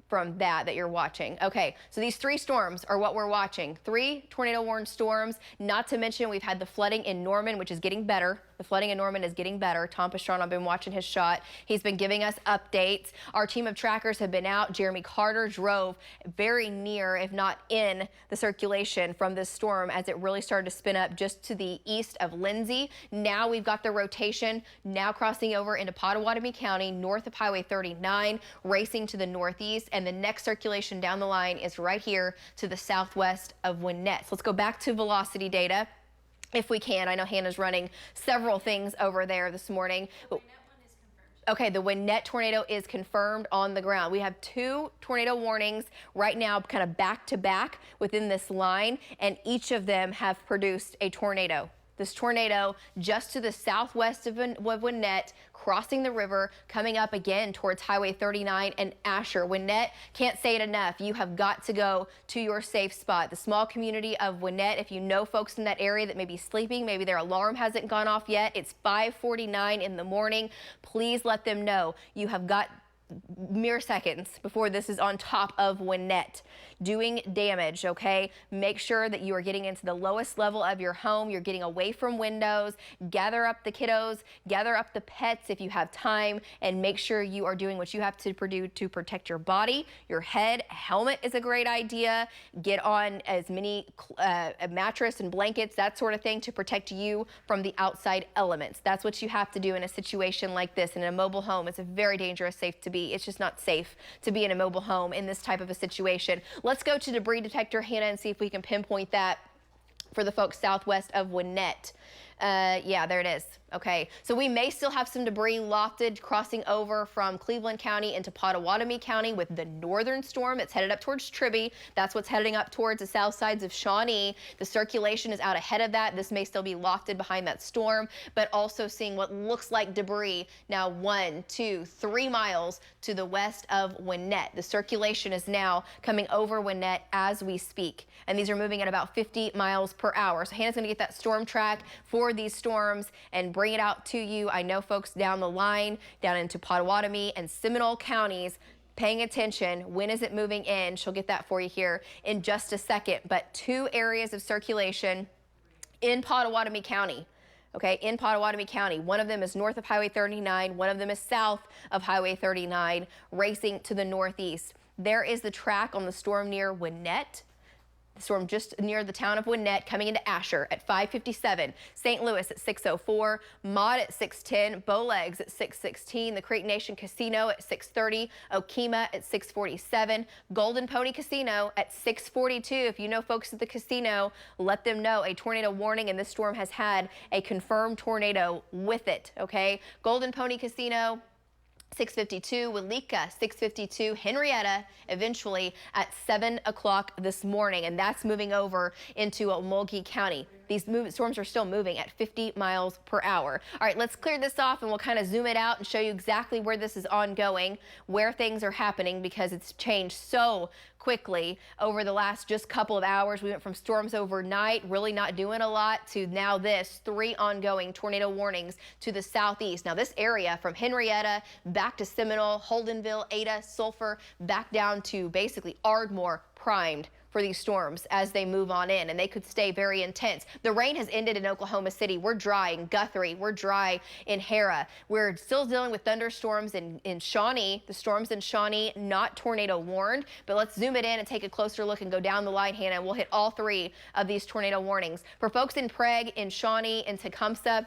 from that you're watching. Okay, so these three storms are what we're watching. 3 tornado warned storms, not to mention we've had the flooding in Norman, which is getting better. The flooding in Norman is getting better. Tom Pastrana, I've been watching his shot. He's been giving us updates. Our team of trackers have been out. Jeremy Carter drove very near, if not in, the circulation from this storm as it really started to spin up just to the east of Lindsay. Now we've got the rotation now crossing over into Pottawatomie County, north of Highway 39, racing to the northeast, and the next circulation down the line is right here to the southwest of Winnett. So let's go back to velocity data if we can. I know Hannah's running several things over there this morning. Okay, the Winnett tornado is confirmed on the ground. We have 2 tornado warnings right now, kind of back to back within this line, and each of them have produced a tornado. This tornado just to the southwest of Winnett, crossing the river, coming up again towards Highway 39 and Asher. Winnett, can't say it enough. You have got to go to your safe spot. The small community of Winnett, if you know folks in that area that may be sleeping, maybe their alarm hasn't gone off yet, it's 5:49 in the morning. Please let them know you have got mere seconds before this is on top of Winnett doing damage. Okay, make sure that you are getting into the lowest level of your home. You're getting away from windows. Gather up the kiddos, gather up the pets if you have time, and make sure you are doing what you have to do to protect your body, your head. A helmet is a great idea. Get on as many a mattress and blankets, that sort of thing, to protect you from the outside elements. That's what you have to do in a situation like this. In a mobile home, it's a very dangerous safe to be. It's just not safe to be in a mobile home in this type of a situation. Let's go to debris detector, Hannah, and see if we can pinpoint that for the folks southwest of Winnett. Yeah, there it is. Okay, so we may still have some debris lofted crossing over from Cleveland County into Pottawatomie County with the northern storm that's headed up towards Tribby. That's what's heading up towards the south sides of Shawnee. The circulation is out ahead of that. This may still be lofted behind that storm, but also seeing what looks like debris now 1, 2, 3 miles to the west of Winnett. The circulation is now coming over Winnett as we speak, and these are moving at about 50 miles per hour. So Hannah's going to get that storm track for these storms and bring it out to you. I know folks down the line, down into Pottawatomie and Seminole counties, paying attention. When is it moving in? She'll get that for you here in just a second. But 2 areas of circulation in Pottawatomie County. Okay, in Pottawatomie County. One of them is north of Highway 39. One of them is south of Highway 39, racing to the northeast. There is the track on the storm near Winnett. The storm just near the town of Gwinnett coming into Asher at 5:57. St. Louis at 6:04. Maud at 6:10. Bowlegs at 6:16. The Creek Nation Casino at 6:30. Okemah at 6:47. Golden Pony Casino at 6:42. If you know folks at the casino, let them know a tornado warning, and this storm has had a confirmed tornado with it. Okay, Golden Pony Casino 6:52, Walika 6:52, Henrietta eventually at 7 o'clock this morning, and that's moving over into Mulkey County. These storms are still moving at 50 miles per hour. All right, let's clear this off and we'll kind of zoom it out and show you exactly where this is ongoing, where things are happening, because it's changed so quickly over the last just couple of hours. We went from storms overnight, really not doing a lot, to now this 3 ongoing tornado warnings to the southeast. Now this area from Henrietta back to Seminole, Holdenville, Ada, Sulphur, back down to basically Ardmore, primed for these storms as they move on in, and they could stay very intense. The rain has ended in Oklahoma City. We're dry in Guthrie. We're dry in Hara. We're still dealing with thunderstorms in Shawnee. The storms in Shawnee not tornado warned, but let's zoom it in and take a closer look and go down the line, Hannah, and we'll hit all 3 of these tornado warnings. For folks in Prague, in Shawnee, in Tecumseh,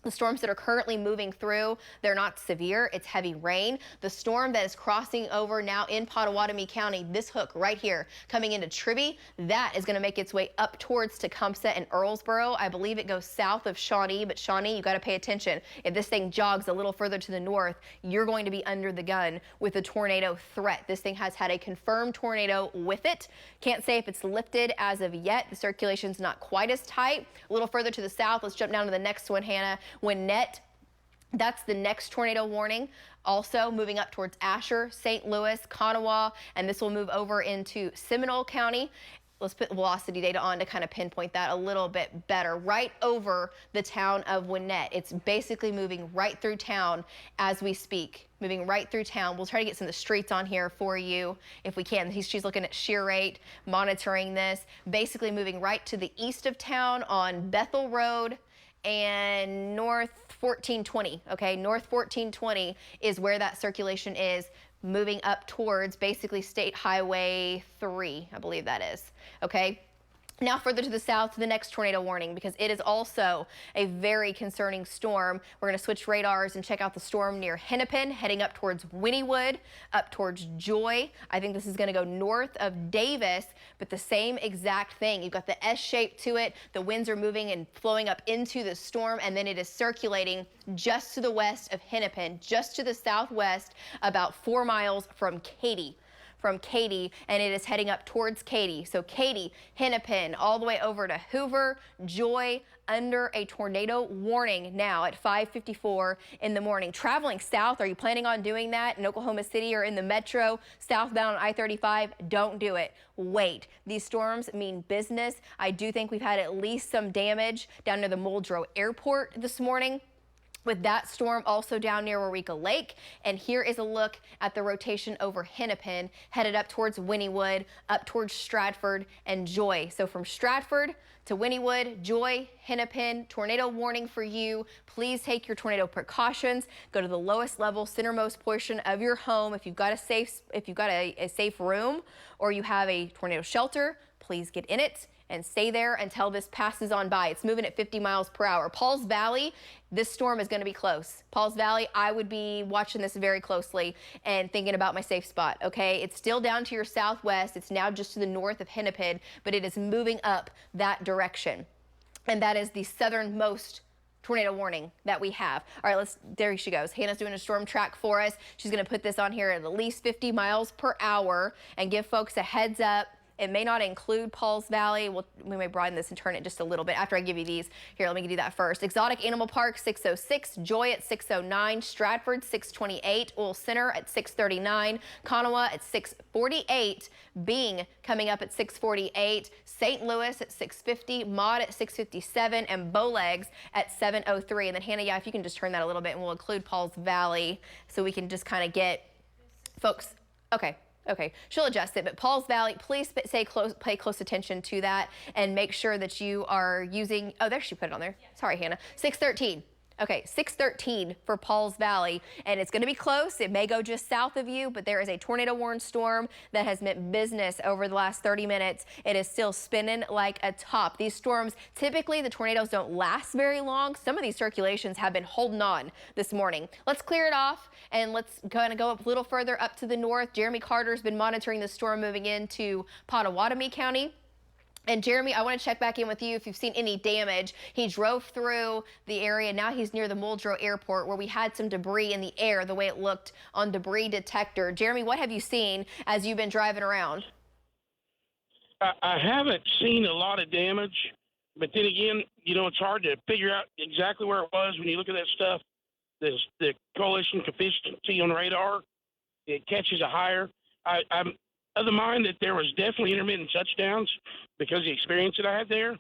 the storms that are currently moving through, they're not severe. It's heavy rain. The storm that is crossing over now in Pottawatomie County, this hook right here, coming into Tribby, that is going to make its way up towards Tecumseh and Earlsboro. I believe it goes south of Shawnee, but Shawnee, you got to pay attention. If this thing jogs a little further to the north, you're going to be under the gun with a tornado threat. This thing has had a confirmed tornado with it. Can't say if it's lifted as of yet. The circulation's not quite as tight. A little further to the south, let's jump down to the next one, Hannah. Gwinnett, that's the next tornado warning. Also moving up towards Asher, St. Louis, Kanawha, and this will move over into Seminole County. Let's put velocity data on to kind of pinpoint that a little bit better. Right over the town of Gwinnett. It's basically moving right through town as we speak. Moving right through town. We'll try to get some of the streets on here for you if we can. She's looking at shear rate, monitoring this. Basically moving right to the east of town on Bethel Road and North 1420. Okay, North 1420 is where that circulation is, moving up towards basically State Highway 3, I believe that is. Okay. Now further to the south to the next tornado warning, because it is also a very concerning storm. We're going to switch radars and check out the storm near Hennepin, heading up towards Wynnewood, up towards Joy. I think this is going to go north of Davis, but the same exact thing. You've got the S shape to it. The winds are moving and flowing up into the storm, and then it is circulating just to the west of Hennepin, just to the southwest, about 4 miles from Katy. And it is heading up towards Katy. So Katy, Hennepin, all the way over to Hoover, Joy, under a tornado warning now at 5:54 in the morning. Traveling south, are you planning on doing that in Oklahoma City or in the metro, southbound on I-35? Don't do it. Wait. These storms mean business. I do think we've had at least some damage down near the Muldrow Airport this morning, with that storm also down near Eureka Lake. And here is a look at the rotation over Hennepin, headed up towards Wynnewood, up towards Stratford and Joy. So from Stratford to Wynnewood, Joy, Hennepin, tornado warning for you. Please take your tornado precautions. Go to the lowest level, centermost portion of your home. If you've got a safe room or you have a tornado shelter, please get in it and stay there until this passes on by. It's moving at 50 miles per hour. Pauls Valley, this storm is going to be close. Pauls Valley, I would be watching this very closely and thinking about my safe spot, okay? It's still down to your southwest. It's now just to the north of Hennepin, but it is moving up that direction. And that is the southernmost tornado warning that we have. All right, there she goes. Hannah's doing a storm track for us. She's going to put this on here at least 50 miles per hour and give folks a heads up. It may not include Pauls Valley. We may broaden this and turn it just a little bit after I give you these. Here, let me do that first. Exotic Animal Park, 606. Joy at 609. Stratford, 628. Oil Center at 639. Kanawha at 648. Bing coming up at 648. St. Louis at 650. Maud at 657. And Bowlegs at 703. And then Hannah, yeah, if you can just turn that a little bit, and we'll include Pauls Valley so we can just kind of get folks. Okay, she'll adjust it, but Pauls Valley, please pay close attention to that and make sure that you are using, oh, there she put it on there. Sorry, Hannah. 613. Okay, 613 for Pauls Valley, and it's going to be close. It may go just south of you, but there is a tornado warned storm that has meant business over the last 30 minutes. It is still spinning like a top. These storms, typically the tornadoes don't last very long. Some of these circulations have been holding on this morning. Let's clear it off and let's kind of go up a little further up to the north. Jeremy Carter's been monitoring the storm moving into Pottawatomie County. And Jeremy, I want to check back in with you if you've seen any damage. He drove through the area. Now he's near the Muldrow Airport where we had some debris in the air, the way it looked on debris detector. Jeremy, what have you seen as you've been driving around? I haven't seen a lot of damage, but then again, you know, it's hard to figure out exactly where it was when you look at that stuff. The coalition efficiency on radar, it catches a higher. I'm of the mind that there was definitely intermittent touchdowns because of the experience that I had there.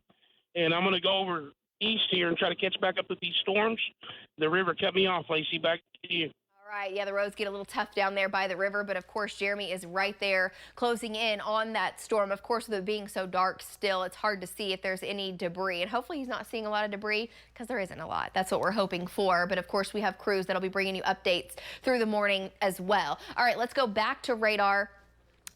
And I'm going to go over east here and try to catch back up with these storms. The river cut me off, Lacey. Back to you. All right, yeah, the roads get a little tough down there by the river, but of course Jeremy is right there closing in on that storm. Of course, with it being so dark still, it's hard to see if there's any debris, and hopefully he's not seeing a lot of debris because there isn't a lot. That's what we're hoping for, but of course we have crews that'll be bringing you updates through the morning as well. All right, let's go back to radar.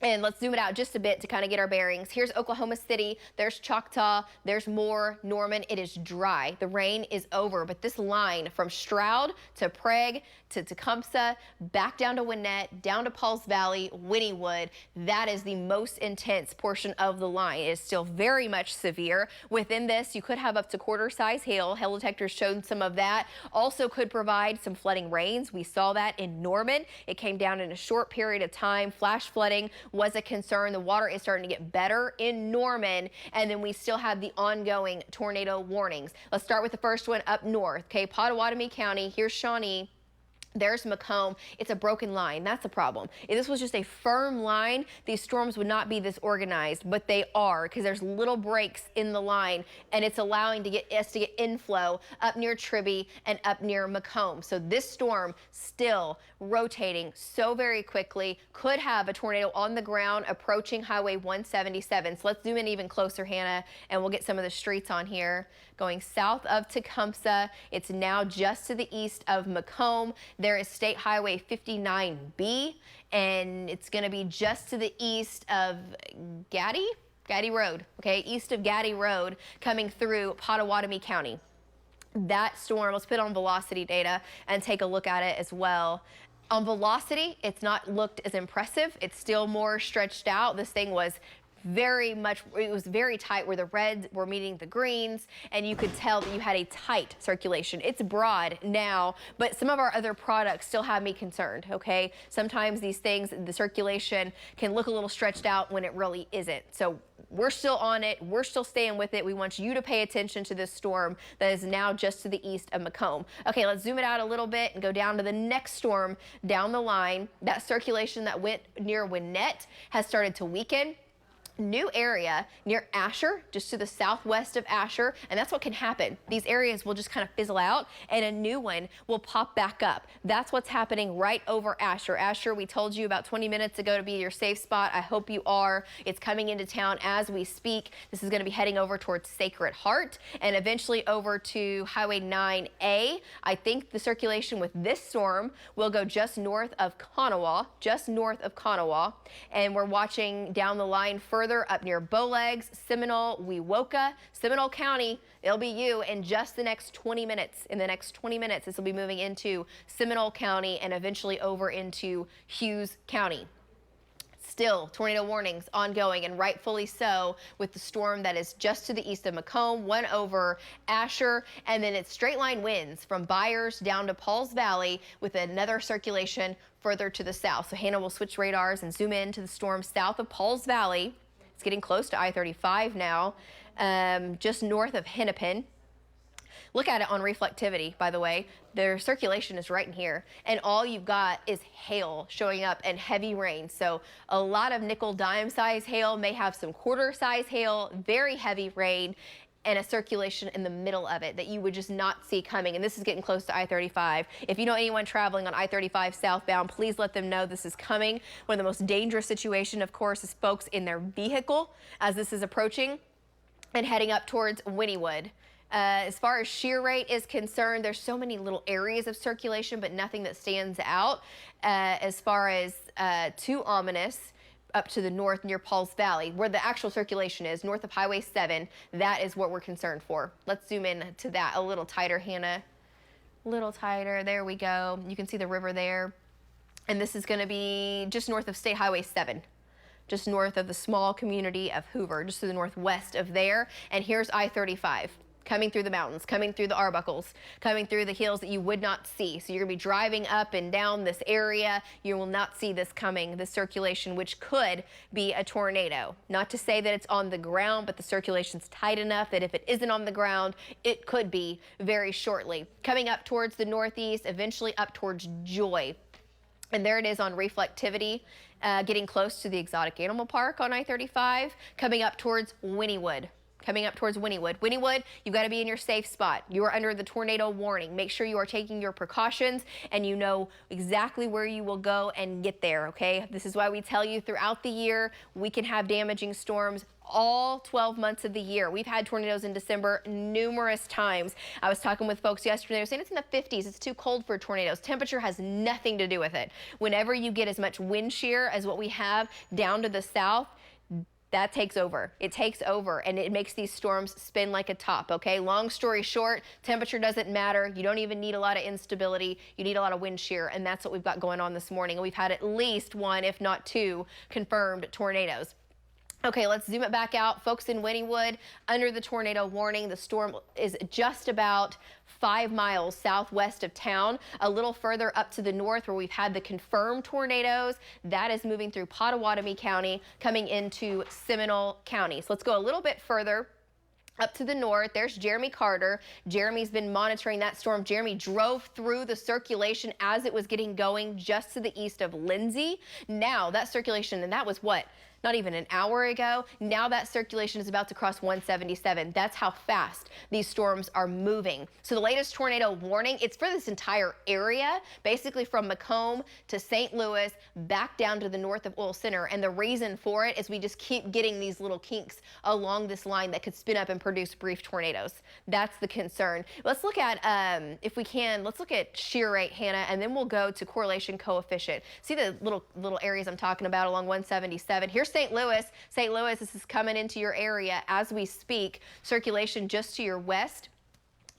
And let's zoom it out just a bit to kind of get our bearings. Here's Oklahoma City. There's Choctaw. There's Moore, Norman. It is dry. The rain is over. But this line from Stroud to Prague to Tecumseh, back down to Winnett, down to Pauls Valley, Wynnewood, that is the most intense portion of the line. It is still very much severe. Within this, you could have up to quarter-size hail. Hail detectors showed some of that. Also could provide some flooding rains. We saw that in Norman. It came down in a short period of time. Flash flooding was a concern. The water is starting to get better in Norman, and then we still have the ongoing tornado warnings. Let's start with the first one up north. Okay, Pottawatomie County. Here's Shawnee. There's Macomb. It's a broken line. That's the problem. If this was just a firm line, these storms would not be this organized, but they are because there's little breaks in the line, and it's allowing us to get inflow up near Tribby and up near Macomb. So this storm still rotating so very quickly, could have a tornado on the ground approaching Highway 177. So let's zoom in even closer, Hannah, and we'll get some of the streets on here. Going south of Tecumseh, it's now just to the east of Macomb. There is State Highway 59B, and it's going to be just to the east of Gaddy Road, okay, east of Gaddy Road, coming through Pottawatomie County. That storm, let's put on velocity data and take a look at it as well. On velocity, it's not looked as impressive. It's still more stretched out. This thing was it was very tight where the reds were meeting the greens, and you could tell that you had a tight circulation. It's broad now, but some of our other products still have me concerned, okay? Sometimes these things, the circulation can look a little stretched out when it really isn't. So we're still on it. We're still staying with it. We want you to pay attention to this storm that is now just to the east of Macomb. Okay, let's zoom it out a little bit and go down to the next storm down the line. That circulation that went near Winnett has started to weaken. New area near Asher, just to the southwest of Asher, and that's what can happen. These areas will just kind of fizzle out, and a new one will pop back up. That's what's happening right over Asher. Asher, we told you about 20 minutes ago to be your safe spot. I hope you are. It's coming into town as we speak. This is going to be heading over towards Sacred Heart and eventually over to Highway 9A. I think the circulation with this storm will go just north of Kanawha, and we're watching down the line further up near Bowlegs, Seminole, Wewoka, Seminole County. It'll be you in just the next 20 minutes. In the next 20 minutes, this will be moving into Seminole County and eventually over into Hughes County. Still, tornado warnings ongoing, and rightfully so, with the storm that is just to the east of Macomb, one over Asher, and then it's straight line winds from Byers down to Pauls Valley with another circulation further to the south. So Hannah will switch radars and zoom in to the storm south of Pauls Valley. It's getting close to I-35 now, just north of Hennepin. Look at it on reflectivity, by the way. Their circulation is right in here, and all you've got is hail showing up and heavy rain. So a lot of nickel dime size hail, may have some quarter size hail, very heavy rain, and a circulation in the middle of it that you would just not see coming. And this is getting close to I-35. If you know anyone traveling on I-35 southbound, please let them know this is coming. One of the most dangerous situations, of course, is folks in their vehicle as this is approaching and heading up towards Wynnewood. As far as shear rate is concerned, there's so many little areas of circulation, but nothing that stands out as far as too ominous. Up to the north near Pauls Valley, where the actual circulation is, north of Highway 7, that is what we're concerned for. Let's zoom in to that a little tighter, Hannah. A little tighter. There we go. You can see the river there. And this is going to be just north of State Highway 7. Just north of the small community of Hoover, just to the northwest of there. And here's I-35. Coming through the mountains, coming through the Arbuckles, coming through the hills that you would not see. So you're going to be driving up and down this area. You will not see this coming, this circulation, which could be a tornado. Not to say that it's on the ground, but the circulation's tight enough that if it isn't on the ground, it could be very shortly. Coming up towards the northeast, eventually up towards Joy. And there it is on reflectivity, getting close to the Exotic Animal Park on I-35, coming up towards Wynnewood. Wynnewood, you've got to be in your safe spot. You are under the tornado warning. Make sure you are taking your precautions and you know exactly where you will go and get there, okay? This is why we tell you throughout the year we can have damaging storms all 12 months of the year. We've had tornadoes in December numerous times. I was talking with folks yesterday. They were saying it's in the 50s. It's too cold for tornadoes. Temperature has nothing to do with it. Whenever you get as much wind shear as what we have down to the south, that takes over. It takes over and it makes these storms spin like a top, okay? Long story short, temperature doesn't matter. You don't even need a lot of instability. You need a lot of wind shear, and that's what we've got going on this morning. And we've had at least one, if not two, confirmed tornadoes. Okay, let's zoom it back out. Folks in Wynnewood, under the tornado warning, the storm is just about 5 miles southwest of town. A little further up to the north where we've had the confirmed tornadoes, that is moving through Pottawatomie County, coming into Seminole County. So let's go a little bit further. Up to the north, there's Jeremy Carter. Jeremy's been monitoring that storm. Jeremy drove through the circulation as it was getting going just to the east of Lindsay. Now that circulation, and that was what? Not even an hour ago. Now that circulation is about to cross 177. That's how fast these storms are moving. So the latest tornado warning, it's for this entire area, basically from Macomb to St. Louis, back down to the north of Oil Center. And the reason for it is we just keep getting these little kinks along this line that could spin up and produce brief tornadoes. That's the concern. Let's look at, if we can, let's look at shear rate, Hannah, and then we'll go to correlation coefficient. See the little areas I'm talking about along 177. Here's St. Louis. St. Louis, this is coming into your area as we speak. Circulation just to your west.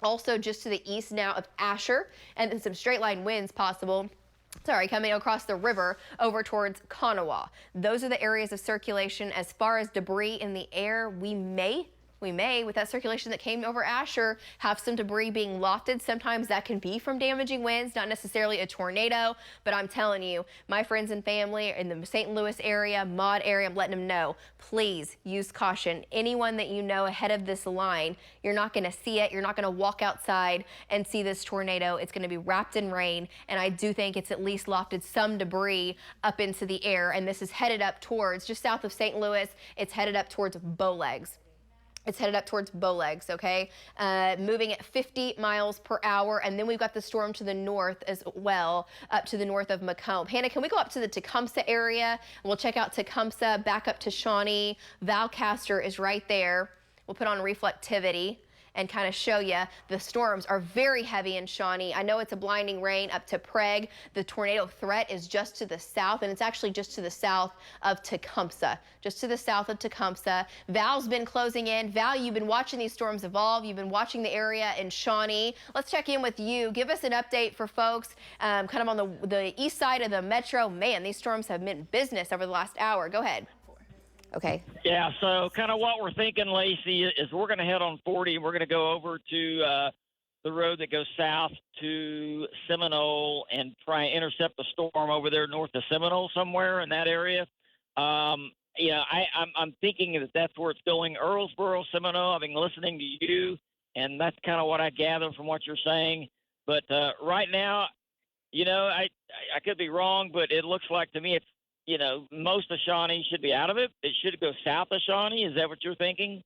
Also just to the east now of Asher, and then some straight line winds possible. Coming across the river over towards Kanawha. Those are the areas of circulation. As far as debris in the air, we may, with that circulation that came over Asher, have some debris being lofted. Sometimes that can be from damaging winds, not necessarily a tornado, but I'm telling you, my friends and family in the St. Louis area, Maud area, I'm letting them know, please use caution. Anyone that you know ahead of this line, you're not going to see it. You're not going to walk outside and see this tornado. It's going to be wrapped in rain, and I do think it's at least lofted some debris up into the air, and this is headed up towards, just south of St. Louis, it's headed up towards Bowlegs. It's headed up towards Bowlegs, okay? Moving at 50 miles per hour. And then we've got the storm to the north as well, up to the north of Macomb. Hannah, can we go up to the Tecumseh area? We'll check out Tecumseh, back up to Shawnee. Valcaster is right there. We'll put on reflectivity and kind of show you the storms are very heavy in Shawnee. I know it's a blinding rain up to Prague. The tornado threat is just to the south, and it's actually just to the south of Tecumseh. Just to the south of Tecumseh. Val's been closing in. Val, you've been watching these storms evolve. You've been watching the area in Shawnee. Let's check in with you. Give us an update for folks kind of on the east side of the metro. Man, these storms have meant business over the last hour. Go ahead. Okay. Yeah, so kind of what we're thinking, Lacey, is we're going to head on 40. We're going to go over to the road that goes south to Seminole and try and intercept the storm over there north of Seminole somewhere in that area. I'm thinking that that's where it's going, Earlsboro, Seminole. I've been listening to you, and that's kind of what I gather from what you're saying. But right now, I could be wrong, but it looks like to me it's, most of Shawnee should be out of it. It should go south of Shawnee. Is that what you're thinking?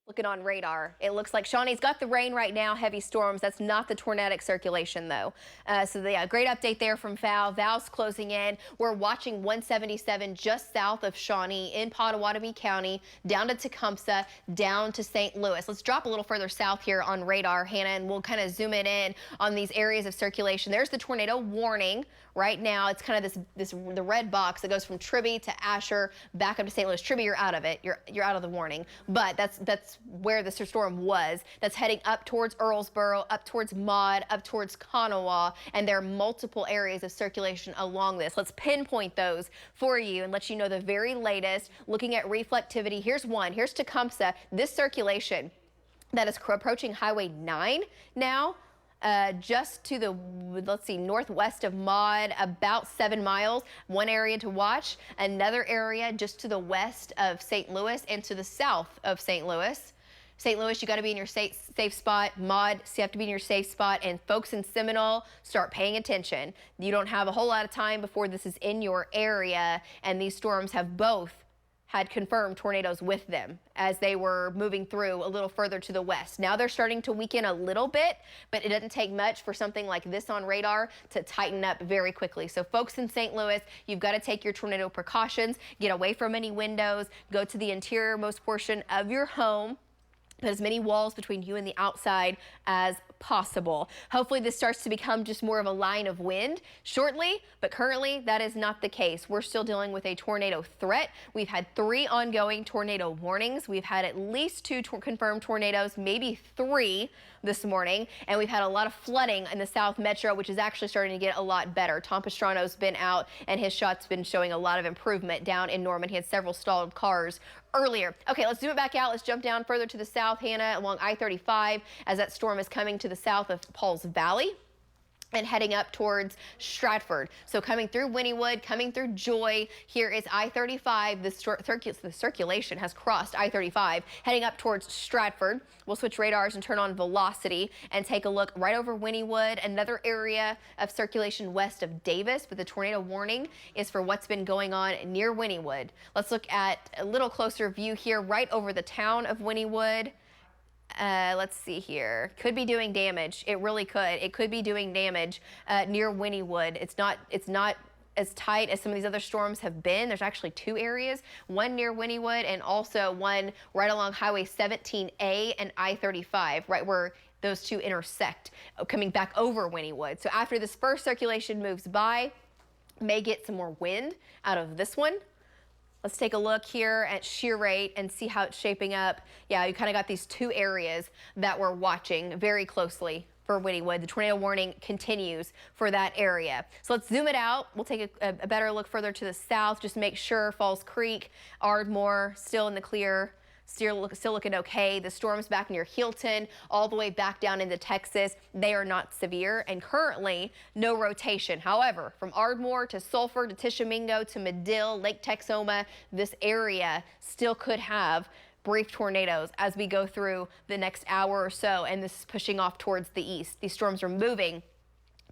Looking on radar, it looks like Shawnee's got the rain right now, heavy storms. That's not the tornadic circulation, though. Great update there from Val. Val's closing in. We're watching 177 just south of Shawnee in Pottawatomie County, down to Tecumseh, down to St. Louis. Let's drop a little further south here on radar, Hannah, and we'll kind of zoom it in on these areas of circulation. There's the tornado warning. Right now, it's kind of the red box that goes from Tribby to Asher, back up to St. Louis. Tribby, you're out of it. You're out of the warning. But that's where the storm was. That's heading up towards Earlsboro, up towards Maud, up towards Kanawha, and there are multiple areas of circulation along this. Let's pinpoint those for you and let you know the very latest. Looking at reflectivity, here's one. Here's Tecumseh. This circulation that is approaching Highway 9 now. Just to the, northwest of Maud, about 7 miles. One area to watch. Another area just to the west of St. Louis and to the south of St. Louis. St. Louis, you got to be in your safe spot. Maud, so you have to be in your safe spot. And folks in Seminole, start paying attention. You don't have a whole lot of time before this is in your area. And these storms have both had confirmed tornadoes with them as they were moving through a little further to the west. Now they're starting to weaken a little bit, but it doesn't take much for something like this on radar to tighten up very quickly. So folks in St. Louis, you've got to take your tornado precautions, get away from any windows, go to the interiormost portion of your home, put as many walls between you and the outside as possible. Hopefully this starts to become just more of a line of wind shortly, but currently that is not the case. We're still dealing with a tornado threat. We've had 3 ongoing tornado warnings. We've had at least 2 confirmed tornadoes, maybe 3 this morning, and we've had a lot of flooding in the South Metro, which is actually starting to get a lot better. Tom Pastrano's been out and his shot's been showing a lot of improvement down in Norman. He had several stalled cars earlier. Okay, let's zoom it back out. Let's jump down further to the south, Hannah, along I-35 as that storm is coming to the south of Pauls Valley and heading up towards Stratford. So coming through Wynnewood, coming through Joy, here is I-35. The circulation has crossed I-35, heading up towards Stratford. We'll switch radars and turn on velocity and take a look right over Wynnewood, another area of circulation west of Davis, but the tornado warning is for what's been going on near Wynnewood. Let's look at a little closer view here right over the town of Wynnewood. Let's see here. Could be doing damage. It really could. It could be doing damage near Wynnewood. It's not as tight as some of these other storms have been. There's actually 2 areas, one near Wynnewood and also one right along Highway 17A and I-35, right where those 2 intersect, coming back over Wynnewood. So after this first circulation moves by, may get some more wind out of this one. Let's take a look here at shear rate and see how it's shaping up. Yeah, you kind of got these 2 areas that we're watching very closely for Wynnewood. The tornado warning continues for that area. So let's zoom it out. We'll take a better look further to the south, just make sure Falls Creek, Ardmore, still in the clear. Still looking okay. The storms back near Hilton, all the way back down into Texas, they are not severe, and currently no rotation. However, from Ardmore to Sulphur to Tishomingo to Medill, Lake Texoma, this area still could have brief tornadoes as we go through the next hour or so, and this is pushing off towards the east. These storms are moving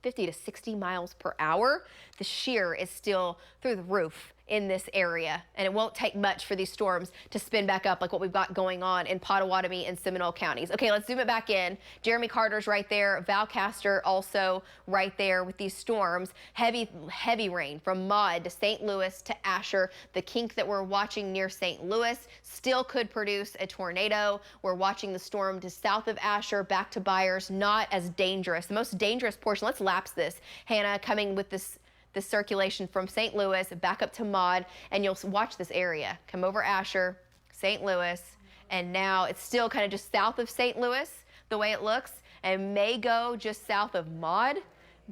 50 to 60 miles per hour. The shear is still through the roof in this area, and it won't take much for these storms to spin back up like what we've got going on in Pottawatomie and Seminole counties. Okay, let's zoom it back in. Jeremy Carter's right there. Valcaster also right there with these storms. Heavy rain from Maud to St. Louis to Asher. The kink that we're watching near St. Louis still could produce a tornado. We're watching the storm to south of Asher back to Byers. Not as dangerous. The most dangerous portion, let's lapse this, Hannah, coming with this circulation from St. Louis back up to Maud, and you'll watch this area come over Asher, St. Louis, and now it's still kind of just south of St. Louis the way it looks, and may go just south of Maud,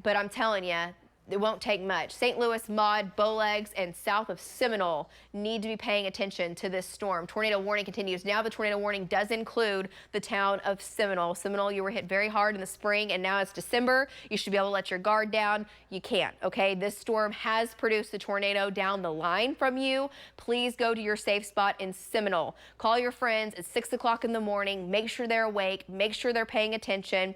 but I'm telling you, it won't take much. St. Louis, Maud, Bowlegs, and south of Seminole need to be paying attention to this storm. Tornado warning continues. Now the tornado warning does include the town of Seminole. Seminole, you were hit very hard in the spring, and now it's December. You should be able to let your guard down. You can't, okay? This storm has produced a tornado down the line from you. Please go to your safe spot in Seminole. Call your friends at 6 o'clock in the morning. Make sure they're awake. Make sure they're paying attention.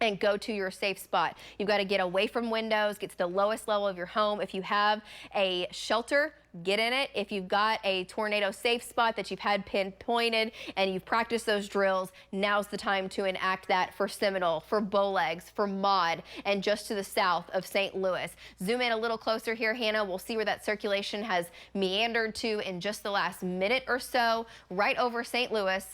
and go to your safe spot. You've got to get away from windows, get to the lowest level of your home. If you have a shelter, get in it. If you've got a tornado safe spot that you've had pinpointed and you've practiced those drills, now's the time to enact that for Seminole, for Bowlegs, for Maud, and just to the south of St. Louis. Zoom in a little closer here, Hannah. We'll see where that circulation has meandered to in just the last minute or so, right over St. Louis.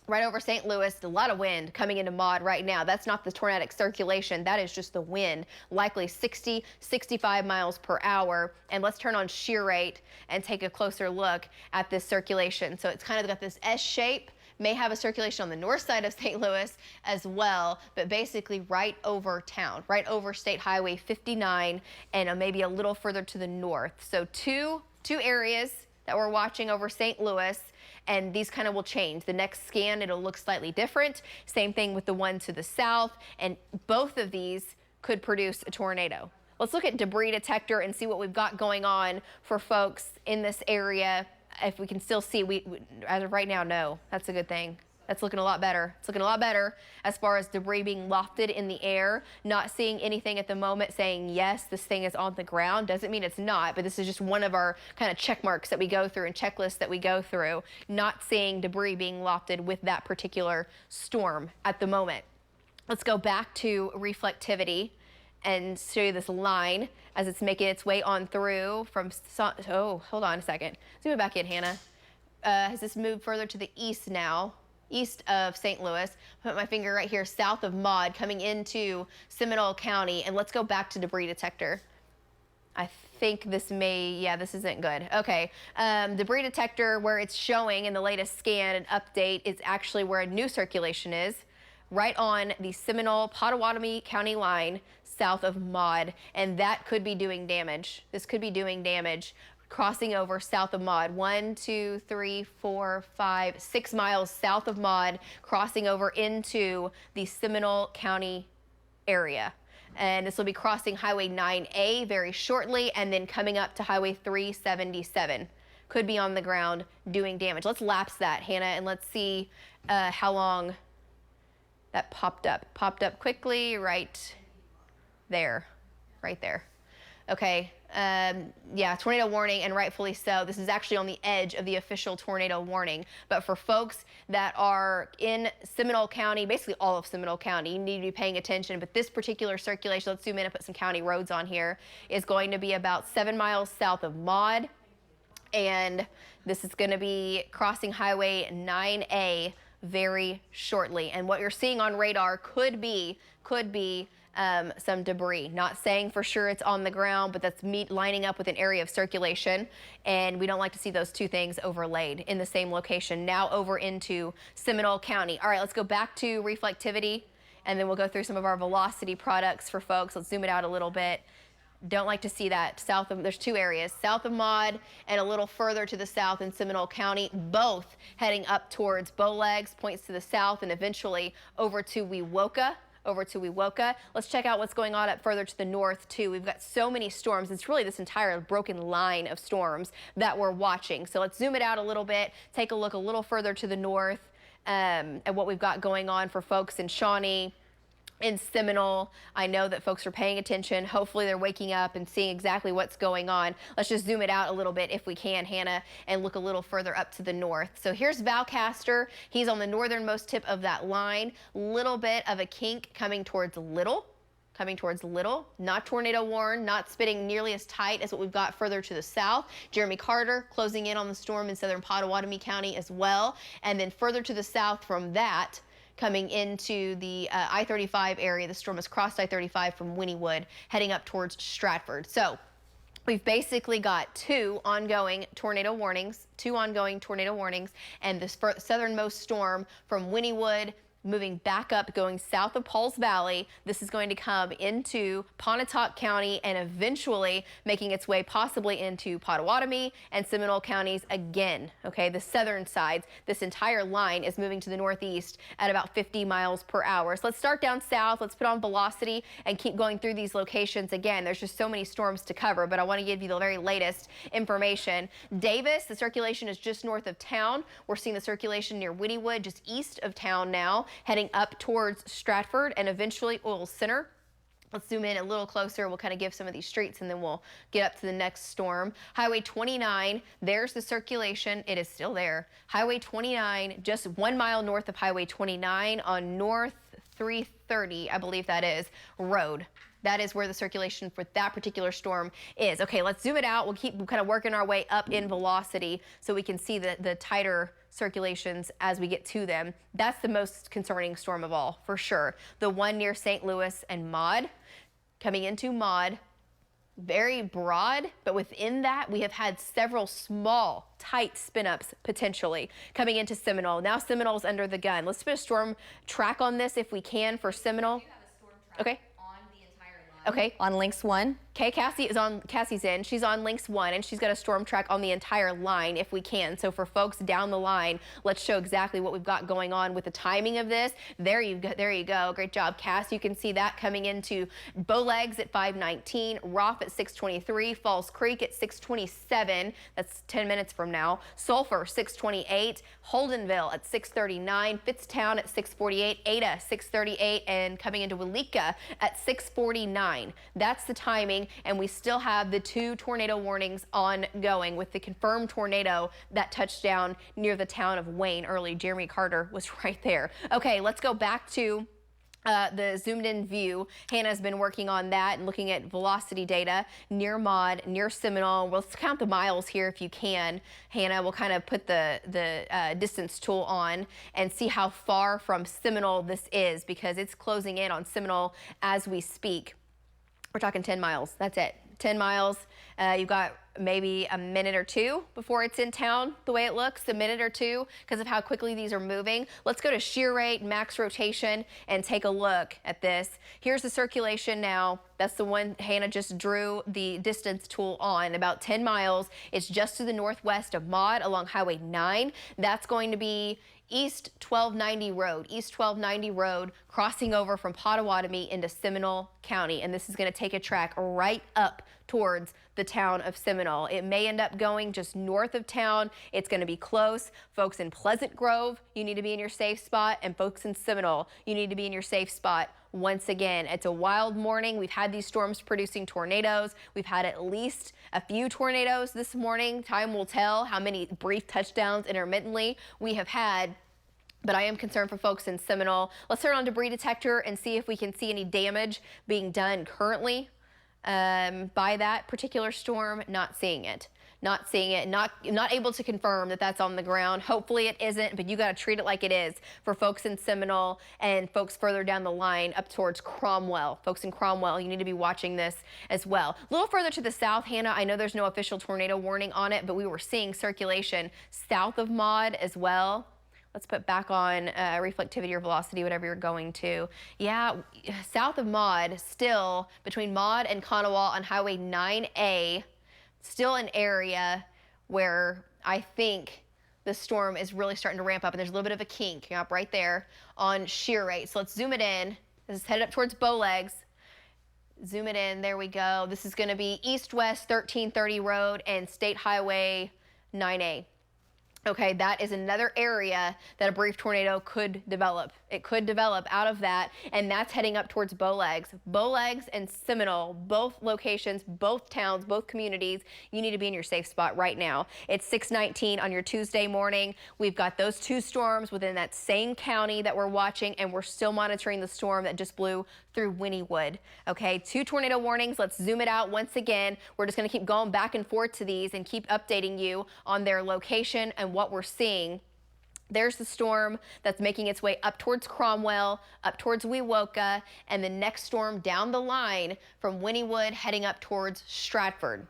Right over St. Louis, a lot of wind coming into Maud right now. That's not the tornadic circulation. That is just the wind, likely 60, 65 miles per hour. And let's turn on shear rate and take a closer look at this circulation. So it's kind of got this S shape. May have a circulation on the north side of St. Louis as well, but basically right over town, right over State Highway 59 and maybe a little further to the north. So two areas that we're watching over St. Louis. And these kind of will change. The next scan, it'll look slightly different. Same thing with the one to the south. And both of these could produce a tornado. Let's look at debris detector and see what we've got going on for folks in this area. If we can still see, we as of right now, no, that's a good thing. That's looking a lot better. It's looking a lot better as far as debris being lofted in the air. Not seeing anything at the moment saying, yes, this thing is on the ground. Doesn't mean it's not, but this is just one of our kind of check marks that we go through and checklists that we go through. Not seeing debris being lofted with that particular storm at the moment. Let's go back to reflectivity and show you this line as it's making its way on through from, oh, hold on a second. Zoom it back in, Hannah. Has this moved further to the east now? East of St. Louis. Put my finger right here south of Maud coming into Seminole County, and let's go back to debris detector. I think this this isn't good. Okay, debris detector where it's showing in the latest scan and update is actually where a new circulation is, right on the Seminole-Pottawatomie County line south of Maud, and that could be doing damage. This could be doing damage. Crossing over south of Maud, 1, 2, 3, 4, 5, 6 miles south of Maud, crossing over into the Seminole County area. And this will be crossing Highway 9A very shortly and then coming up to Highway 377. Could be on the ground doing damage. Let's lapse that, Hannah, and let's see how long that popped up. Popped up quickly right there, right there. Okay, yeah, tornado warning, and rightfully so. This is actually on the edge of the official tornado warning. But for folks that are in Seminole County, basically all of Seminole County, you need to be paying attention. But this particular circulation, let's zoom in and put some county roads on here, is going to be about 7 miles south of Maud. And this is going to be crossing Highway 9A very shortly. And what you're seeing on radar could be some debris. Not saying for sure it's on the ground, but that's lining up with an area of circulation. And we don't like to see those two things overlaid in the same location. Now over into Seminole County. All right, let's go back to reflectivity, and then we'll go through some of our velocity products for folks. Let's zoom it out a little bit. Don't like to see that south of, there's two areas, south of Maud and a little further to the south in Seminole County, both heading up towards Bowlegs, points to the south, and eventually over to Wewoka. Let's check out what's going on up further to the north too. We've got so many storms. It's really this entire broken line of storms that we're watching. So let's zoom it out a little bit, take a look a little further to the north at what we've got going on for folks in Shawnee, in Seminole. I know that folks are paying attention. Hopefully they're waking up and seeing exactly what's going on. Let's just zoom it out a little bit if we can, Hannah, and look a little further up to the north. So here's Valcaster. He's on the northernmost tip of that line. Little bit of a kink coming towards Little. Not tornado warned, not spitting nearly as tight as what we've got further to the south. Jeremy Carter closing in on the storm in southern Pottawatomie County as well. And then further to the south from that, coming into the I-35 area. The storm has crossed I-35 from Wynnewood, heading up towards Stratford. So we've basically got two ongoing tornado warnings, and this southernmost storm from Wynnewood moving back up, going south of Pauls Valley. This is going to come into Pontotoc County and eventually making its way possibly into Pottawatomie and Seminole counties again. Okay, the southern sides, this entire line is moving to the northeast at about 50 miles per hour. So let's start down south. Let's put on velocity and keep going through these locations. Again, there's just so many storms to cover, but I want to give you the very latest information. Davis, the circulation is just north of town. We're seeing the circulation near Wynnewood, just east of town now. heading up towards Stratford and eventually Oil Center. Let's zoom in a little closer. We'll kind of give some of these streets and then we'll get up to the next storm. Highway 29, there's the circulation. It is still there. Highway 29, just 1 mile north of Highway 29 on North 330, I believe that is, road. That is where the circulation for that particular storm is. Okay, let's zoom it out. We'll keep kind of working our way up in velocity so we can see the tighter circulations as we get to them. That's the most concerning storm of all, for sure. The one near St. Louis and Maud, coming into Maud, very broad, but within that we have had several small, tight spin-ups potentially coming into Seminole. Now Seminole's under the gun. Let's put a storm track on this if we can for Seminole. Okay. Okay. On links 1. Okay, Cassie's in. She's on links 1 and she's got a storm track on the entire line if we can. So for folks down the line, let's show exactly what we've got going on with the timing of this. There you go. Great job, Cass. You can see that coming into Bowlegs at 5:19, Roth at 6:23, Falls Creek at 6:27. That's 10 minutes from now. Sulphur 6:28, Holdenville at 6:39, Fitztown at 6:48, Ada 6:38, and coming into Walika at 6:49. That's the timing. And we still have the 2 tornado warnings ongoing with the confirmed tornado that touched down near the town of Wayne early. Jeremy Carter was right there. Okay, let's go back to the zoomed in view. Hannah's been working on that and looking at velocity data near Maud, near Seminole. We'll count the miles here if you can. Hannah, we'll kind of put the distance tool on and see how far from Seminole this is because it's closing in on Seminole as we speak. We're talking 10 miles. That's it. 10 miles. You've got maybe a minute or 2 before it's in town, the way it looks, a minute or 2 because of how quickly these are moving. Let's go to shear rate, max rotation, and take a look at this. Here's the circulation now. That's the one Hannah just drew the distance tool on, about 10 miles. It's just to the northwest of Maud along Highway 9. That's going to be East 1290 Road, crossing over from Pottawatomie into Seminole County. And this is going to take a track right up towards the town of Seminole. It may end up going just north of town. It's going to be close. Folks in Pleasant Grove, you need to be in your safe spot. And folks in Seminole, you need to be in your safe spot. Once again, it's a wild morning. We've had these storms producing tornadoes. We've had at least a few tornadoes this morning. Time will tell how many brief touchdowns intermittently we have had. But I am concerned for folks in Seminole. Let's turn on debris detector and see if we can see any damage being done currently by that particular storm. Not seeing it. Not able to confirm that that's on the ground. Hopefully it isn't, but you got to treat it like it is for folks in Seminole and folks further down the line up towards Cromwell. Folks in Cromwell, you need to be watching this as well. A little further to the south, Hannah, I know there's no official tornado warning on it, but we were seeing circulation south of Maud as well. Let's put back on reflectivity or velocity, whatever you're going to. Yeah, south of Maud, still between Maud and Kanawha on Highway 9A, still an area where I think the storm is really starting to ramp up, and there's a little bit of a kink up right there on shear rate. So let's zoom it in. This is headed up towards Bowlegs. Zoom it in. There we go. This is going to be east-west 1330 Road and State Highway 9A. Okay, that is another area that a brief tornado could develop. It could develop out of that, and that's heading up towards Bowlegs. Bowlegs and Seminole, both locations, both towns, both communities, you need to be in your safe spot right now. It's 6:19 on your Tuesday morning. We've got those 2 storms within that same county that we're watching, and we're still monitoring the storm that just blew through Wynnewood. Okay, 2 tornado warnings. Let's zoom it out once again. We're just going to keep going back and forth to these and keep updating you on their location and what we're seeing. There's the storm that's making its way up towards Cromwell, up towards Wewoka, and the next storm down the line from Wynnewood heading up towards Stratford,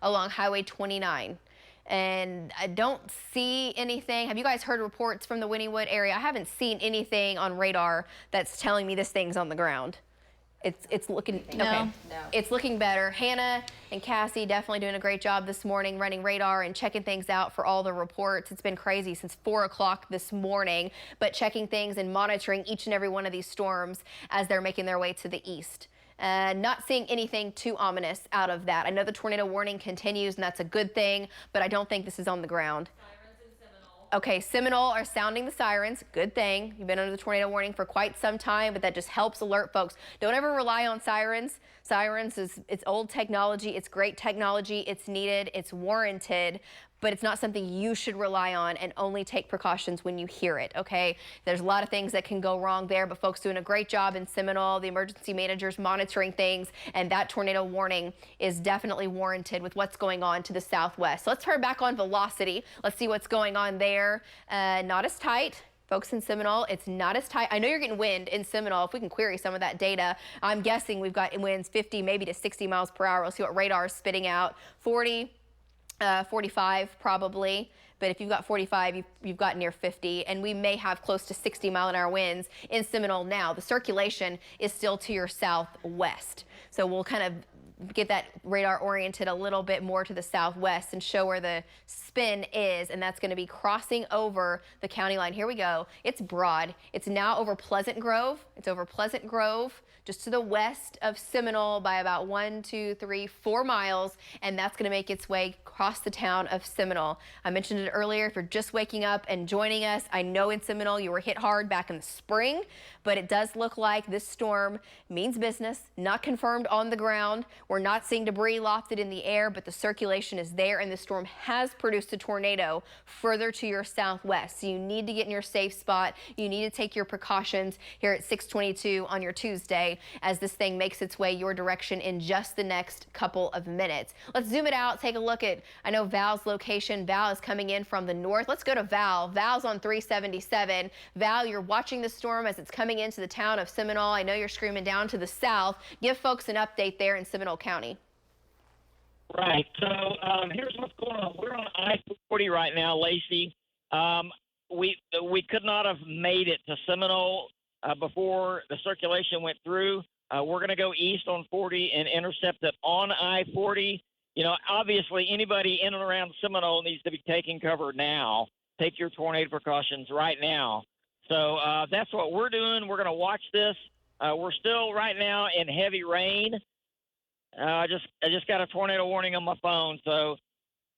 along Highway 29. And I don't see anything. Have you guys heard reports from the Wynnewood area? I haven't seen anything on radar that's telling me this thing's on the ground. It's looking okay. No. It's looking better. Hannah and Cassie definitely doing a great job this morning running radar and checking things out for all the reports. It's been crazy since 4 o'clock this morning, but checking things and monitoring each and every one of these storms as they're making their way to the east. Not seeing anything too ominous out of that. I know the tornado warning continues, and that's a good thing, but I don't think this is on the ground. Okay, Seminole are sounding the sirens. Good thing. You've been under the tornado warning for quite some time, but that just helps alert folks. Don't ever rely on sirens. Sirens it's old technology. It's great technology. It's needed. It's warranted. But it's not something you should rely on, and only take precautions when you hear it, okay? There's a lot of things that can go wrong there, but folks doing a great job in Seminole. The emergency managers monitoring things, and that tornado warning is definitely warranted with what's going on to the southwest. So let's turn back on velocity. Let's see what's going on there. Not as tight. Folks in Seminole, it's not as tight. I know you're getting wind in Seminole. If we can query some of that data, I'm guessing we've got winds 50, maybe to 60 miles per hour. We'll see what radar is spitting out. 40. 45 probably, but if you've got 45, you've got near 50, and we may have close to 60-mile-an-hour winds in Seminole now. The circulation is still to your southwest, so we'll kind of get that radar oriented a little bit more to the southwest and show where the spin is, and that's going to be crossing over the county line. Here we go. It's broad. It's now over Pleasant Grove. It's over Pleasant Grove, just to the west of Seminole by about 1, 2, 3, 4 miles, and that's going to make its way across the town of Seminole. I mentioned it earlier. If you're just waking up and joining us, I know in Seminole you were hit hard back in the spring, but it does look like this storm means business. Not confirmed on the ground. We're not seeing debris lofted in the air, but the circulation is there, and the storm has produced a tornado further to your southwest. So you need to get in your safe spot. You need to take your precautions here at 6:22 on your Tuesday as this thing makes its way your direction in just the next couple of minutes. Let's zoom it out, take a look at, I know Val's location. Val is coming in from the north. Let's go to Val. Val's on 377. Val, you're watching the storm as it's coming into the town of Seminole. I know you're screaming down to the south. Give folks an update there in Seminole County. Right. So here's what's going on. We're on I-40 right now, Lacey. We could not have made it to Seminole before the circulation went through. We're going to go east on 40 and intercept it on I-40. You know, obviously anybody in and around Seminole needs to be taking cover now. Take your tornado precautions right now. So that's what we're doing. We're going to watch this. We're still right now in heavy rain. I just got a tornado warning on my phone, so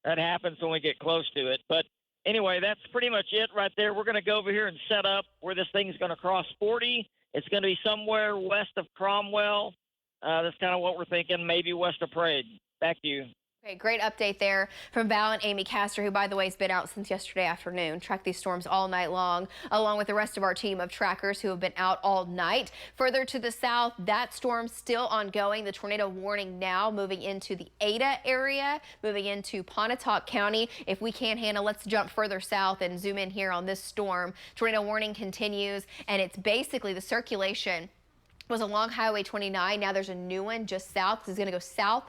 that happens when we get close to it. But anyway, that's pretty much it right there. We're going to go over here and set up where this thing's going to cross 40. It's going to be somewhere west of Cromwell. That's kind of what we're thinking, maybe west of Parade. Back to you. Okay, great update there from Val and Amy Castor, who, by the way, has been out since yesterday afternoon. Tracked these storms all night long, along with the rest of our team of trackers who have been out all night. Further to the south, that storm still ongoing. The tornado warning now moving into the Ada area, moving into Pontotoc County. If we can't handle, let's jump further south and zoom in here on this storm. Tornado warning continues, and it's basically the circulation was along Highway 29. Now there's a new one just south. This is going to go south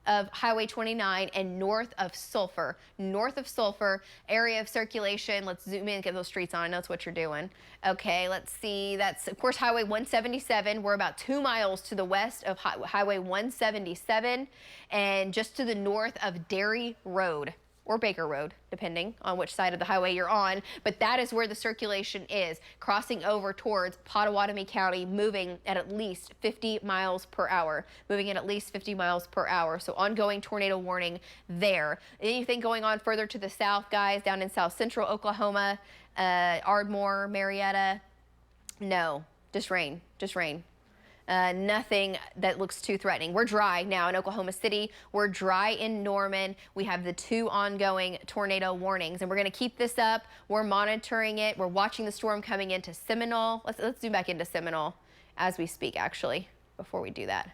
of Highway 29 and north of Sulphur. North of Sulphur, area of circulation. Let's zoom in and get those streets on. I know that's what you're doing. Okay, let's see. That's, of course, Highway 177. We're about 2 miles to the west of Highway 177 and just to the north of Dairy Road, or Baker Road, depending on which side of the highway you're on. But that is where the circulation is, crossing over towards Pottawatomie County, moving at least 50 miles per hour. Moving at least 50 miles per hour. So ongoing tornado warning there. Anything going on further to the south, guys, down in south central Oklahoma, Ardmore, Marietta? No, just rain, just rain. Nothing that looks too threatening. We're dry now in Oklahoma City. We're dry in Norman. We have the 2 ongoing tornado warnings, and we're going to keep this up. We're monitoring it. We're watching the storm coming into Seminole. Let's zoom back into Seminole as we speak, actually, before we do that.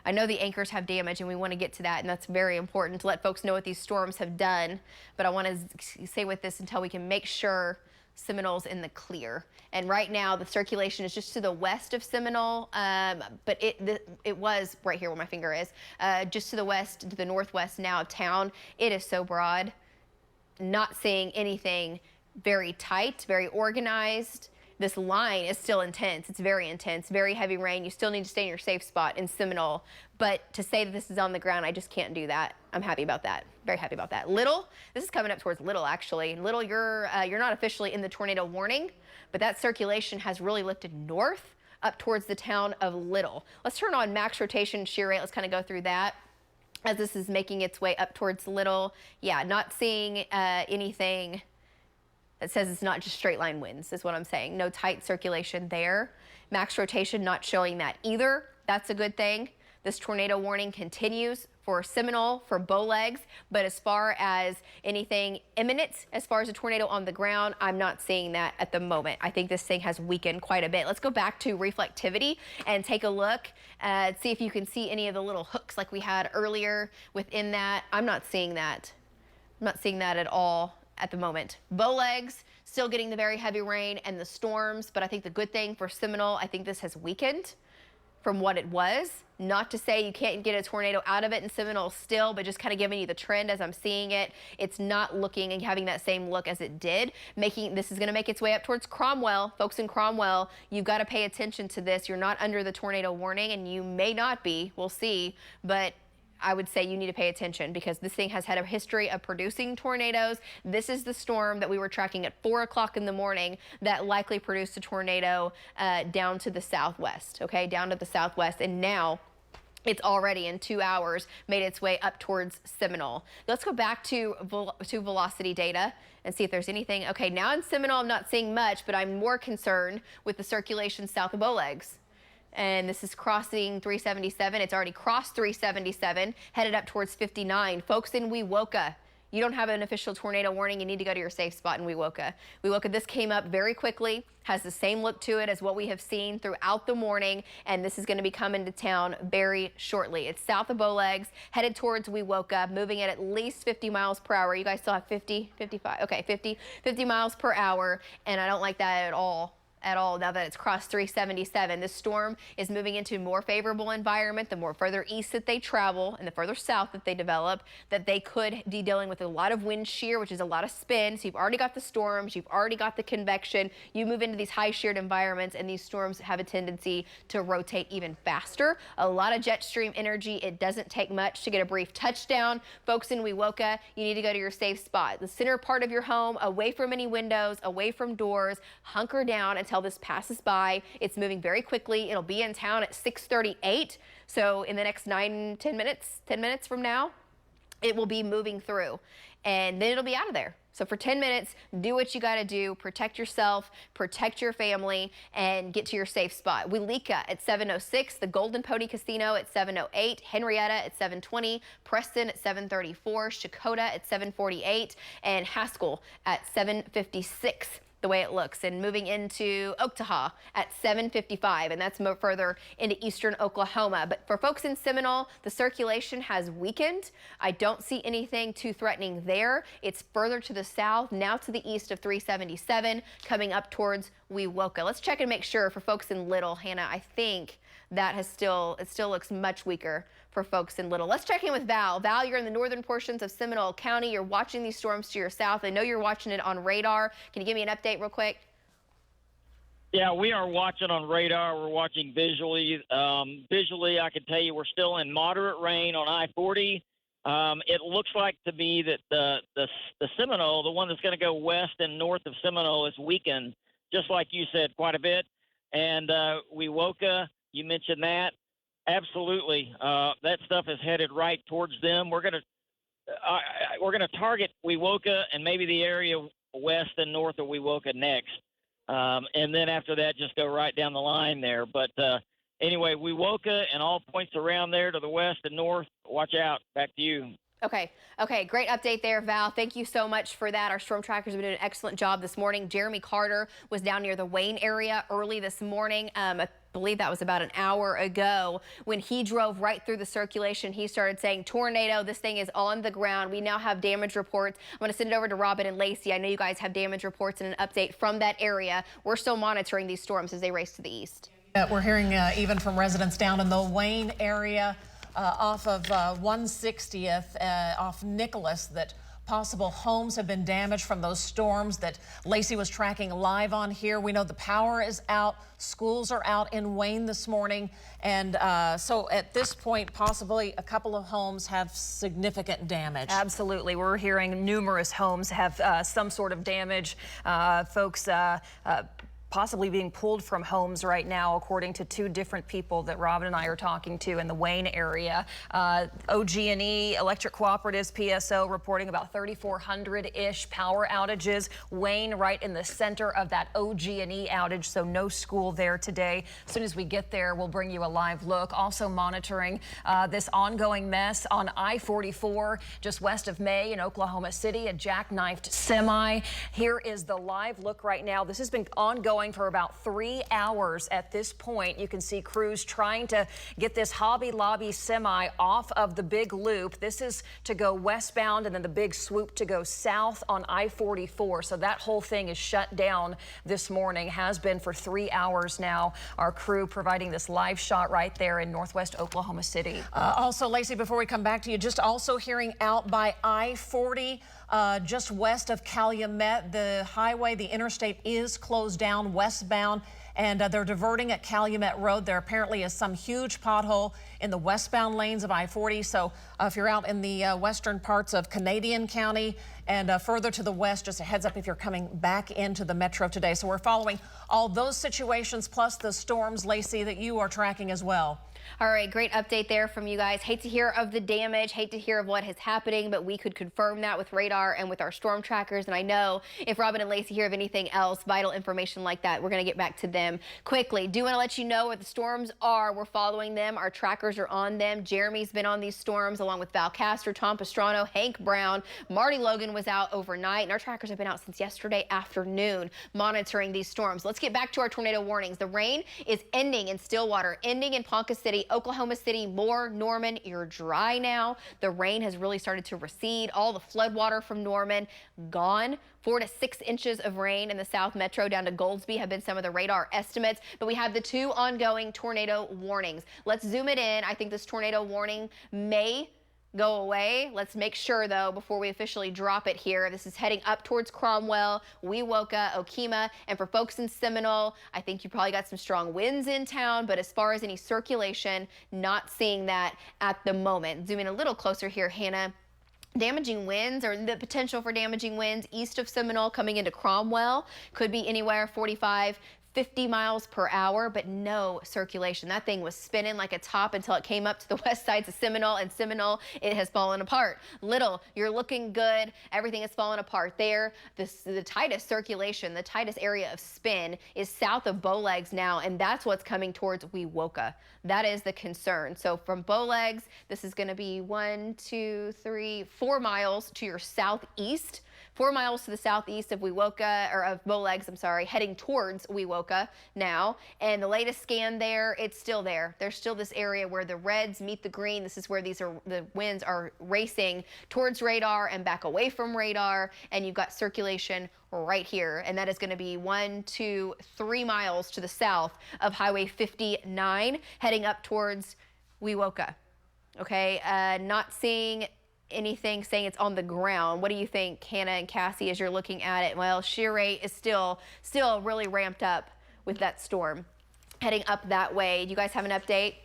I know the anchors have damage, and we want to get to that, and that's very important to let folks know what these storms have done. But I want to stay with this until we can make sure Seminole's in the clear. And right now the circulation is just to the west of Seminole, but it was right here where my finger is, just to the west, to the northwest now of town. It is so broad. Not seeing anything very tight, very organized. This line is still intense. It's very intense, very heavy rain. You still need to stay in your safe spot in Seminole. But to say that this is on the ground, I just can't do that. I'm happy about that. Very happy about that. Little, this is coming up towards Little, actually. Little, you're not officially in the tornado warning, but that circulation has really lifted north up towards the town of Little. Let's turn on max rotation shear rate. Let's kind of go through that as this is making its way up towards Little. Yeah, not seeing anything that says it's not just straight line winds, is what I'm saying. No tight circulation there. Max rotation not showing that either. That's a good thing. This tornado warning continues for Seminole, for Bowlegs, but as far as anything imminent, as far as a tornado on the ground, I'm not seeing that at the moment. I think this thing has weakened quite a bit. Let's go back to reflectivity and take a look, see if you can see any of the little hooks like we had earlier within that. I'm not seeing that. I'm not seeing that at all at the moment. Bowlegs still getting the very heavy rain and the storms, but I think the good thing for Seminole, I think this has weakened from what it was. Not to say you can't get a tornado out of it in Seminole still, but just kind of giving you the trend as I'm seeing it. It's not looking and having that same look as it did. This is going to make its way up towards Cromwell. Folks in Cromwell, you've got to pay attention to this. You're not under the tornado warning, and you may not be. We'll see. But I would say you need to pay attention because this thing has had a history of producing tornadoes. This is the storm that we were tracking at 4 o'clock in the morning that likely produced a tornado down to the southwest, okay, down to the southwest. And now it's already in 2 hours made its way up towards Seminole. Let's go back to velocity data and see if there's anything. Okay, now in Seminole, I'm not seeing much, but I'm more concerned with the circulation south of Bowlegs. And this is crossing 377. It's already crossed 377, headed up towards 59. Folks in Wewoka, you don't have an official tornado warning. You need to go to your safe spot in Wewoka. Wewoka, this came up very quickly, has the same look to it as what we have seen throughout the morning, and this is going to be coming to town very shortly. It's south of Bowlegs, headed towards Wewoka, moving at least 50 miles per hour. You guys still have 50, 55? Okay, 50 miles per hour, and I don't like that at all now that it's crossed 377. This storm is moving into a more favorable environment the more further east that they travel and the further south that they develop, that they could be dealing with a lot of wind shear, which is a lot of spin. So you've already got the storms, you've already got the convection. You move into these high sheared environments and these storms have a tendency to rotate even faster. A lot of jet stream energy. It doesn't take much to get a brief touchdown. Folks in Wewoka, you need to go to your safe spot. The center part of your home, away from any windows, away from doors, hunker down until this passes by. It's moving very quickly. It'll be in town at 6:38. So in the next 10 minutes from now, it will be moving through and then it'll be out of there. So for 10 minutes, do what you got to do. Protect yourself, protect your family, and get to your safe spot. Welika at 7:06, the Golden Pony Casino at 7:08, Henrietta at 7:20, Preston at 7:34, Shakota at 7:48, and Haskell at 7:56. The way it looks, and moving into Oktaha at 7:55, and that's more further into eastern Oklahoma. But for folks in Seminole, the circulation has weakened. I don't see anything too threatening there. It's further to the south, now to the east of 377, coming up towards Wewoka. Let's check and make sure for folks in Little, Hannah. I think that it still looks much weaker for folks in Little. Let's check in with Val. Val, you're in the northern portions of Seminole County. You're watching these storms to your south. I know you're watching it on radar. Can you give me an update real quick? Yeah, we are watching on radar. We're watching visually. Visually, I can tell you we're still in moderate rain on I-40. It looks like to me that the Seminole, the one that's going to go west and north of Seminole, is weakened, just like you said, quite a bit. And Wewoka, you mentioned that. Absolutely, that stuff is headed right towards them. We're gonna target Wewoka and maybe the area west and north of Wewoka next, and then after that, just go right down the line there. But anyway, Wewoka and all points around there to the west and north. Watch out. Back to you. Okay, great update there, Val. Thank you so much for that. Our storm trackers have been doing an excellent job this morning. Jeremy Carter was down near the Wayne area early this morning. I believe that was about an hour ago. When he drove right through the circulation, he started saying, tornado, this thing is on the ground. We now have damage reports. I'm going to send it over to Robin and Lacey. I know you guys have damage reports and an update from that area. We're still monitoring these storms as they race to the east. We're hearing even from residents down in the Wayne area off of 160th, off Nicholas, that possible homes have been damaged from those storms that Lacey was tracking live on here. We know the power is out. Schools are out in Wayne this morning. And so at this point, possibly a couple of homes have significant damage. Absolutely. We're hearing numerous homes have some sort of damage. Folks possibly being pulled from homes right now, according to 2 different people that Robin and I are talking to in the Wayne area. OG&E, Electric Cooperatives, PSO, reporting about 3,400-ish power outages. Wayne right in the center of that OG&E outage, so no school there today. As soon as we get there, we'll bring you a live look. Also monitoring this ongoing mess on I-44 just west of May in Oklahoma City, a jackknifed semi. Here is the live look right now. This has been ongoing for about 3 hours at this point. You can see crews trying to get this Hobby Lobby semi off of the big loop. This is to go westbound, and then the big swoop to go south on I-44. So that whole thing is shut down this morning, has been for 3 hours now. Our crew providing this live shot right there in northwest Oklahoma City. Also, Lacey, before we come back to you, just also hearing out by I-40, just west of Calumet, the highway, the interstate is closed down westbound, and they're diverting at Calumet Road. There apparently is some huge pothole in the westbound lanes of I-40. So if you're out in the western parts of Canadian County and further to the west, just a heads up if you're coming back into the metro today. So we're following all those situations plus the storms, Lacey, that you are tracking as well. All right, great update there from you guys. Hate to hear of the damage, hate to hear of what is happening, but we could confirm that with radar and with our storm trackers. And I know if Robin and Lacey hear of anything else, vital information like that, we're going to get back to them quickly. Do want to let you know where the storms are. We're following them. Our trackers are on them. Jeremy's been on these storms along with Val Castor, Tom Pastrano, Hank Brown. Marty Logan was out overnight, and our trackers have been out since yesterday afternoon monitoring these storms. Let's get back to our tornado warnings. The rain is ending in Stillwater, ending in Ponca City, Oklahoma City, Moore, Norman. You're dry now. The rain has really started to recede. All the flood water from Norman gone. 4 to 6 inches of rain in the South Metro down to Goldsby have been some of the radar estimates, but we have the 2 ongoing tornado warnings. Let's zoom it in. I think this tornado warning may go away. Let's make sure, though, before we officially drop it here. This is heading up towards Cromwell, Wewoka, Okemah, and for folks in Seminole, I think you probably got some strong winds in town, but as far as any circulation, not seeing that at the moment. Zooming a little closer here, Hannah. Damaging winds, or the potential for damaging winds east of Seminole coming into Cromwell, could be anywhere 45, 50 miles per hour, but no circulation. That thing was spinning like a top until it came up to the west sides of Seminole, and Seminole, it has fallen apart. Little, you're looking good. Everything has fallen apart there. The tightest circulation, the tightest area of spin is south of Bowlegs now, and that's what's coming towards Wewoka. That is the concern. So from Bowlegs, this is going to be 1, 2, 3, 4 miles to your southeast. 4 miles to the southeast of Wewoka, or of Bowlegs, I'm sorry, heading towards Wewoka now. And the latest scan there, it's still there. There's still this area where the reds meet the green. This is where the winds are racing towards radar and back away from radar. And you've got circulation right here. And that is going to be 1, 2, 3 miles to the south of Highway 59, heading up towards Wewoka. Okay, not seeing anything saying it's on the ground. What do you think, Hannah and Cassie, as you're looking at it? Well, shear rate is still really ramped up with that storm heading up that way. Do you guys have an update?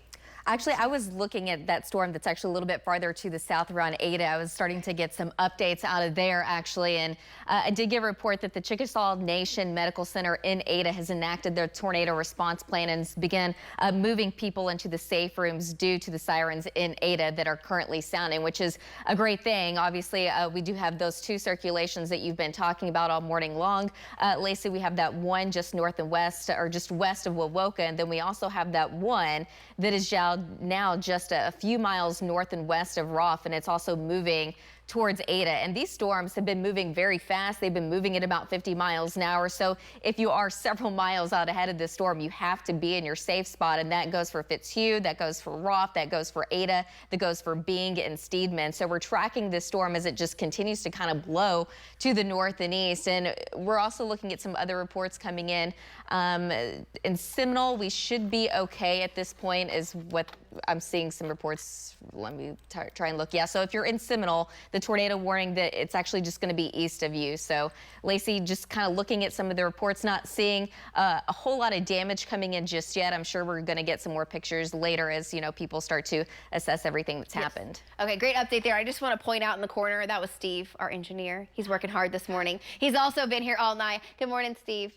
Actually, I was looking at that storm that's actually a little bit farther to the south around Ada. I was starting to get some updates out of there, actually. And I did get a report that the Chickasaw Nation Medical Center in Ada has enacted their tornado response plan and began moving people into the safe rooms due to the sirens in Ada that are currently sounding, which is a great thing. Obviously, we do have those 2 circulations that you've been talking about all morning long. Lacey, we have that one just north and west, or just west of Wewoka, and then we also have that one that is now just a few miles north and west of Roth, and it's also moving towards Ada. And these storms have been moving very fast. They've been moving at about 50 miles an hour. So if you are several miles out ahead of this storm, you have to be in your safe spot. And that goes for Fitzhugh, that goes for Roth, that goes for Ada, that goes for Bing and Steedman. So we're tracking this storm as it just continues to kind of blow to the north and east. And we're also looking at some other reports coming in. In Seminole, we should be okay at this point, is what I'm seeing some reports. Let me try and look. Yeah, so if you're in Seminole, the tornado warning that it's actually just going to be east of you. So Lacey, just kind of looking at some of the reports, not seeing a whole lot of damage coming in just yet. I'm sure we're going to get some more pictures later as, you know, people start to assess everything that's happened. Okay, great update there. I just want to point out in the corner, that was Steve, our engineer. He's working hard this morning. He's also been here all night. Good morning, Steve.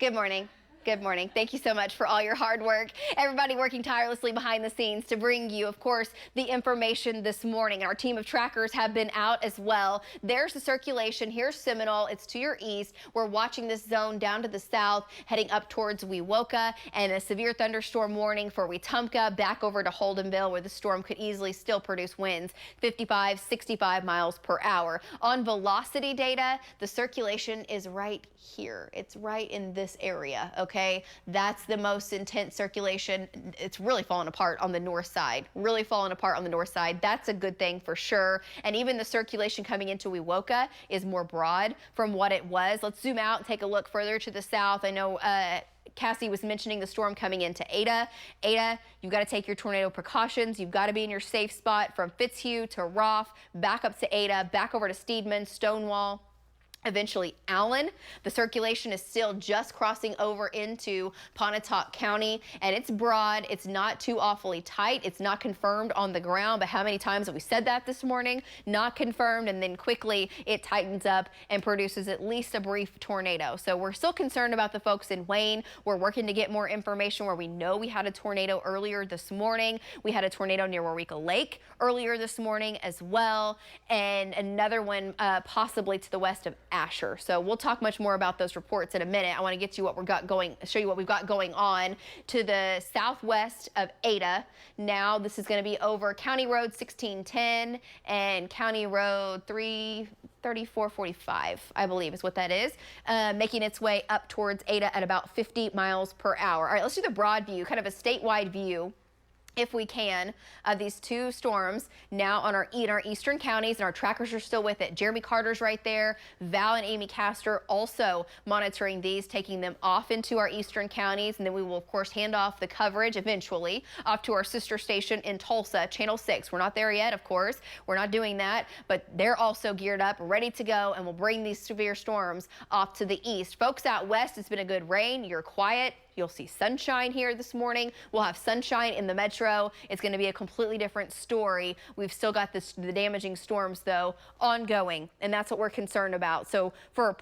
Good morning. Good morning. Thank you so much for all your hard work. Everybody working tirelessly behind the scenes to bring you, of course, the information this morning. Our team of trackers have been out as well. There's the circulation. Here's Seminole. It's to your east. We're watching this zone down to the south, heading up towards Wewoka, and a severe thunderstorm warning for Wetumpka back over to Holdenville, where the storm could easily still produce winds 55, 65 miles per hour. On velocity data, the circulation is right here. It's right in this area. Okay, that's the most intense circulation. It's really falling apart on the north side. Really falling apart on the north side. That's a good thing for sure. And even the circulation coming into Wewoka is more broad from what it was. Let's zoom out and take a look further to the south. I know Cassie was mentioning the storm coming into Ada. Ada, you've got to take your tornado precautions. You've got to be in your safe spot from Fitzhugh to Roth, back up to Ada, back over to Steedman, Stonewall, eventually Allen. The circulation is still just crossing over into Pontotoc County, and it's broad. It's not too awfully tight. It's not confirmed on the ground, but how many times have we said that this morning? Not confirmed, and then quickly it tightens up and produces at least a brief tornado. So we're still concerned about the folks in Wayne. We're working to get more information where we know we had a tornado earlier this morning. We had a tornado near Waurika Lake earlier this morning as well, and another one possibly to the west of Asher. So we'll talk much more about those reports in a minute. I want to get you what we've got going, show you what we've got going on to the southwest of Ada. Now this is going to be over County Road 1610 and County Road 3445, I believe is what that is, making its way up towards Ada at about 50 miles per hour. All right, let's do the broad view, kind of a statewide view, if we can, of these two storms now on our eastern counties, and our trackers are still with it. Jeremy Carter's right there. Val and Amy Castor also monitoring these, taking them off into our eastern counties, and then we will of course hand off the coverage eventually off to our sister station in Tulsa, Channel 6. We're not there yet, of course. We're not doing that, but they're also geared up, ready to go, and we'll bring these severe storms off to the east. Folks out west, it's been a good rain. You're quiet. You'll see sunshine here this morning. We'll have sunshine in the metro. It's going to be a completely different story. We've still got the damaging storms, though, ongoing, and that's what we're concerned about. So for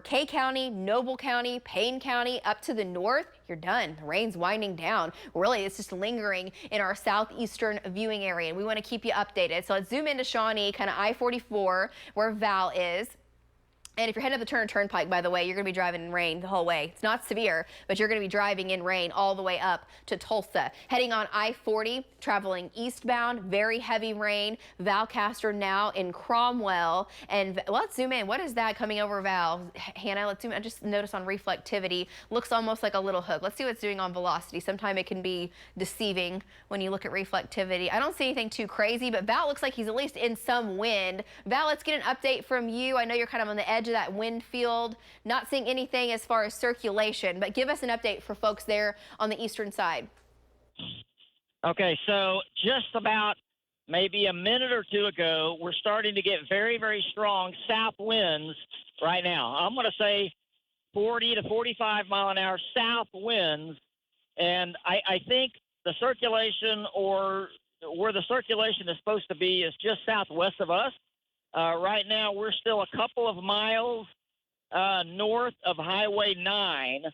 Kay County, Noble County, Payne County, up to the north, you're done. The rain's winding down. Really, it's just lingering in our southeastern viewing area, and we want to keep you updated. So let's zoom into Shawnee, kind of I-44, where Val is. And if you're heading up the Turner Turnpike, by the way, you're going to be driving in rain the whole way. It's not severe, but you're going to be driving in rain all the way up to Tulsa. Heading on I-40, traveling eastbound, very heavy rain. Val Castor now in Cromwell. And well, let's zoom in. What is that coming over Val? Hannah, let's zoom in. I just noticed on reflectivity, looks almost like a little hook. Let's see what it's doing on velocity. Sometimes it can be deceiving when you look at reflectivity. I don't see anything too crazy, but Val looks like he's at least in some wind. Val, let's get an update from you. I know you're kind of on the edge of that wind field, not seeing anything as far as circulation, but give us an update for folks there on the eastern side. Okay, so just about maybe a minute or two ago, we're starting to get very, very strong south winds right now. I'm going to say 40 to 45 mile an hour south winds, and I think the circulation, or where the circulation is supposed to be, is just southwest of us. Right now, we're still a couple of miles north of Highway 9,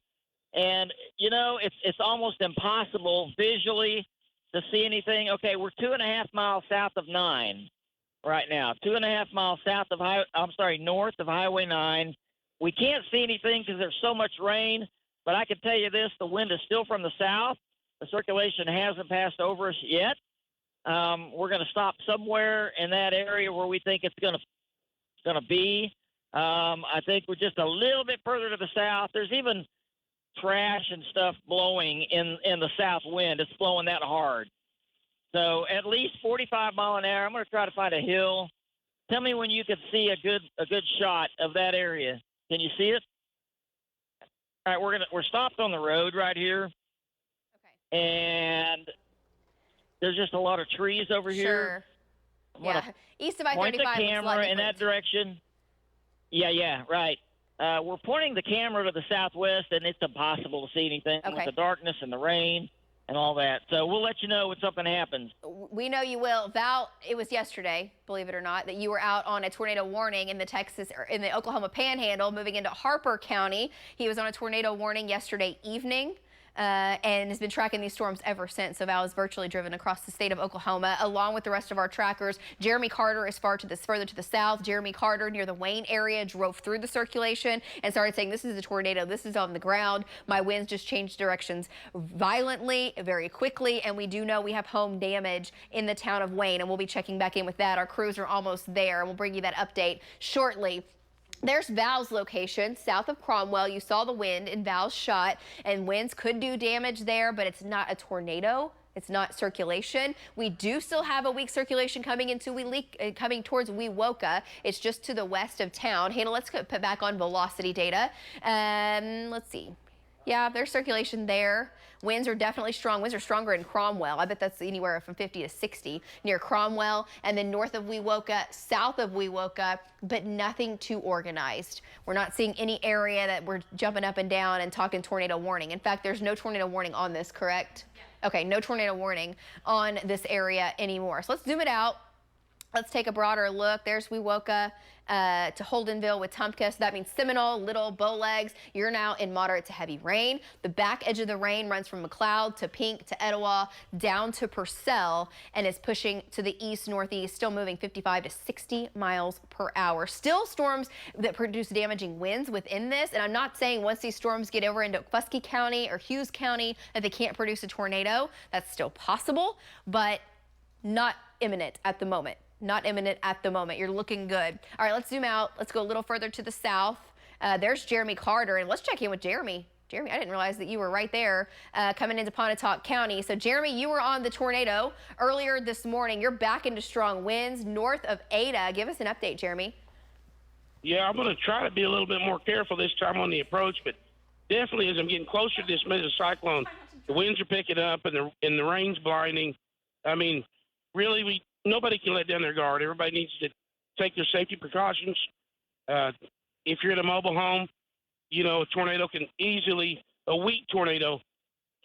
and, you know, it's almost impossible visually to see anything. Okay, we're 2.5 miles south of 9 right now, 2.5 miles north of Highway 9. We can't see anything because there's so much rain, but I can tell you this, the wind is still from the south. The circulation hasn't passed over us yet. We're going to stop somewhere in that area where we think it's going to be. I think we're just a little bit further to the south. There's even trash and stuff blowing in the south wind. It's blowing that hard. So at least 45 mile an hour. I'm going to try to find a hill. Tell me when you can see a good shot of that area. Can you see it? All right, we're stopped on the road right here. Okay. And there's just a lot of trees over here. Yeah, east of I-35. Point the camera in that direction. Yeah, right. We're pointing the camera to the southwest, and it's impossible to see anything with the darkness and the rain and all that. So we'll let you know when something happens. We know you will. Val, it was yesterday, believe it or not, that you were out on a tornado warning in the Oklahoma Panhandle, moving into Harper County. He was on a tornado warning yesterday evening. And has been tracking these storms ever since. So Val has virtually driven across the state of Oklahoma, along with the rest of our trackers. Jeremy Carter is further to the south. Jeremy Carter near the Wayne area drove through the circulation and started saying, this is a tornado. This is on the ground. My winds just changed directions violently, very quickly. And we do know we have home damage in the town of Wayne, and we'll be checking back in with that. Our crews are almost there. We'll bring you that update shortly. There's Val's location, south of Cromwell. You saw the wind in Val's shot, and winds could do damage there, but it's not a tornado. It's not circulation. We do still have a weak circulation coming coming towards Wewoka. It's just to the west of town. Hannah, let's put back on velocity data. Let's see. Yeah, there's circulation there. Winds are definitely strong. Winds are stronger in Cromwell. I bet that's anywhere from 50 to 60 near Cromwell, and then north of Wewoka, south of Wewoka, but nothing too organized. We're not seeing any area that we're jumping up and down and talking tornado warning. In fact, there's no tornado warning on this, correct? Yeah. Okay, no tornado warning on this area anymore. So let's zoom it out. Let's take a broader look. There's Wewoka to Holdenville with Tumpka. So that means Seminole, Little, Bowlegs. You're now in moderate to heavy rain. The back edge of the rain runs from McLeod to Pink to Etowah down to Purcell and is pushing to the east-northeast, still moving 55 to 60 miles per hour. Still storms that produce damaging winds within this. And I'm not saying once these storms get over into Fusky County or Hughes County that they can't produce a tornado. That's still possible, but not imminent at the moment. Not imminent at the moment. You're looking good. All right, let's zoom out. Let's go a little further to the south. There's Jeremy Carter, and let's check in with Jeremy. Jeremy, I didn't realize that you were right there coming into Pontotoc County. So, Jeremy, you were on the tornado earlier this morning. You're back into strong winds north of Ada. Give us an update, Jeremy. Yeah, I'm going to try to be a little bit more careful this time on the approach, but definitely as I'm getting closer to this mesocyclone, the winds are picking up and the rain's blinding. I mean, really, nobody can let down their guard. Everybody needs to take their safety precautions. If you're in a mobile home, you know, a weak tornado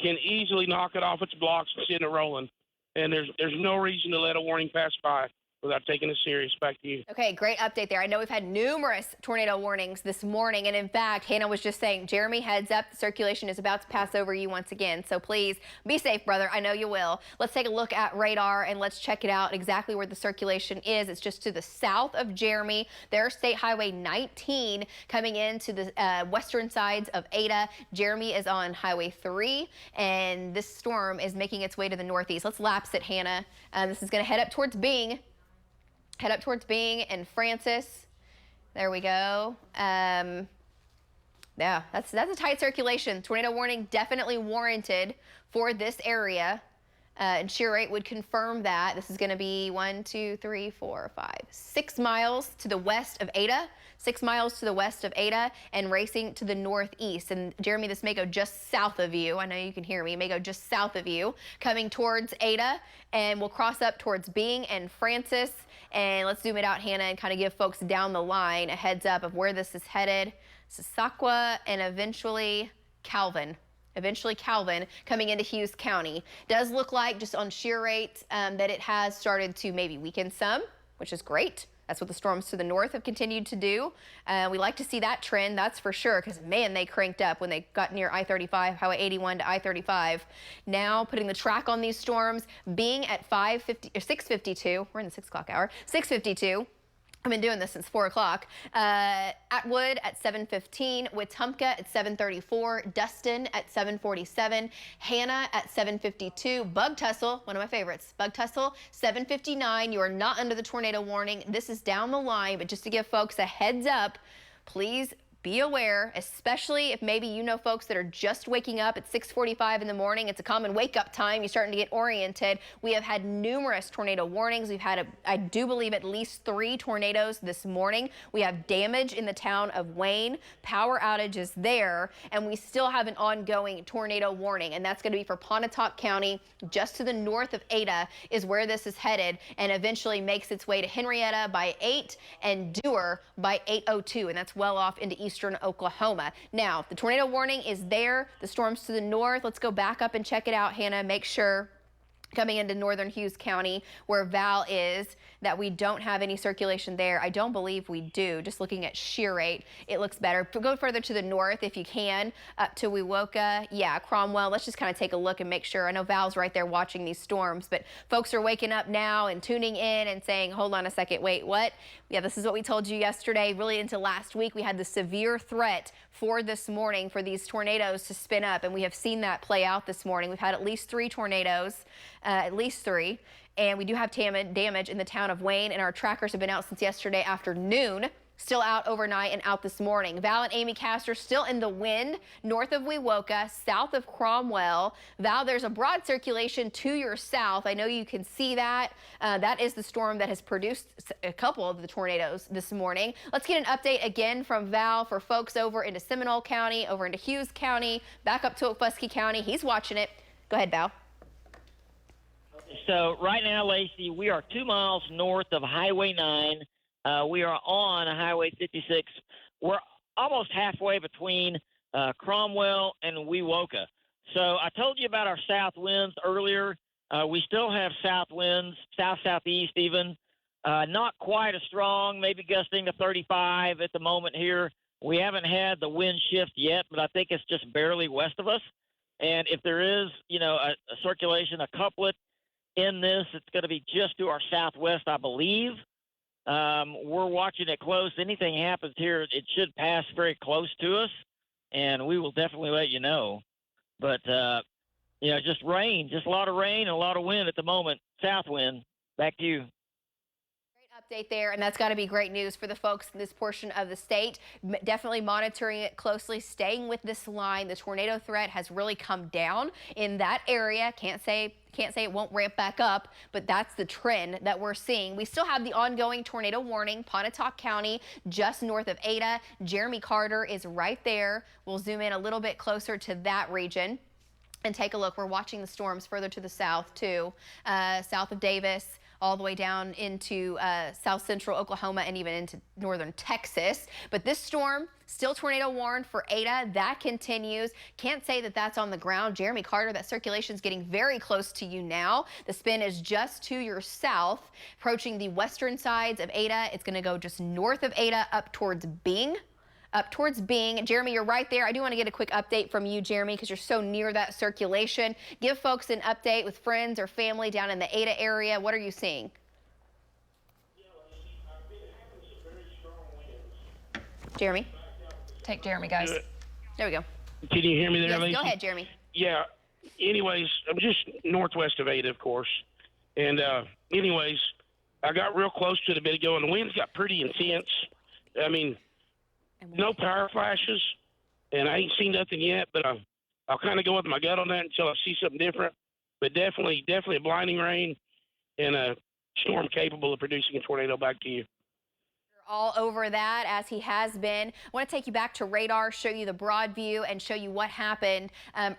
can easily knock it off its blocks and send it rolling. And there's no reason to let a warning pass by without taking it serious. Back to you. Okay, great update there. I know we've had numerous tornado warnings this morning, and in fact, Hannah was just saying, Jeremy, heads up, the circulation is about to pass over you once again. So please be safe, brother. I know you will. Let's take a look at radar and let's check it out exactly where the circulation is. It's just to the south of Jeremy. There's State Highway 19 coming into the western sides of Ada. Jeremy is on Highway 3, and this storm is making its way to the northeast. Let's lapse it, Hannah. This is going to head up towards Bing. Head up towards Bing and Francis. There we go. Yeah, that's a tight circulation. Tornado warning definitely warranted for this area. And shear rate would confirm that. This is going to be 6 miles to the west of Ada. 6 miles to the west of Ada and racing to the northeast. And Jeremy, this may go just south of you. I know you can hear me. It may go just south of you, coming towards Ada, and we'll cross up towards Bing and Francis. And let's zoom it out, Hannah, and kind of give folks down the line a heads up of where this is headed. Sasakwa and eventually Calvin. Coming into Hughes County. Does look like, just on shear rate, that it has started to maybe weaken some, which is great. That's what the storms to the north have continued to do. We like to see that trend, that's for sure, because, man, they cranked up when they got near I-35, Highway 81 to I-35. Now putting the track on these storms, being at 6:52, we're in the 6 o'clock hour, 6:52. I've been doing this since 4 o'clock. Atwood at 7:15, Wetumpka at 7:34, Dustin at 7:47, Hannah at 7:52, Bug Tussle, one of my favorites, Bug Tussle, 7:59. You are not under the tornado warning. This is down the line, but just to give folks a heads up, please be aware, especially if maybe you know folks that are just waking up at 6:45 in the morning. It's a common wake-up time. You're starting to get oriented. We have had numerous tornado warnings. We've had, I do believe, at least 3 tornadoes this morning. We have damage in the town of Wayne, power outages there, and we still have an ongoing tornado warning, and that's going to be for Pontotoc County. Just to the north of Ada is where this is headed, and eventually makes its way to Henrietta by 8 and Dewar by 8:02, and that's well off into southeastern Oklahoma. Now, the tornado warning is there. The storm's to the north. Let's go back up and check it out, Hannah. Make sure coming into northern Hughes County, where Val is, that we don't have any circulation there. I don't believe we do. Just looking at shear rate, it looks better. Go further to the north if you can, up to Wewoka. Yeah, Cromwell. Let's just kind of take a look and make sure. I know Val's right there watching these storms, but folks are waking up now and tuning in and saying, hold on a second, wait, what? Yeah, this is what we told you yesterday, really into last week. We had the severe threat for this morning for these tornadoes to spin up, and we have seen that play out this morning. We've had at least 3 tornadoes, at least 3, and we do have damage in the town of Wayne, and our trackers have been out since yesterday afternoon. Still out overnight and out this morning. Val and Amy Castor still in the wind north of Wewoka, south of Cromwell. Val, there's a broad circulation to your south. I know you can see that. That is the storm that has produced a couple of the tornadoes this morning. Let's get an update again from Val for folks over into Seminole County, over into Hughes County, back up to Okfuskee County. He's watching it. Go ahead, Val. So right now, Lacey, we are 2 miles north of Highway 9. We are on Highway 56. We're almost halfway between Cromwell and Wewoka. So I told you about our south winds earlier. We still have south winds, south-southeast even. Not quite as strong, maybe gusting to 35 at the moment here. We haven't had the wind shift yet, but I think it's just barely west of us. And if there is, a circulation, a couplet in this, it's going to be just to our southwest, I believe. We're watching it close. Anything happens here, it should pass very close to us, and we will definitely let you know. But, just rain, just a lot of rain and a lot of wind at the moment, south wind. Back to you. Update there, and that's got to be great news for the folks in this portion of the state. Definitely monitoring it closely, staying with this line. The tornado threat has really come down in that area. Can't say it won't ramp back up, but that's the trend that we're seeing. We still have the ongoing tornado warning, Pontotoc County, just north of Ada. Jeremy Carter is right there. We'll zoom in a little bit closer to that region and take a look. We're watching the storms further to the south too, south of Davis, all the way down into south central Oklahoma and even into northern Texas. But this storm, still tornado warned for Ada. That continues. Can't say that that's on the ground. Jeremy Carter, that circulation is getting very close to you now. The spin is just to your south, approaching the western sides of Ada. It's going to go just north of Ada up towards Bing. Jeremy, you're right there. I do want to get a quick update from you, Jeremy, because you're so near that circulation. Give folks an update with friends or family down in the Ada area. What are you seeing? Jeremy? Take Jeremy, guys. There we go. Can you hear me there, Yes, Lacey? go ahead, Jeremy. Yeah. Anyways, I'm just northwest of Ada, of course. And anyways, I got real close to it a bit ago, and the winds got pretty intense. I mean, no power flashes, and I ain't seen nothing yet, but I'll kind of go with my gut on that until I see something different. But definitely a blinding rain and a storm capable of producing a tornado. Back to you. All over that, as he has been. I want to take you back to radar, show you the broad view, and show you what happened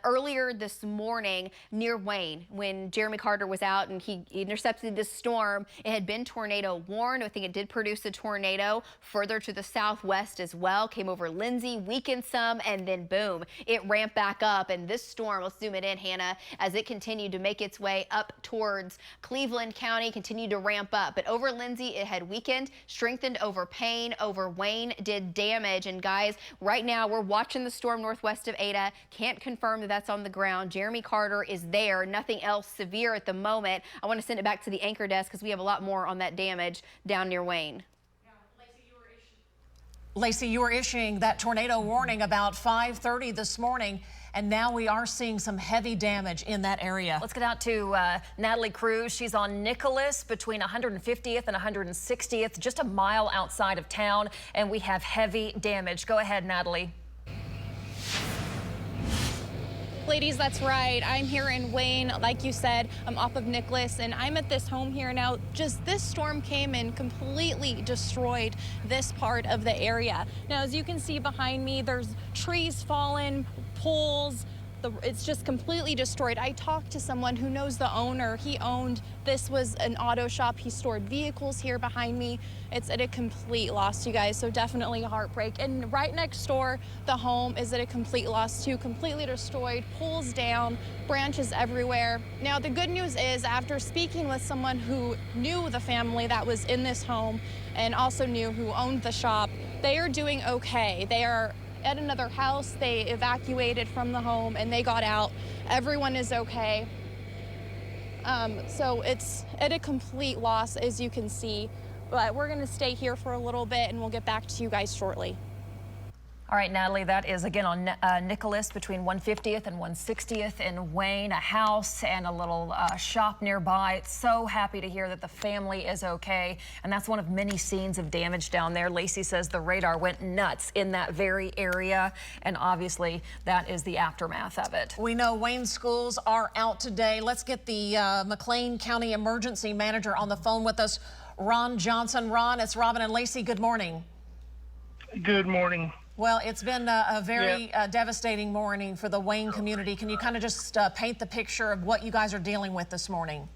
earlier this morning near Wayne when Jeremy Carter was out and he intercepted this storm. It had been tornado warned. I think it did produce a tornado further to the southwest as well. Came over Lindsay, weakened some, and then boom, it ramped back up. And this storm, let's zoom it in, Hannah, as it continued to make its way up towards Cleveland County, continued to ramp up. But over Lindsay, it had weakened, strengthened over Payne, over Wayne, did damage. And guys, right now we're watching the storm northwest of Ada. Can't confirm that that's on the ground. Jeremy Carter is there. Nothing else severe at the moment. I want to send it back to the anchor desk because we have a lot more on that damage down near Wayne. Lacey, you were issuing that tornado warning about 5:30 this morning, and now we are seeing some heavy damage in that area. Let's get out to Natalie Cruz. She's on Nicholas between 150th and 160th, just a mile outside of town, and we have heavy damage. Go ahead, Natalie. Ladies, that's right. I'm here in Wayne, like you said. I'm off of Nicholas, and I'm at this home here now. Just this storm came and completely destroyed this part of the area. Now, as you can see behind me, there's trees fallen, poles, It's just completely destroyed. I talked to someone who knows the owner. This was an auto shop. He stored vehicles here behind me. It's at a complete loss, you guys, so definitely a heartbreak. And right next door, the home is at a complete loss too, completely destroyed, poles down, branches everywhere. Now, the good news is, after speaking with someone who knew the family that was in this home and also knew who owned the shop, they are doing okay. They are at another house. They evacuated from the home and they got out. Everyone is okay. So it's at a complete loss, as you can see, but we're going to stay here for a little bit and we'll get back to you guys shortly. All right, Natalie, that is again on Nicholas between 150th and 160th in Wayne, a house and a little shop nearby. It's so happy to hear that the family is okay. And that's one of many scenes of damage down there. Lacey says the radar went nuts in that very area. And obviously that is the aftermath of it. We know Wayne schools are out today. Let's get the McLean County Emergency Manager on the phone with us, Ron Johnson. Ron, it's Robin and Lacey. Good morning. Good morning. Well, it's been a very devastating morning for the Wayne community. Can you kind of just paint the picture of what you guys are dealing with this morning?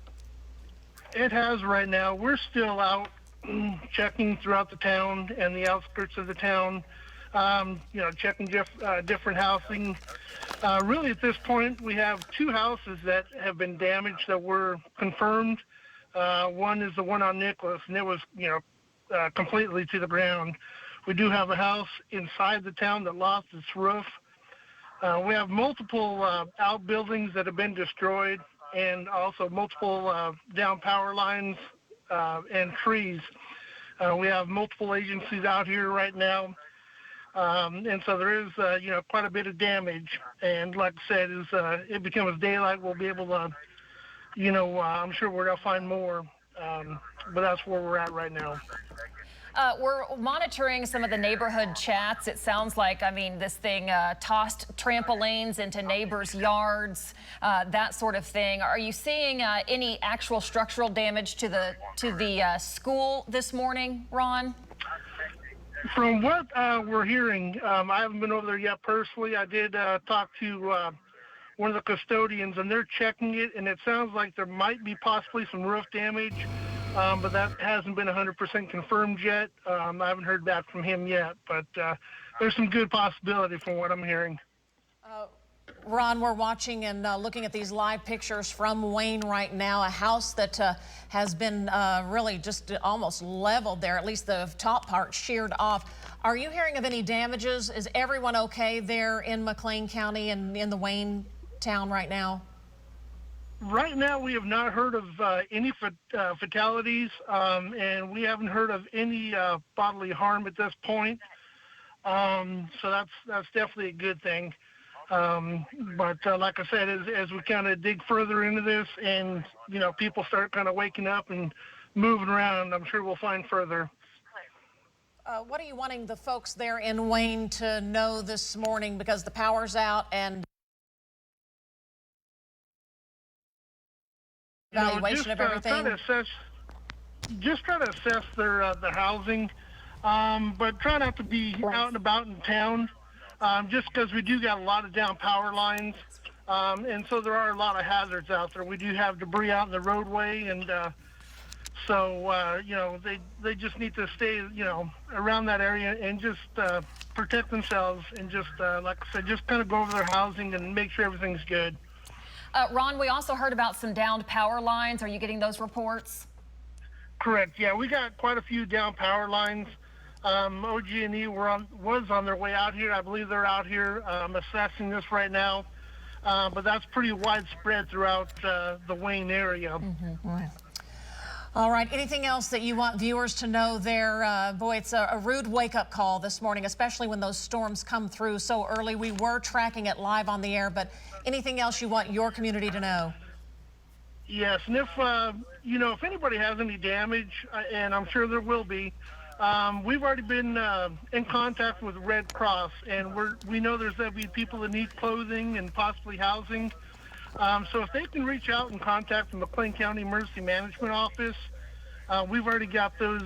It has right now. We're still out checking throughout the town and the outskirts of the town, checking different housing. Really, at this point, we have 2 houses that have been damaged that were confirmed. One is the one on Nicholas, and it was, completely to the ground. We do have a house inside the town that lost its roof. We have multiple outbuildings that have been destroyed, and also multiple down power lines and trees. We have multiple agencies out here right now, and so there is quite a bit of damage. And like I said, as it becomes daylight, we'll be able to, I'm sure we're gonna find more, but that's where we're at right now. We're monitoring some of the neighborhood chats. It sounds like, this thing tossed trampolines into neighbors' yards, that sort of thing. Are you seeing any actual structural damage to the school this morning, Ron? From what we're hearing, I haven't been over there yet personally. I did talk to one of the custodians, and they're checking it, and it sounds like there might be possibly some roof damage. But that hasn't been 100% confirmed yet. I haven't heard back from him yet, but there's some good possibility from what I'm hearing. Ron, we're watching and looking at these live pictures from Wayne right now, a house that has been really just almost leveled there, at least the top part sheared off. Are you hearing of any damages? Is everyone okay there in McLean County and in the Wayne town right now? Right now, we have not heard of any fatalities, and we haven't heard of any bodily harm at this point. So that's definitely a good thing. But like I said, as we kind of dig further into this, and people start kind of waking up and moving around, I'm sure we'll find further. What are you wanting the folks there in Wayne to know this morning, because the power's out and evaluation of everything? Try to assess their housing, but try not to be out and about in town, just because we do got a lot of down power lines, and so there are a lot of hazards out there. We do have debris out in the roadway, and so they just need to stay around that area and just protect themselves, and just like I said, just kind of go over their housing and make sure everything's good. Ron, we also heard about some downed power lines. Are you getting those reports? Correct. Yeah, we got quite a few down power lines. OG&E was on their way out here. I believe they're out here assessing this right now. But that's pretty widespread throughout the Wayne area. Mm-hmm. All right. Anything else that you want viewers to know there? Boy, it's a rude wake-up call this morning, especially when those storms come through so early. We were tracking it live on the air, but anything else you want your community to know? Yes, and if anybody has any damage, and I'm sure there will be, we've already been in contact with Red Cross, and we know there's going to be people that need clothing and possibly housing. So if they can reach out and contact the McLean County Emergency Management Office, we've already got those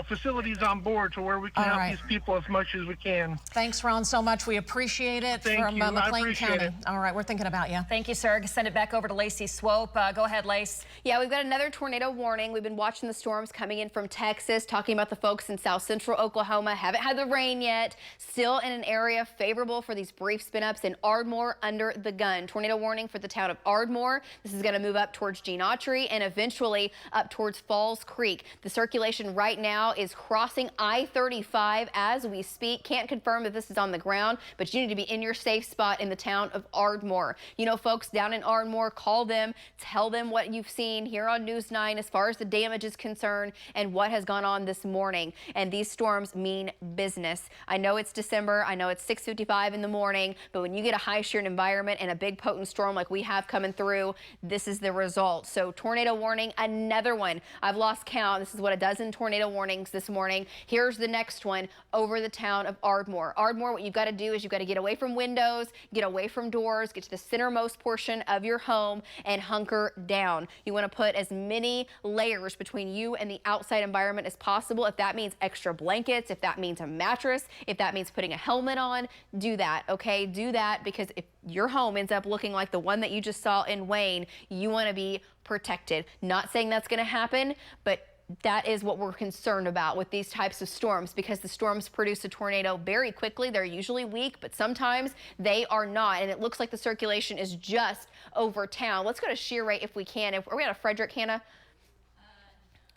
facilities on board to where we can All help right. these people as much as we can. Thanks, Ron, so much. We appreciate it. Thank from you. I McLean appreciate County. it. All right, we're thinking about you. Thank you, sir. Send it back over to Lacey Swope. Go ahead, Lace. Yeah, we've got another tornado warning. We've been watching the storms coming in from Texas, talking about the folks in south central Oklahoma. Haven't had the rain yet. Still in an area favorable for these brief spin-ups in Ardmore, under the gun. Tornado warning for the town of Ardmore. This is going to move up towards Gene Autry and eventually up towards Falls Creek. The circulation right now is crossing I-35 as we speak. Can't confirm that this is on the ground, but you need to be in your safe spot in the town of Ardmore. You know, folks down in Ardmore, call them, tell them what you've seen here on News 9 as far as the damage is concerned and what has gone on this morning. And these storms mean business. I know it's December. I know it's 6:55 in the morning, but when you get a high sheared environment and a big potent storm like we have coming through, this is the result. So tornado warning, another one. I've lost count. This is what, a dozen tornado warnings this morning. Here's the next one over the town of Ardmore. Ardmore, what you've got to do is you've got to get away from windows, get away from doors, get to the centermost portion of your home and hunker down. You want to put as many layers between you and the outside environment as possible. If that means extra blankets, if that means a mattress, if that means putting a helmet on, do that, okay? Do that, because if your home ends up looking like the one that you just saw in Wayne, you want to be protected. Not saying that's going to happen, but that is what we're concerned about with these types of storms, because the storms produce a tornado very quickly. They're usually weak, but sometimes they are not. And it looks like the circulation is just over town. Let's go to shear rate if we can. Are we out of Frederick, Hannah?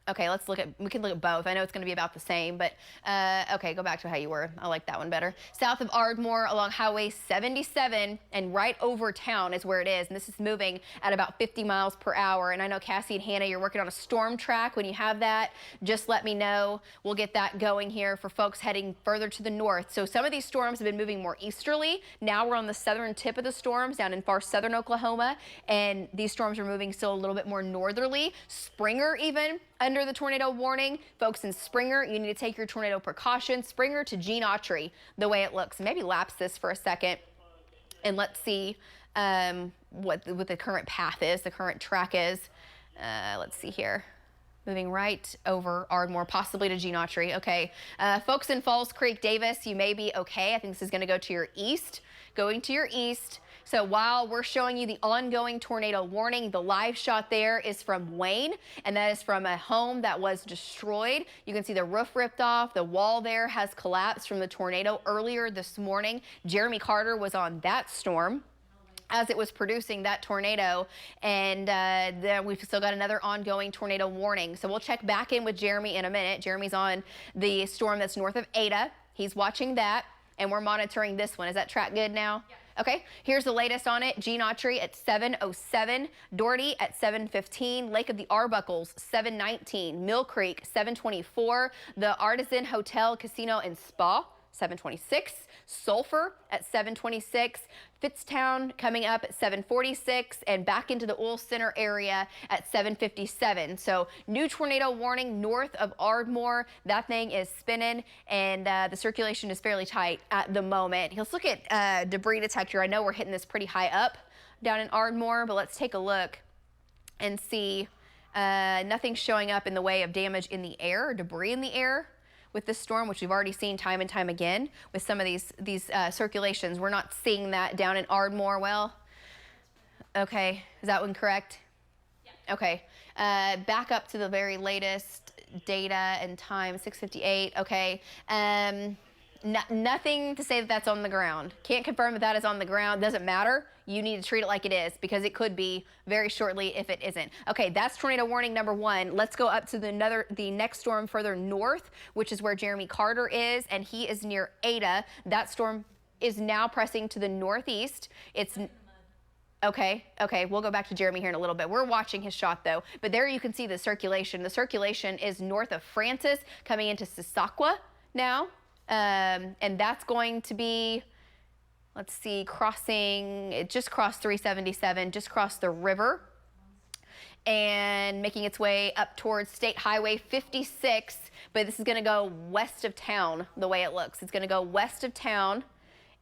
Okay, we can look at both. I know it's going to be about the same, but okay, go back to how you were. I like that one better. South of Ardmore along Highway 77 and right over town is where it is. And this is moving at about 50 miles per hour. And I know Cassie and Hannah, you're working on a storm track. When you have that, just let me know. We'll get that going here for folks heading further to the north. So some of these storms have been moving more easterly. Now we're on the southern tip of the storms down in far southern Oklahoma. And these storms are moving still a little bit more northerly. Springer even under the tornado warning. Folks in Springer, you need to take your tornado precautions. Springer to Gene Autry, the way it looks. Maybe lapse this for a second and let's see what the current path is, the current track is. Let's see here. Moving right over Ardmore, possibly to Gene Autry. Okay, folks in Falls Creek, Davis, you may be okay. I think this is going to go to your east, going to your east. So while we're showing you the ongoing tornado warning, the live shot there is from Wayne, and that is from a home that was destroyed. You can see the roof ripped off. The wall there has collapsed from the tornado earlier this morning. Jeremy Carter was on that storm as it was producing that tornado, and then we've still got another ongoing tornado warning. So we'll check back in with Jeremy in a minute. Jeremy's on the storm that's north of Ada. He's watching that, and we're monitoring this one. Is that track good now? Yeah. Okay, here's the latest on it. Gene Autry at 7:07, Doherty at 7:15, Lake of the Arbuckles 7:19, Mill Creek 7:24, the Artisan Hotel, Casino and Spa 7:26, Sulphur at 7:26, Fitztown coming up at 7:46, and back into the oil center area at 7:57. So new tornado warning north of Ardmore. That thing is spinning, and the circulation is fairly tight at the moment. Let's look at debris detector. I know we're hitting this pretty high up down in Ardmore, but let's take a look and see. Nothing showing up in the way of damage in the air or debris in the air with this storm, which we've already seen time and time again with some of these circulations. We're not seeing that down in Ardmore. Well, okay, is that one correct? Yeah. Okay, back up to the very latest data and time, 6:58. Okay, nothing to say that that's on the ground. Can't confirm that that is on the ground. Doesn't matter. You need to treat it like it is, because it could be very shortly if it isn't. Okay, that's tornado warning number one. Let's go up to the next storm further north, which is where Jeremy Carter is, and he is near Ada. That storm is now pressing to the northeast. It's okay, we'll go back to Jeremy here in a little bit. We're watching his shot though, but there you can see the circulation. The circulation is north of Francis, coming into Sissaquah now, and that's going to be, let's see, crossing, it just crossed 377, just crossed the river and making its way up towards State Highway 56, but this is going to go west of town the way it looks. It's going to go west of town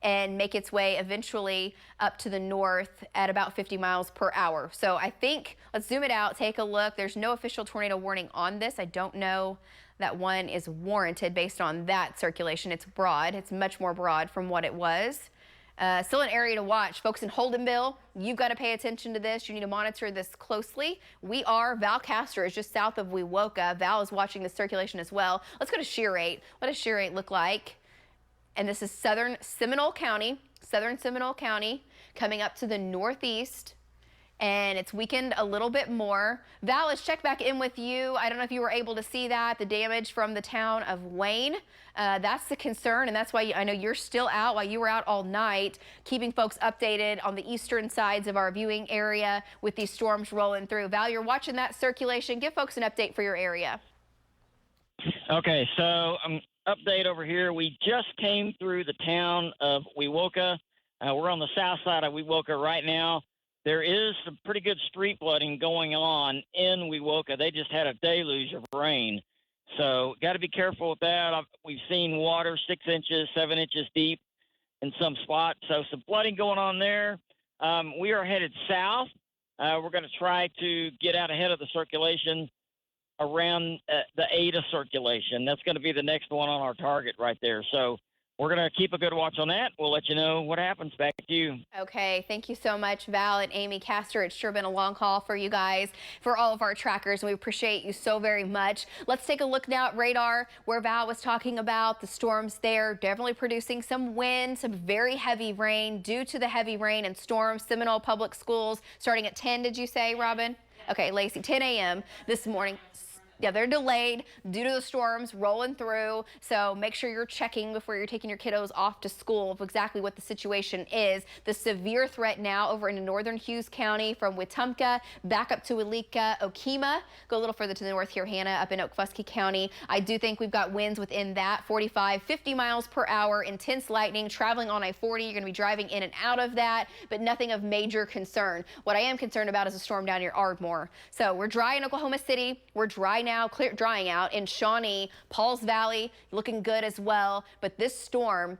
and make its way eventually up to the north at about 50 miles per hour. So I think, let's zoom it out, take a look. There's no official tornado warning on this. I don't know that one is warranted based on that circulation. It's broad. It's much more broad from what it was. Still an area to watch. Folks in Holdenville, you've got to pay attention to this. You need to monitor this closely. Val Castor is just south of Wewoka. Val is watching the circulation as well. Let's go to shear rate. What does shear rate look like? And this is southern Seminole County, coming up to the northeast. And it's weakened a little bit more. Val, let's check back in with you. I don't know if you were able to see that, the damage from the town of Wayne. That's the concern, and that's why I know you're still out, while you were out all night, keeping folks updated on the eastern sides of our viewing area with these storms rolling through. Val, you're watching that circulation. Give folks an update for your area. Okay, so update over here. We just came through the town of Wewoka. We're on the south side of Wewoka right now. There is some pretty good street flooding going on in Wewoka. They just had a deluge of rain. So got to be careful with that. We've seen water 6 inches, 7 inches deep in some spots. So some flooding going on there. We are headed south. We're going to try to get out ahead of the circulation around the Ada circulation. That's going to be the next one on our target right there. So we're going to keep a good watch on that. We'll let you know what happens. Back to you. Okay, thank you so much, Val and Amy Castor. It's sure been a long haul for you guys, for all of our trackers. We appreciate you so very much. Let's take a look now at radar, where Val was talking about the storms there, definitely producing some wind, some very heavy rain. Due to the heavy rain and storms, Seminole Public Schools starting at 10, did you say, Robin? Okay, Lacey, 10 a.m. this morning. Yeah, they're delayed due to the storms rolling through. So make sure you're checking before you're taking your kiddos off to school of exactly what the situation is. The severe threat now over into northern Hughes County from Wetumpka back up to Alika, Okemah. Go a little further to the north here, Hannah, up in Okfuskee County. I do think we've got winds within that 45, 50 miles per hour, intense lightning traveling on I-40. You're going to be driving in and out of that, but nothing of major concern. What I am concerned about is a storm down near Ardmore. So we're dry in Oklahoma City. We're dry now, drying out in Shawnee, Pauls Valley, looking good as well. But this storm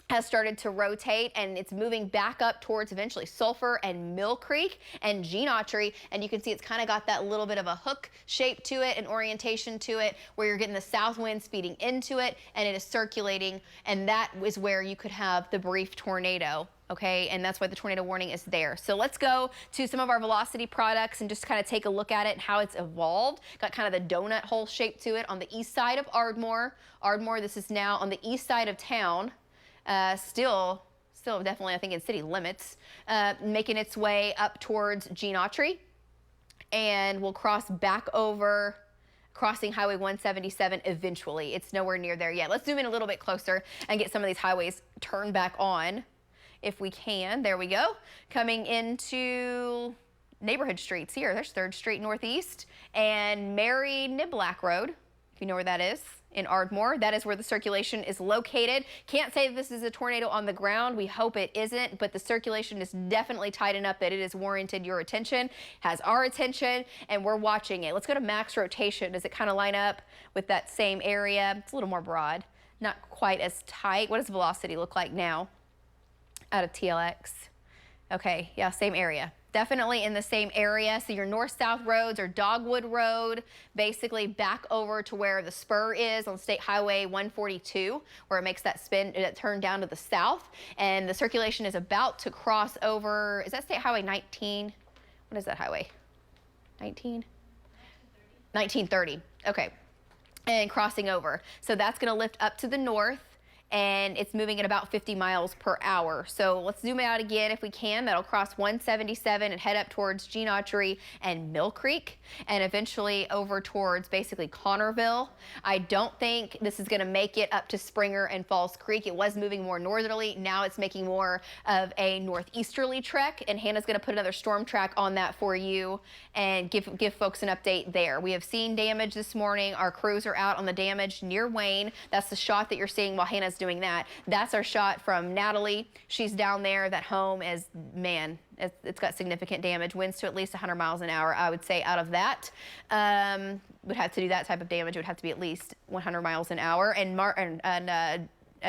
has started to rotate, and it's moving back up towards eventually Sulphur and Mill Creek and Gene Autry. And you can see it's kind of got that little bit of a hook shape to it, an orientation to it, where you're getting the south wind speeding into it, and it is circulating. And that is where you could have the brief tornado. Okay, and that's why the tornado warning is there. So let's go to some of our velocity products and just kind of take a look at it and how it's evolved. Got kind of the donut hole shape to it on the east side of Ardmore. This is now on the east side of town. Still definitely, I think, in city limits, making its way up towards Gene Autry, and we'll cross back over, crossing Highway 177 eventually. It's nowhere near there yet. Let's zoom in a little bit closer and get some of these highways turned back on if we can. There we go. Coming into neighborhood streets here. There's 3rd Street Northeast and Mary Niblack Road, if you know where that is. In Ardmore, that is where the circulation is located. Can't say that this is a tornado on the ground. We hope it isn't, but the circulation is definitely tight enough that it has warranted your attention, has our attention, and we're watching it. Let's go to max rotation. Does it kind of line up with that same area? It's a little more broad, not quite as tight. What does velocity look like now out of TLX? Okay, yeah, same area. Definitely in the same area. So your north-south roads are Dogwood Road, basically back over to where the spur is on State Highway 142, where it makes that spin, that turn down to the south. And the circulation is about to cross over, is that State Highway 19? What is that highway? 19? 1930, okay. And crossing over. So that's gonna lift up to the north, and it's moving at about 50 miles per hour. So let's zoom out again if we can. That'll cross 177 and head up towards Gene Autry and Mill Creek, and eventually over towards basically Connorville. I don't think this is going to make it up to Springer and Falls Creek. It was moving more northerly. Now it's making more of a northeasterly trek, and Hannah's going to put another storm track on that for you and give folks an update there. We have seen damage this morning. Our crews are out on the damage near Wayne. That's the shot that you're seeing while Hannah's doing that. That's our shot from Natalie. She's down there. That home is, man, it's got significant damage. Winds to at least 100 miles an hour, I would say, out of that. Would have to do that type of damage. It would have to be at least 100 miles an hour. And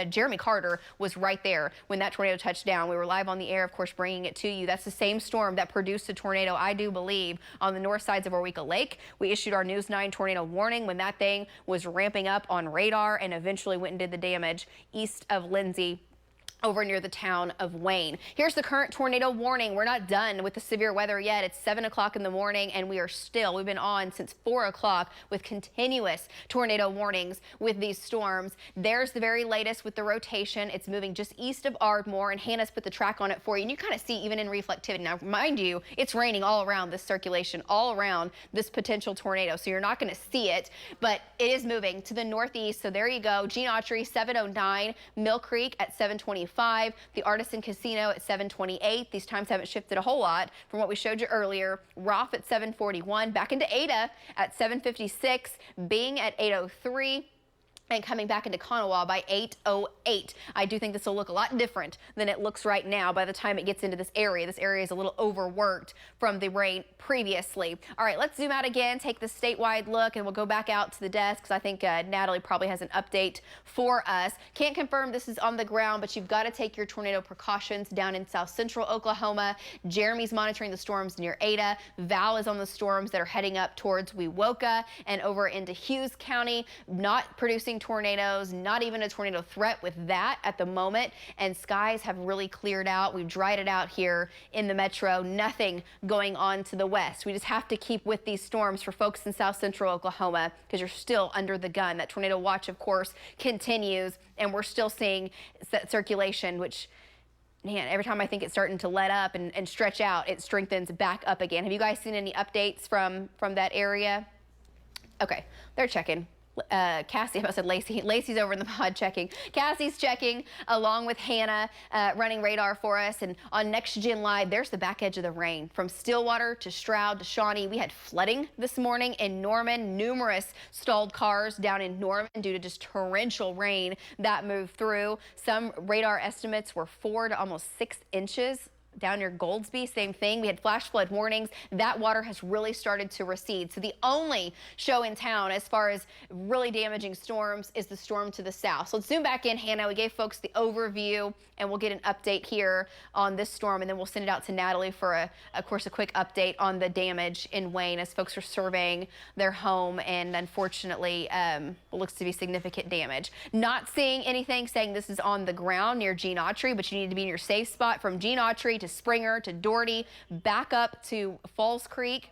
Jeremy Carter was right there when that tornado touched down. We were live on the air, of course, bringing it to you. That's the same storm that produced a tornado, I do believe, on the north sides of Eureka Lake. We issued our News 9 tornado warning when that thing was ramping up on radar and eventually went and did the damage east of Lindsay, over near the town of Wayne. Here's the current tornado warning. We're not done with the severe weather yet. It's 7 o'clock in the morning and we've been on since 4 o'clock with continuous tornado warnings with these storms. There's the very latest with the rotation. It's moving just east of Ardmore, and Hannah's put the track on it for you. And you kind of see even in reflectivity. Now, mind you, it's raining all around this circulation, all around this potential tornado. So you're not going to see it, but it is moving to the northeast. So there you go. Gene Autry, 7:09, Mill Creek at 7:25. The Artisan Casino at 7:28. These times haven't shifted a whole lot from what we showed you earlier. Roth at 7:41. Back into Ada at 7:56. Bing at 8:03. And coming back into Kanawha by 8:08. I do think this will look a lot different than it looks right now by the time it gets into this area. This area is a little overworked from the rain previously. All right, let's zoom out again, take the statewide look, and we'll go back out to the desk because I think Natalie probably has an update for us. Can't confirm this is on the ground, but you've got to take your tornado precautions down in south central Oklahoma. Jeremy's monitoring the storms near Ada. Val is on the storms that are heading up towards Wewoka and over into Hughes County, not producing tornadoes, not even a tornado threat with that at the moment, and skies have really cleared out. We've dried it out here in the metro. Nothing going on to the west. We just have to keep with these storms for folks in south central Oklahoma because you're still under the gun. That tornado watch, of course, continues, and we're still seeing circulation, which, man, every time I think it's starting to let up and stretch out, it strengthens back up again. Have you guys seen any updates from that area? Okay, they're checking. Cassie, I said Lacey. Lacey's over in the pod checking. Cassie's checking along with Hannah, running radar for us. And on Next Gen Live, there's the back edge of the rain from Stillwater to Stroud to Shawnee. We had flooding this morning in Norman, numerous stalled cars down in Norman due to just torrential rain that moved through. Some radar estimates were 4 to almost 6 inches. Down near Goldsby, same thing. We had flash flood warnings. That water has really started to recede. So the only show in town as far as really damaging storms is the storm to the south. So let's zoom back in, Hannah. We gave folks the overview, and we'll get an update here on this storm, and then we'll send it out to Natalie for, of course, a quick update on the damage in Wayne as folks are surveying their home, and unfortunately, looks to be significant damage. Not seeing anything saying this is on the ground near Gene Autry, but you need to be in your safe spot from Gene Autry to Springer to Doherty, back up to Falls Creek.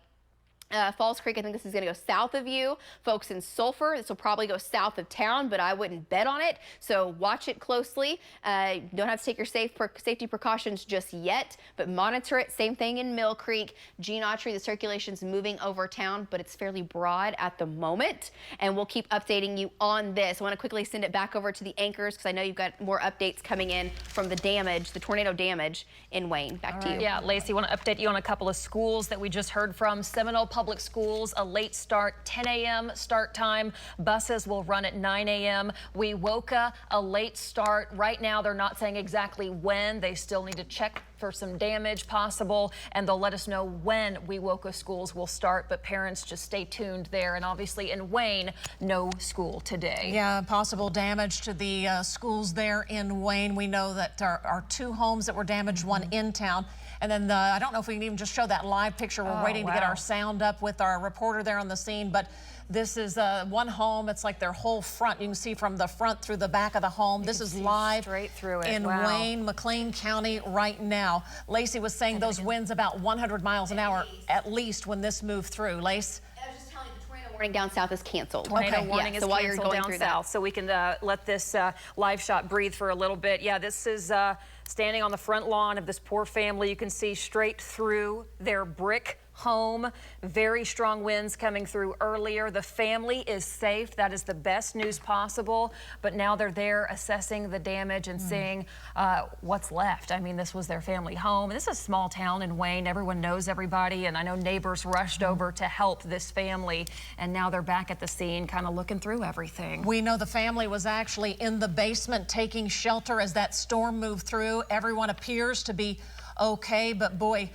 Falls Creek, I think this is going to go south of you. Folks in Sulphur, this will probably go south of town, but I wouldn't bet on it. So watch it closely. Don't have to take your safety precautions just yet, but monitor it. Same thing in Mill Creek. Gene Autry, the circulation's moving over town, but it's fairly broad at the moment. And we'll keep updating you on this. I want to quickly send it back over to the anchors because I know you've got more updates coming in from the damage, the tornado damage in Wayne. Back to you. Yeah, Lacey, I want to update you on a couple of schools that we just heard from. Seminole Public Schools, a late start, 10 a.m. start time. Buses will run at 9 a.m. Wewoka, a late start. Right now, they're not saying exactly when. They still need to check for some damage possible, and they'll let us know when Wewoka schools will start, but parents just stay tuned there. And obviously in Wayne, no school today. Yeah, possible damage to the schools there in Wayne. We know that our 2 homes that were damaged, one in town. And then I don't know if we can even just show that live picture. We're waiting to get our sound up with our reporter there on the scene, but this is one home. It's like their whole front. You can see from the front through the back of the home. This is live straight through it. In Wayne, McLean County right now. Lacey was saying those winds about 100 miles an hour at least when this moved through. Lace? I was just telling you the tornado warning down south is canceled. Tornado warning is so while you're canceled going down through south, that. so we can let this live shot breathe for a little bit. Yeah, this is standing on the front lawn of this poor family. You can see straight through their brick home. Very strong winds coming through earlier. The family is safe. That is the best news possible. But now they're there assessing the damage and seeing what's left. I mean, this was their family home. This is a small town in Wayne. Everyone knows everybody. And I know neighbors rushed over to help this family. And now they're back at the scene, kind of looking through everything. We know the family was actually in the basement taking shelter as that storm moved through. Everyone appears to be okay, but boy,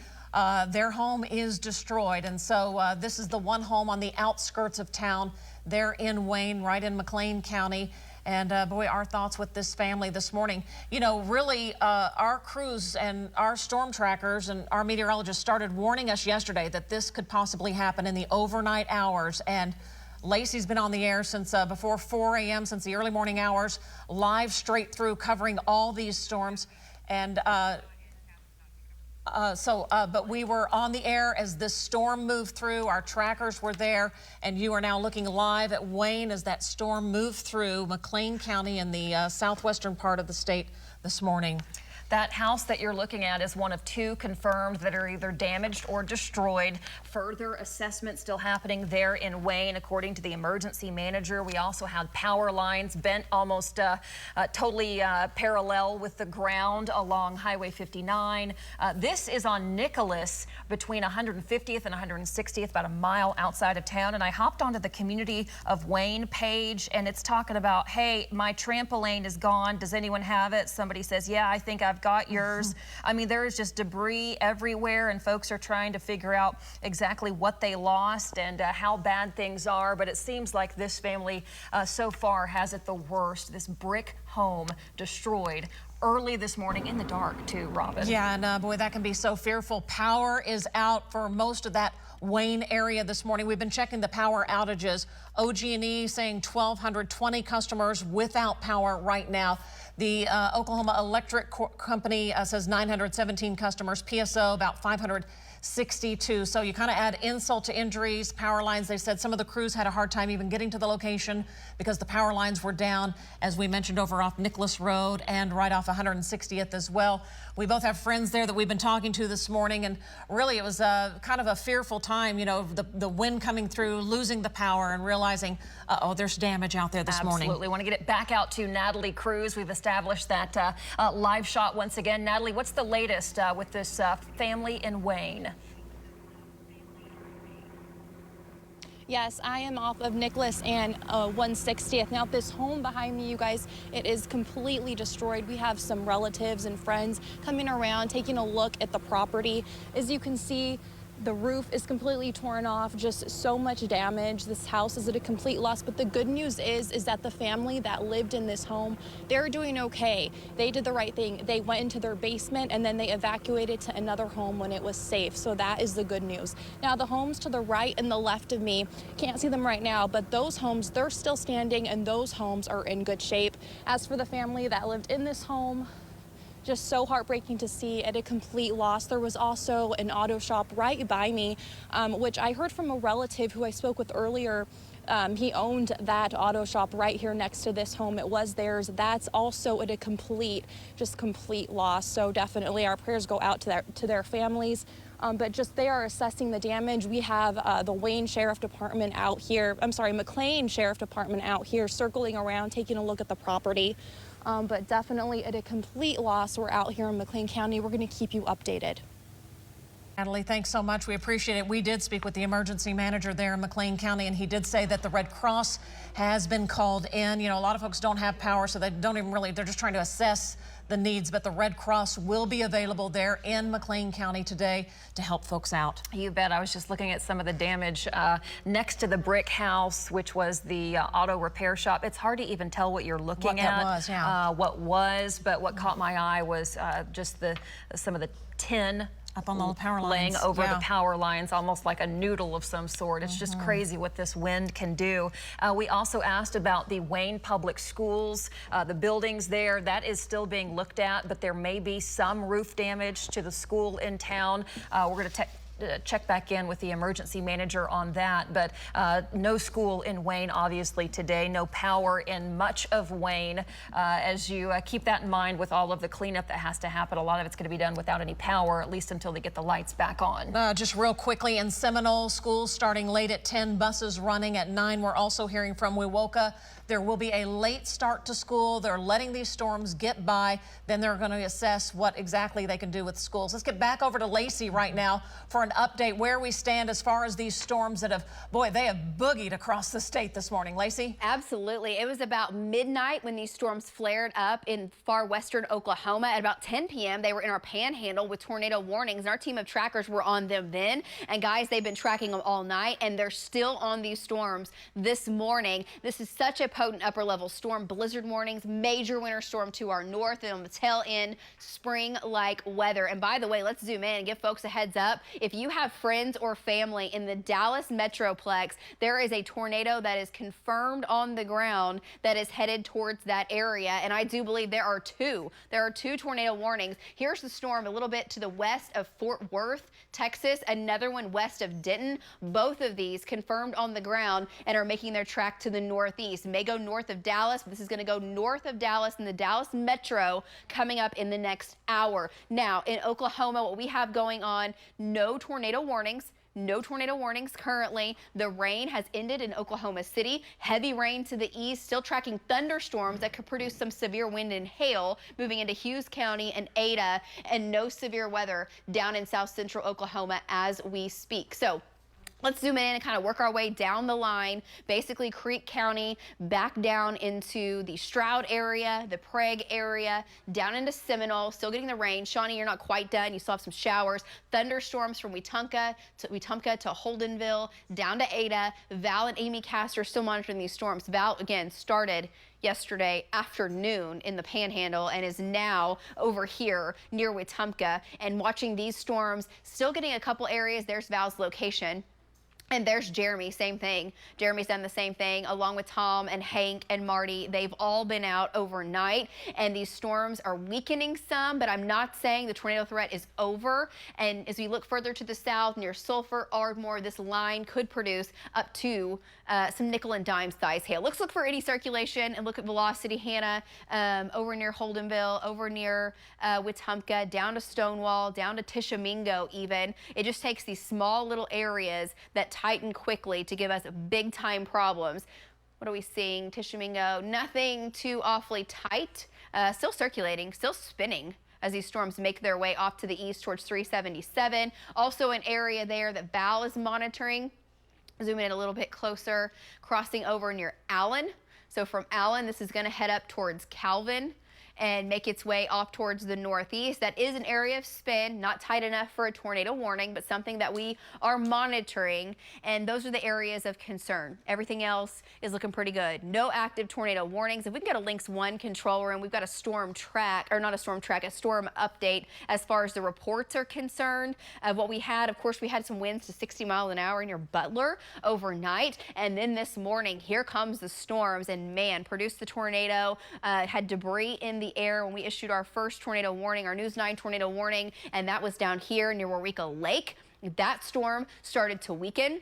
their home is destroyed. And so this is the one home on the outskirts of town there in Wayne, right in McLean County. And boy, our thoughts with this family this morning. You know, really, our crews and our storm trackers and our meteorologists started warning us yesterday that this could possibly happen in the overnight hours. And Lacey's been on the air since before 4 a.m., since the early morning hours, live straight through covering all these storms. And but we were on the air as this storm moved through. Our trackers were there, and you are now looking live at Wayne as that storm moved through McLean County in the southwestern part of the state this morning. That house that you're looking at is one of 2 confirmed that are either damaged or destroyed. Further assessment still happening there in Wayne, according to the emergency manager. We also had power lines bent almost totally parallel with the ground along Highway 59. This is on Nicholas between 150th and 160th, about a mile outside of town. And I hopped onto the Community of Wayne page, and it's talking about, hey, my trampoline is gone. Does anyone have it? Somebody says, yeah, I think I've got yours. I mean, there is just debris everywhere, and folks are trying to figure out exactly what they lost and how bad things are. But it seems like this family so far has it the worst. This brick home destroyed early this morning in the dark too, Robin. Yeah, and boy, that can be so fearful. Power is out for most of that Wayne area this morning. We've been checking the power outages. OG&E saying 1,220 customers without power right now. The Oklahoma Electric Company says 917 customers. PSO about 562. So you kind of add insult to injuries. Power lines, they said some of the crews had a hard time even getting to the location because the power lines were down, as we mentioned, over off Nicholas Road and right off 160th as well. We both have friends there that we've been talking to this morning, and really it was kind of a fearful time, you know, the wind coming through, losing the power, and realizing, uh-oh, there's damage out there this morning. Absolutely. Want to get it back out to Natalie Cruz. We've established that live shot once again. Natalie, what's the latest with this family in Wayne? Yes, I am off of Nicholas and 160th. Now, this home behind me, you guys, it is completely destroyed. We have some relatives and friends coming around, taking a look at the property. As you can see, the roof is completely torn off, just so much damage. This house is at a complete loss, but the good news is that the family that lived in this home, they're doing okay. They did the right thing. They went into their basement and then they evacuated to another home when it was safe. So that is the good news. Now, the homes to the right and the left of me, can't see them right now, but those homes, they're still standing and those homes are in good shape. As for the family that lived in this home, just so heartbreaking to see at a complete loss. There was also an auto shop right by me, which I heard from a relative who I spoke with earlier. He owned that auto shop right here next to this home. It was theirs. That's also at a complete loss. So definitely our prayers go out to their families. But just they are assessing the damage. We have the Wayne Sheriff Department out here. I'm sorry, McLean Sheriff Department out here circling around, taking a look at the property. But definitely at a complete loss. We're out here in McLean County. We're going to keep you updated. Natalie, thanks so much. We appreciate it. We did speak with the emergency manager there in McLean County, and he did say that the Red Cross has been called in. You know, a lot of folks don't have power, so they don't even really, they're just trying to assess the needs, but the Red Cross will be available there in McLean County today to help folks out. You bet. I was just looking at some of the damage next to the brick house, which was the auto repair shop. It's hard to even tell what you're looking at. What was, but what caught my eye was just some of the tin up on the power lines, laying over the power lines, almost like a noodle of some sort. It's just crazy what this wind can do. We also asked about the Wayne Public Schools, the buildings there. That is still being looked at, but there may be some roof damage to the school in town. We're going to check back in with the emergency manager on that, but no school in Wayne obviously today, no power in much of Wayne. As you keep that in mind with all of the cleanup that has to happen, a lot of it's going to be done without any power, at least until they get the lights back on. Just real quickly, in Seminole, schools starting late at 10, buses running at 9. We're also hearing from Wewoka. There will be a late start to school. They're letting these storms get by. Then they're going to assess what exactly they can do with schools. Let's get back over to Lacey right now for an update where we stand as far as these storms that have, boy, they have boogied across the state this morning. Lacey? Absolutely. It was about midnight when these storms flared up in far western Oklahoma. At about 10 p.m., they were in our panhandle with tornado warnings. And our team of trackers were on them then. And guys, they've been tracking them all night, and they're still on these storms this morning. This is such a potent upper level storm, blizzard warnings, major winter storm to our north, and on the tail end, spring-like weather. And by the way, let's zoom in and give folks a heads up. If you have friends or family in the Dallas Metroplex, there is a tornado that is confirmed on the ground that is headed towards that area. And I do believe there are two. There are two tornado warnings. Here's the storm a little bit to the west of Fort Worth, Texas, another one west of Denton. Both of these confirmed on the ground and are making their track to the northeast. May go north of Dallas, but this is going to go north of Dallas in the Dallas Metro coming up in the next hour. Now, in Oklahoma, what we have going on, no tornado warnings. No tornado warnings currently. The rain has ended in Oklahoma City. Heavy rain to the east, still tracking thunderstorms that could produce some severe wind and hail moving into Hughes County and Ada, and no severe weather down in south central Oklahoma as we speak. So let's zoom in and kind of work our way down the line, basically Creek County, back down into the Stroud area, the Prague area, down into Seminole, still getting the rain. Shawnee, you're not quite done. You still have some showers. Thunderstorms from Wetumpka to Holdenville, down to Ada. Val and Amy Castor still monitoring these storms. Val, again, started yesterday afternoon in the Panhandle and is now over here near Wetumpka and watching these storms, still getting a couple areas. There's Val's location. And there's Jeremy, same thing. Jeremy's done the same thing along with Tom and Hank and Marty. They've all been out overnight, and these storms are weakening some, but I'm not saying the tornado threat is over. And as we look further to the south near Sulphur, Ardmore, this line could produce up to some nickel and dime size hail. Let's look for any circulation and look at velocity, Hannah, over near Holdenville, over near Wetumpka, down to Stonewall, down to Tishomingo even. It just takes these small little areas that tighten quickly to give us big time problems. What are we seeing? Tishomingo, nothing too awfully tight, still circulating, still spinning as these storms make their way off to the east towards 377. Also an area there that Val is monitoring. Zooming in a little bit closer, crossing over near Allen. So from Allen, this is going to head up towards Calvin and make its way off towards the northeast. That is an area of spin, not tight enough for a tornado warning, but something that we are monitoring. And those are the areas of concern. Everything else is looking pretty good. No active tornado warnings. If we can go to Links 1 control room, we've got a storm track, or not a storm track, a storm update as far as the reports are concerned. What we had, of course, we had some winds to 60 miles an hour near Butler overnight. And then this morning, here comes the storms, and man, produced the tornado, had debris in the air when we issued our first tornado warning, our News 9 tornado warning, and that was down here near Waurika Lake. That storm started to weaken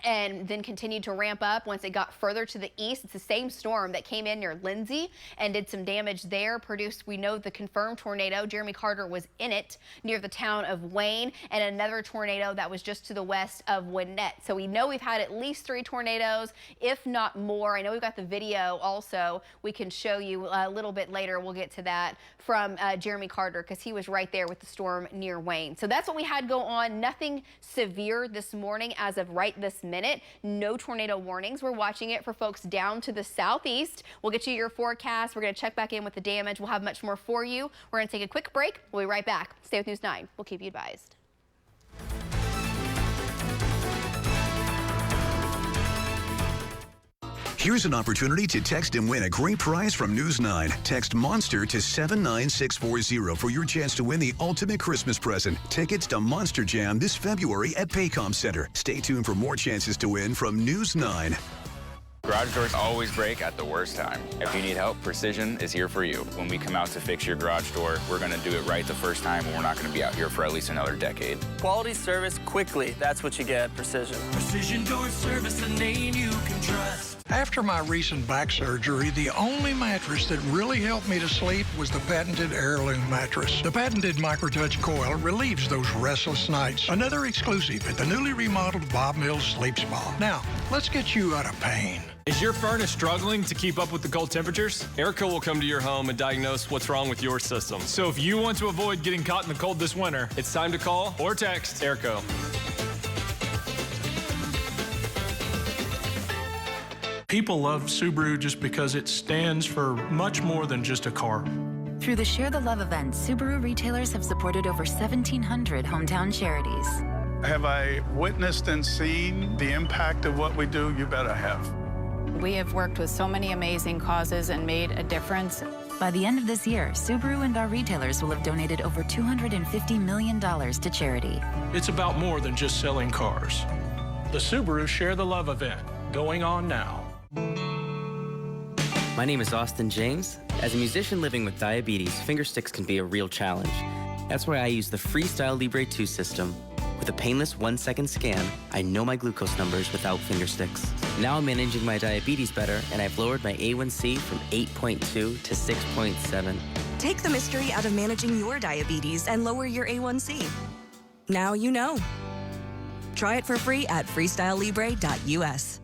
and then continued to ramp up once it got further to the east. It's the same storm that came in near Lindsay and did some damage there. Produced, we know, the confirmed tornado. Jeremy Carter was in it near the town of Wayne, and another tornado that was just to the west of Winnett. So we know we've had at least 3 tornadoes, if not more. I know we've got the video also we can show you a little bit later. We'll get to that from Jeremy Carter because he was right there with the storm near Wayne. So that's what we had go on. Nothing severe this morning as of right this minute. No tornado warnings. We're watching it for folks down to the southeast. We'll get you your forecast. We're going to check back in with the damage. We'll have much more for you. We're going to take a quick break. We'll be right back. Stay with News 9. We'll keep you advised. Here's an opportunity to text and win a great prize from News 9. Text Monster to 79640 for your chance to win the ultimate Christmas present. Tickets to Monster Jam this February at Paycom Center. Stay tuned for more chances to win from News 9. Garage doors always break at the worst time. If you need help, Precision is here for you. When we come out to fix your garage door, we're going to do it right the first time, and we're not going to be out here for at least another decade. Quality service quickly. That's what you get at Precision. Precision Door Service, the name you can trust. After my recent back surgery, the only mattress that really helped me to sleep was the patented Heirloom mattress. The patented Microtouch coil relieves those restless nights. Another exclusive at the newly remodeled Bob Mills Sleep Spa. Now, let's get you out of pain. Is your furnace struggling to keep up with the cold temperatures? Airco will come to your home and diagnose what's wrong with your system. So if you want to avoid getting caught in the cold this winter, it's time to call or text Airco. People love Subaru just because it stands for much more than just a car. Through the Share the Love event, Subaru retailers have supported over 1,700 hometown charities. Have I witnessed and seen the impact of what we do? You bet I have. We have worked with so many amazing causes and made a difference. By the end of this year, Subaru and our retailers will have donated over $250 million to charity. It's about more than just selling cars. The Subaru Share the Love event, going on now. My name is Austin James. As a musician living with diabetes, finger sticks can be a real challenge. That's why I use the Freestyle Libre 2 system. With a painless 1-second scan, I know my glucose numbers without finger sticks. Now I'm managing my diabetes better, and I've lowered my A1C from 8.2 to 6.7. Take the mystery out of managing your diabetes and lower your A1C. Now you know. Try it for free at freestylelibre.us.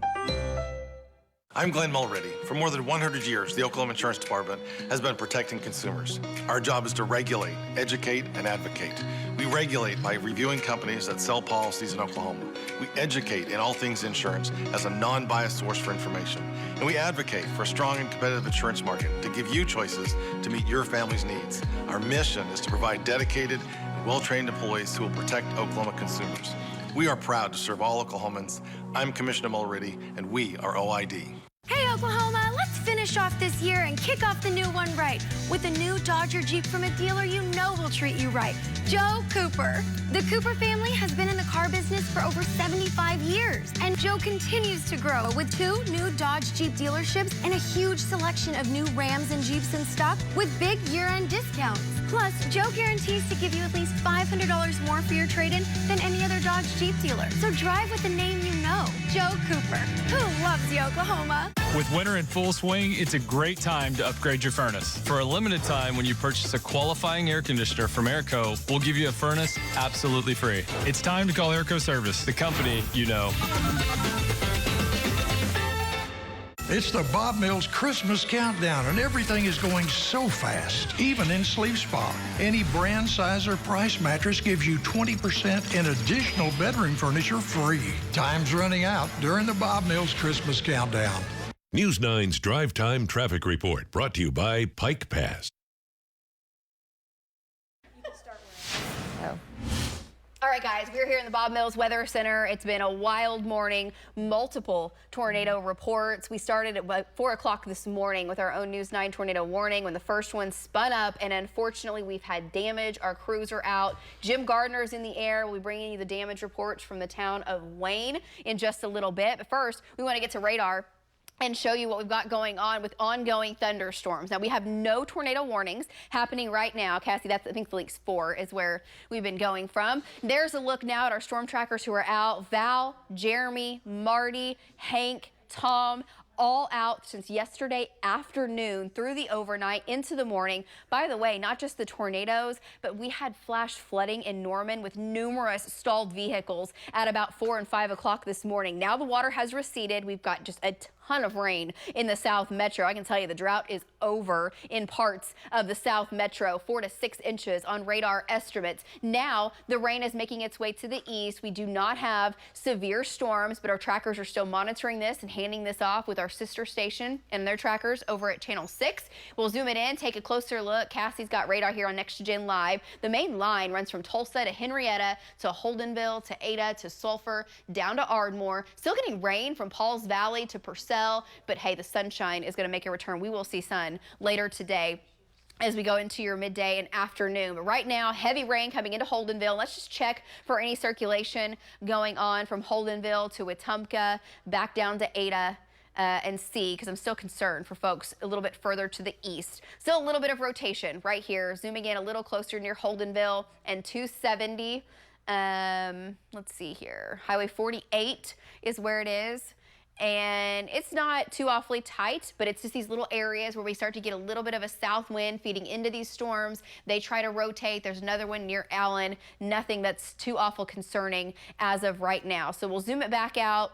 I'm Glenn Mulready. For more than 100 years, the Oklahoma Insurance Department has been protecting consumers. Our job is to regulate, educate, and advocate. We regulate by reviewing companies that sell policies in Oklahoma. We educate in all things insurance as a non-biased source for information. And we advocate for a strong and competitive insurance market to give you choices to meet your family's needs. Our mission is to provide dedicated and well-trained employees who will protect Oklahoma consumers. We are proud to serve all Oklahomans. I'm Commissioner Mulready, and we are OID. Hey Oklahoma, let's finish off this year and kick off the new one right with a new Dodger Jeep from a dealer you know will treat you right, Joe Cooper. The Cooper family has been in the car business for over 75 years, and Joe continues to grow with 2 new Dodge Jeep dealerships and a huge selection of new Rams and Jeeps in stock with big year-end discounts. Plus, Joe guarantees to give you at least $500 more for your trade-in than any other Dodge Jeep dealer. So drive with the name you know, Joe Cooper. Who loves you, Oklahoma? With winter in full swing, it's a great time to upgrade your furnace. For a limited time, when you purchase a qualifying air conditioner from Airco, we'll give you a furnace absolutely free. It's time to call Airco Service, the company you know. It's the Bob Mills Christmas Countdown, and everything is going so fast, even in Sleep Spa. Any brand, size, or price mattress gives you 20% in additional bedroom furniture free. Time's running out during the Bob Mills Christmas Countdown. News 9's Drive Time Traffic Report, brought to you by Pike Pass. All right, guys, we're here in the Bob Mills Weather Center. It's been a wild morning, multiple tornado reports. We started at about 4 o'clock this morning with our own News 9 tornado warning when the first one spun up, and unfortunately, we've had damage. Our crews are out. Jim Gardner's in the air. We'll be bringing you the damage reports from the town of Wayne in just a little bit. But first, we want to get to radar and show you what we've got going on with ongoing thunderstorms. Now, we have no tornado warnings happening right now. Cassie, that's, I think, Fleets 4 is where we've been going from. There's a look now at our storm trackers who are out. Val, Jeremy, Marty, Hank, Tom, all out since yesterday afternoon through the overnight into the morning. By the way, not just the tornadoes, but we had flash flooding in Norman with numerous stalled vehicles at about 4 and 5 o'clock this morning. Now the water has receded. We've got just a ton of rain in the South Metro. I can tell you the drought is over in parts of the South Metro, 4 to 6 inches on radar estimates. Now the rain is making its way to the east. We do not have severe storms, but our trackers are still monitoring this and handing this off with our sister station and their trackers over at Channel 6. We'll zoom it in, take a closer look. Cassie's got radar here on Next Gen Live. The main line runs from Tulsa to Henrietta to Holdenville to Ada to Sulphur down to Ardmore. Still getting rain from Pauls Valley to Purcell. But hey, the sunshine is going to make a return. We will see sun later today as we go into your midday and afternoon. But right now, heavy rain coming into Holdenville. Let's just check for any circulation going on from Holdenville to Wetumpka, back down to Ada and see, because I'm still concerned for folks a little bit further to the east. Still a little bit of rotation right here, zooming in a little closer near Holdenville and 270. Let's see here. Highway 48 is where it is. And it's not too awfully tight, but it's just these little areas where we start to get a little bit of a south wind feeding into these storms. They try to rotate. There's another one near Allen. Nothing that's too awful concerning as of right now. So we'll zoom it back out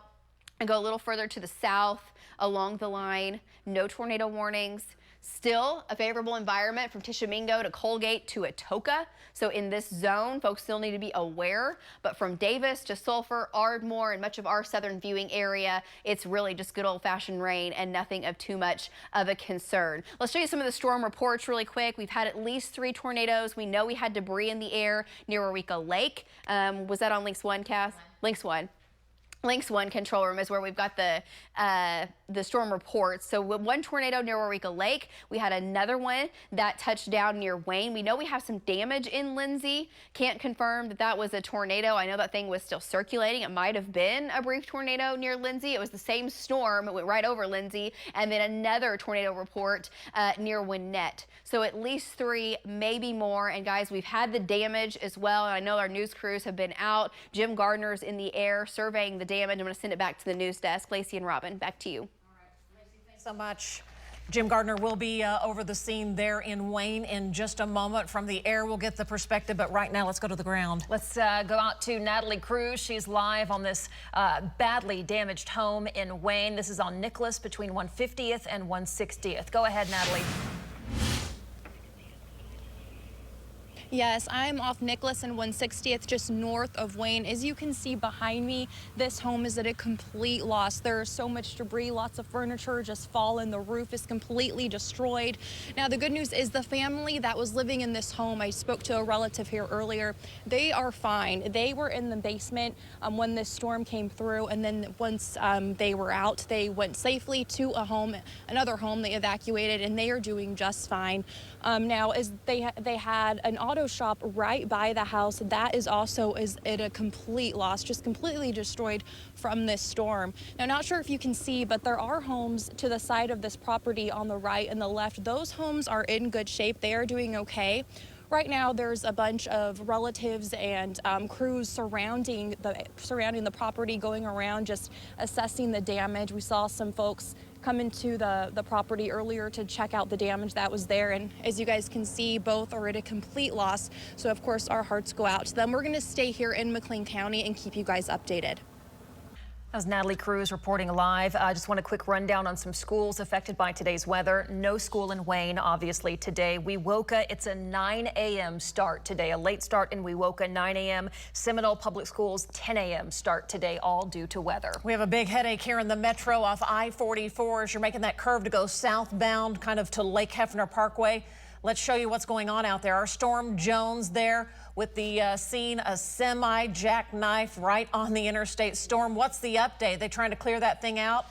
and go a little further to the south along the line. No tornado warnings. Still a favorable environment from Tishomingo to Colgate to Atoka. So in this zone, folks still need to be aware. But from Davis to Sulphur, Ardmore, and much of our southern viewing area, it's really just good old-fashioned rain and nothing of too much of a concern. Let's show you some of the storm reports really quick. We've had at least 3 tornadoes. We know we had debris in the air near Eureka Lake. Was that on Links 1, Cass? Links 1. Links 1 control room is where we've got the storm reports. So with one tornado near Waurika Lake, we had another one that touched down near Wayne. We know we have some damage in Lindsay. Can't confirm that that was a tornado. I know that thing was still circulating. It might have been a brief tornado near Lindsay. It was the same storm. It went right over Lindsay. And then another tornado report near Winnett. So at least 3, maybe more. And guys, we've had the damage as well. And I know our news crews have been out. Jim Gardner's in the air surveying the damage. I'm going to send it back to the news desk. Lacey and Robin, back to you. All right, Lacey, thanks so much. Jim Gardner will be over the scene there in Wayne in just a moment. From the air, we'll get the perspective, but right now, let's go to the ground. Let's go out to Natalie Cruz. She's live on this badly damaged home in Wayne. This is on Nicholas between 150th and 160th. Go ahead, Natalie. Yes, I'm off Nicholas and 160th, just north of Wayne. As you can see behind me, this home is at a complete loss. There's so much debris, lots of furniture just fallen. The roof is completely destroyed. Now, the good news is the family that was living in this home, I spoke to a relative here earlier, they are fine. They were in the basement when this storm came through, and then once they were out, they went safely to a home, another home they evacuated, and they are doing just fine. Now, as they had an auto shop right by the house that is also at a complete loss, just completely destroyed from this storm. Now, not sure if you can see, but there are homes to the side of this property on the right and the left. Those homes are in good shape. They are doing okay. Right now, there's a bunch of relatives and crews surrounding the property, going around just assessing the damage. We saw some folks come into the property earlier to check out the damage that was there, and as you guys can see, both are at a complete loss. So of course our hearts go out to them. We're going to stay here in McLean County and keep you guys updated. That was Natalie Cruz reporting live. I just want a quick rundown on some schools affected by today's weather. No school in Wayne, obviously, today. Wewoka, it's a 9 a.m. start today, a late start in Wewoka, 9 a.m. Seminole Public Schools, 10 a.m. start today, all due to weather. We have a big headache here in the metro off I-44 as you're making that curve to go southbound, kind of to Lake Hefner Parkway. Let's show you what's going on out there. Our Storm Jones there with the scene, a semi jackknife right on the interstate. Storm, what's the update? They trying to clear that thing out?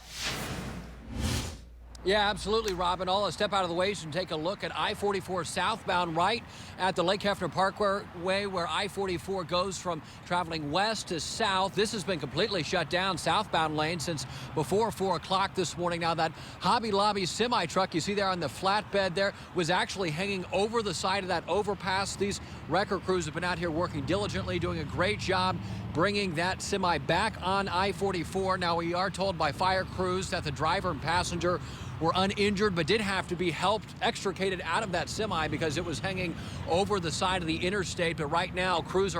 Yeah, absolutely, Robin. I'll step out of the way and take a look at I-44 southbound right at the Lake Hefner Parkway where I-44 goes from traveling west to south. This has been completely shut down, southbound lane, since before 4 o'clock this morning. Now, that Hobby Lobby semi-truck you see there on the flatbed there was actually hanging over the side of that overpass. These wrecker crews have been out here working diligently, doing a great job bringing that semi back on I-44. Now, we are told by fire crews that the driver and passenger were uninjured, but did have to be helped, extricated out of that semi because it was hanging over the side of the interstate. But right now, crews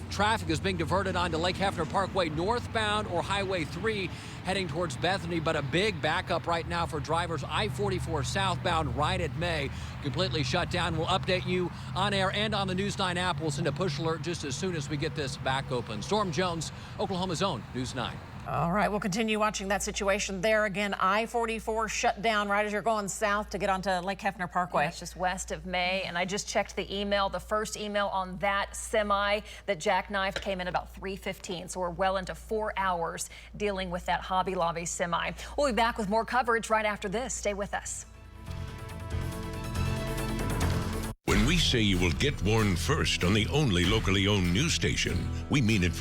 traffic is being diverted onto Lake Hefner Parkway northbound or Highway 3 heading towards Bethany, but a big backup right now for drivers I-44 southbound right at May, completely shut down. We'll update you on air and on the News 9 app. We'll send a push alert just as soon as we get this back open. Storm Jones, Oklahoma's own News 9. All right, we'll continue watching that situation there. Again, I-44 shut down right as you're going south to get onto Lake Hefner Parkway. Yeah, it's just west of May, and I just checked the email. The first email on that semi that jackknifed came in about 3:15, so we're well into 4 hours dealing with that Hobby Lobby semi. We'll be back with more coverage right after this. Stay with us. When we say you will get warned first on the only locally owned news station, we mean it.